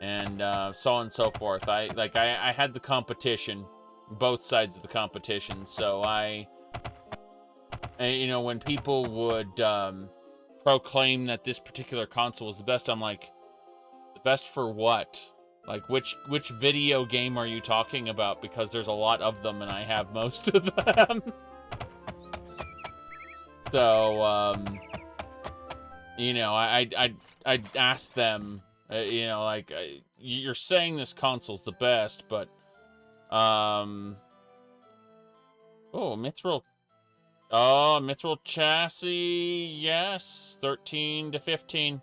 And so on and so forth. I had the competition, both sides of the competition. So you know, when people would proclaim that this particular console was the best, I'm like, the best for what? Like, which video game are you talking about? Because there's a lot of them, and I have most of them. So, you know, I'd ask them, you know, like, you're saying this console's the best, but, oh, Mithril chassis, yes, 13 to 15,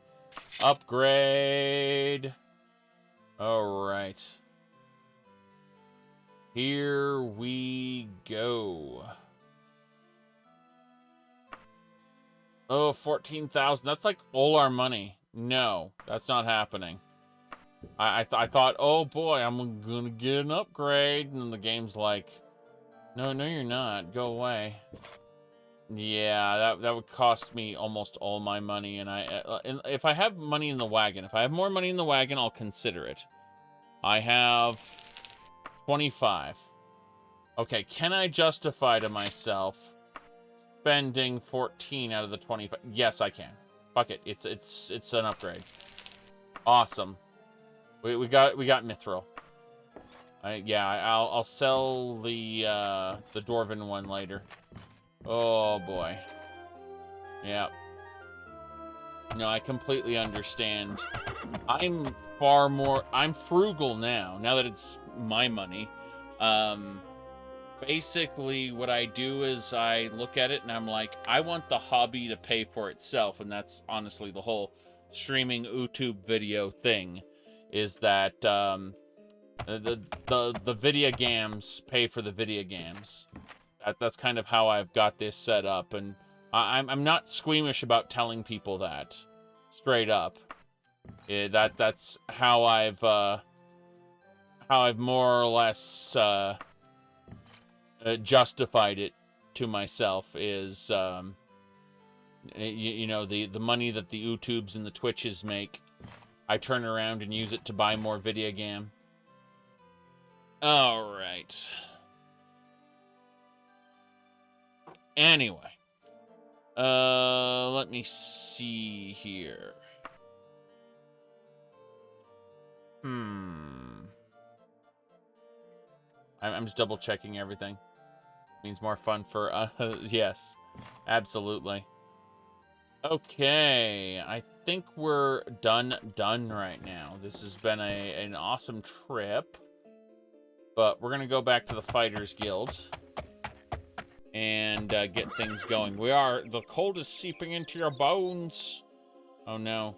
upgrade, all right. Here we go. Oh, 14,000. That's like all our money. No, that's not happening. I thought, oh boy, I'm gonna get an upgrade, and the game's like, no, you're not. Go away. Yeah, that would cost me almost all my money, and if I have money in the wagon, if I have more money in the wagon, I'll consider it. I have 25. Okay, can I justify to myself spending 14 out of the 25? Yes, I can. Fuck it. It's an upgrade. Awesome. We got Mithril. I'll sell the Dwarven one later. Oh boy. Yeah. No, I completely understand. I'm frugal now that it's my money. Basically what I do is I look at it and I'm like, I want the hobby to pay for itself, and that's honestly the whole streaming YouTube video thing, is that the video games pay for the video games. That's kind of how I've got this set up, and I'm not squeamish about telling people that straight up. That's how I've more or less justified it to myself, is you know, the money that the YouTubes and the Twitches make, I turn around and use it to buy more video game. All right. Anyway, let me see here. I'm just double checking everything. Means more fun for yes, absolutely. Okay, I think we're done right now. This has been an awesome trip, but we're gonna go back to the Fighters Guild and get things going. The cold is seeping into your bones. Oh no.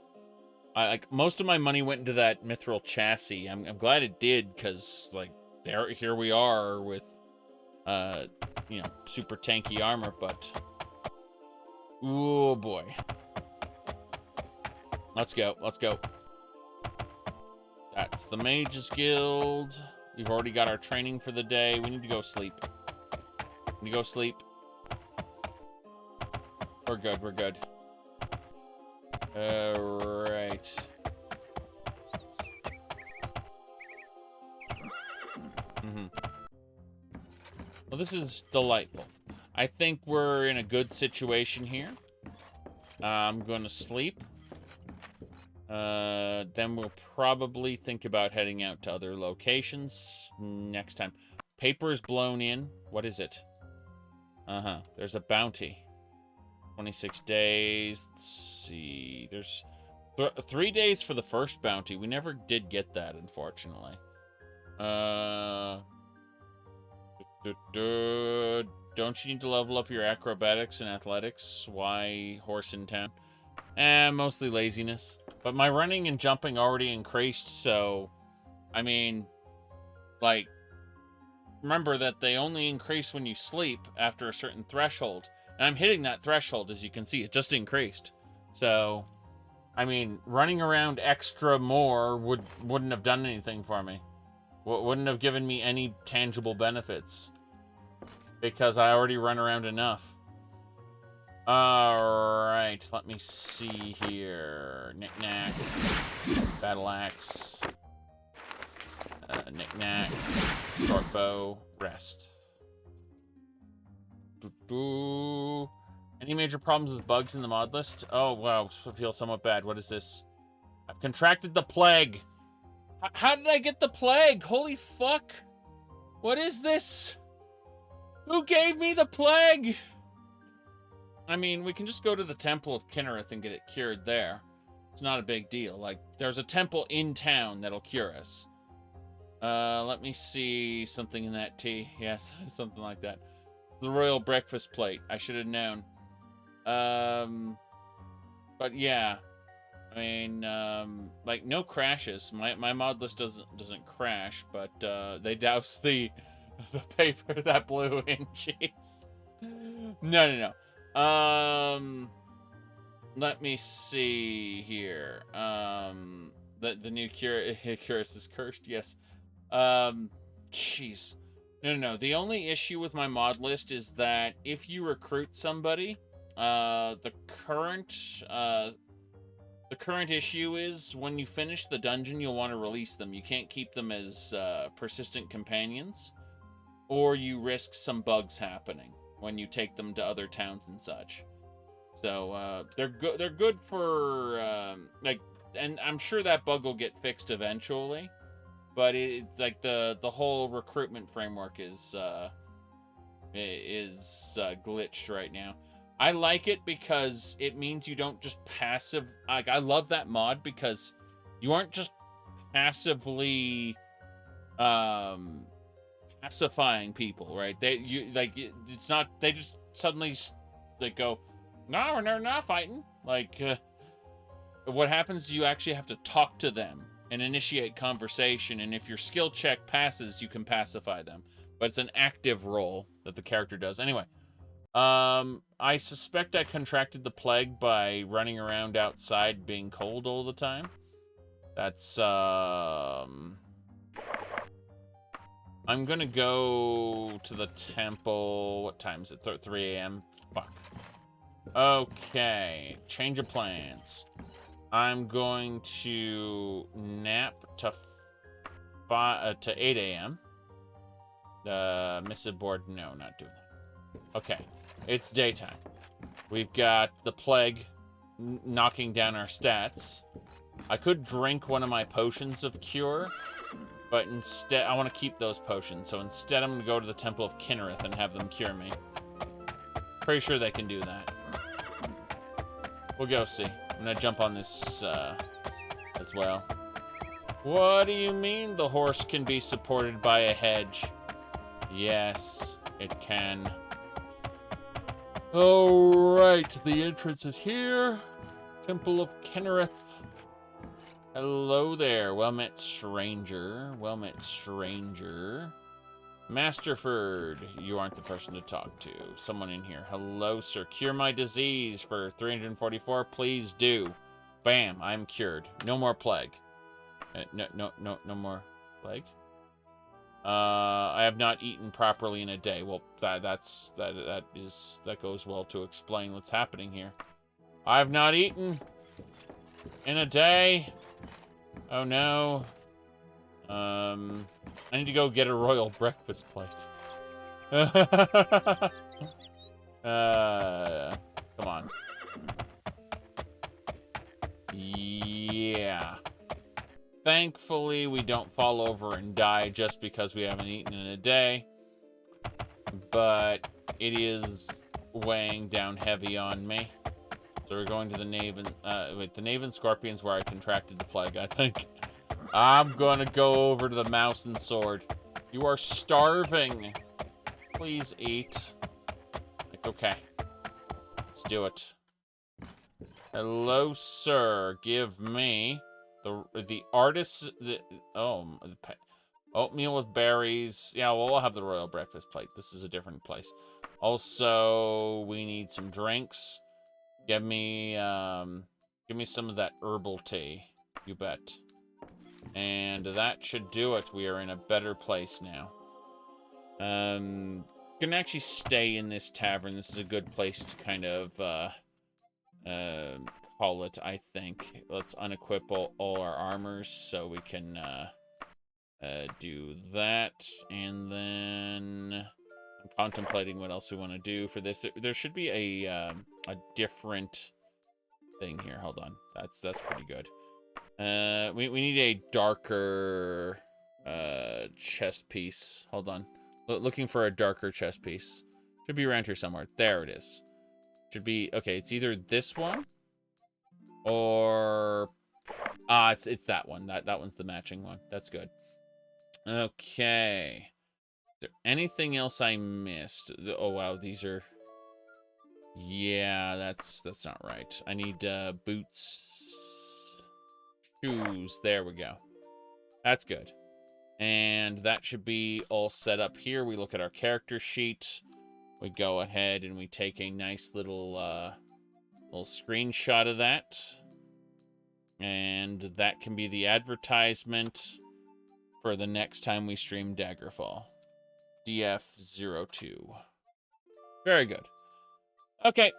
Like, most of my money went into that mithril chassis. I'm glad it did, because like here we are with you know, super tanky armor, but oh boy. Let's go. That's the Mages Guild. We've already got our training for the day. We need to go sleep. We're good. Alright. Well, this is delightful. I think we're in a good situation here. I'm gonna sleep. Then we'll probably think about heading out to other locations next time. Paper's blown in. What is it? There's a bounty. 26 days. Let's see. There's 3 days for the first bounty. We never did get that, unfortunately. Don't you need to level up your acrobatics and athletics? Why horse in town? Mostly laziness. But my running and jumping already increased, so I mean, like, remember that they only increase when you sleep after a certain threshold. And I'm hitting that threshold, as you can see. It just increased. So, I mean, running around extra more wouldn't have done anything for me. Wouldn't have given me any tangible benefits, because I already run around enough. Alright, let me see here. Knick-knack. Battle axe. Knick-knack. Short bow. Rest. Any major problems with bugs in the mod list? Oh, wow. I feel somewhat bad. What is this? I've contracted the plague. How did I get the plague? Holy fuck. What is this? Who gave me the plague? I mean, we can just go to the Temple of Kinnereth and get it cured there. It's not a big deal. Like, there's a temple in town that'll cure us. Let me see something in that tea. Yes, something like that. The royal breakfast plate. I should have known. But yeah. I mean, like, no crashes. My mod list doesn't crash, but they douse the The paper that blew in, jeez. No. Let me see here. The new Curus is cursed, yes. Jeez. No. The only issue with my mod list is that if you recruit somebody, the current issue is when you finish the dungeon, you'll want to release them. You can't keep them as persistent companions, or you risk some bugs happening when you take them to other towns and such. So they're good. They're good for like, and I'm sure that bug will get fixed eventually. But it's like the whole recruitment framework is glitched right now. I like it because it means you don't just passive. Like, I love that mod because you aren't just passively pacifying people, right? It's not. They just suddenly go, no, we're not fighting. Like, what happens is you actually have to talk to them and initiate conversation, and if your skill check passes, you can pacify them. But it's an active role that the character does. Anyway, I suspect I contracted the plague by running around outside being cold all the time. That's, I'm gonna go to the temple. What time is it? 3 a.m.? Fuck. Okay, change of plans. I'm going to nap to 8 a.m. Missive board, no, not doing that. Okay, it's daytime. We've got the plague knocking down our stats. I could drink one of my potions of cure, but instead, I want to keep those potions. So instead, I'm going to go to the Temple of Kinnereth and have them cure me. Pretty sure they can do that. We'll go see. I'm gonna jump on this as well. What do you mean the horse can be supported by a hedge? Yes, it can. Alright, the entrance is here. Temple of Kinnereth. Hello there. Well met, stranger. Well met, stranger. Masterford, you aren't the person to talk to. Someone in here. Hello, sir. Cure my disease for 344. Please do. Bam, I'm cured. No more plague. No more plague. I have not eaten properly in a day. Well, that goes well to explain what's happening here. I have not eaten in a day. Oh no. I need to go get a royal breakfast plate. Come on. Yeah. Thankfully, we don't fall over and die just because we haven't eaten in a day. But it is weighing down heavy on me. So we're going to the Naven. The Naven Scorpions where I contracted the plague, I think. I'm gonna go over to the Mouse and Sword. You are starving. Please eat. Like, okay. Let's do it. Hello, sir. Give me the artist. Oatmeal with berries. Yeah, well, we'll have the royal breakfast plate. This is a different place. Also, we need some drinks. Give me some of that herbal tea. You bet. And that should do it. We are in a better place now. Gonna actually stay in this tavern. This is a good place to kind of call it, I think. Let's unequip all our armors so we can do that. And then I'm contemplating what else we want to do for this. There should be a different thing here. Hold on. That's pretty good. We need a darker chest piece. Hold on. Looking for a darker chest piece. Should be around here somewhere. There it is. Should be okay. It's either this one or it's that one. That one's the matching one. That's good. Okay. Is there anything else I missed? Oh wow, these are. Yeah, that's not right. I need boots. Shoes. There we go. That's good. And that should be all set up here. We look at our character sheet. We go ahead and we take a nice little screenshot of that. And that can be the advertisement for the next time we stream Daggerfall. DF02. Very good. Okay,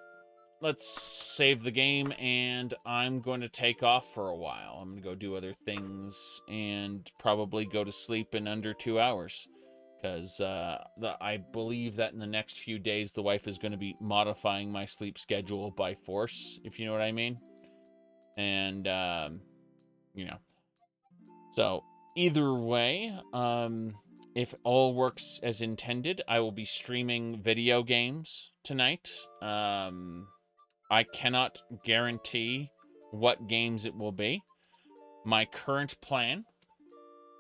let's save the game, and I'm going to take off for a while. I'm going to go do other things and probably go to sleep in under 2 hours. Because I believe that in the next few days, the wife is going to be modifying my sleep schedule by force, if you know what I mean. And, you know. So, either way, if all works as intended, I will be streaming video games tonight. I cannot guarantee what games it will be. My current plan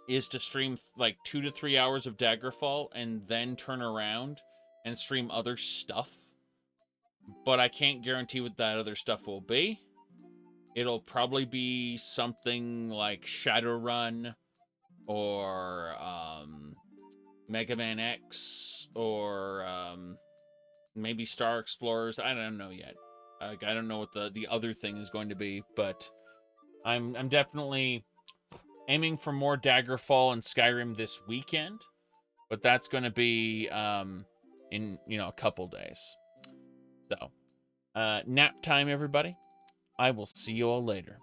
is to stream like 2 to 3 hours of Daggerfall and then turn around and stream other stuff. But I can't guarantee what that other stuff will be. It'll probably be something like Shadowrun or Mega Man X or maybe Star Explorers. I don't know yet. Like, I don't know what the other thing is going to be, but I'm definitely aiming for more Daggerfall and Skyrim this weekend, but that's going to be in, you know, a couple days. So, nap time, everybody. I will see you all later.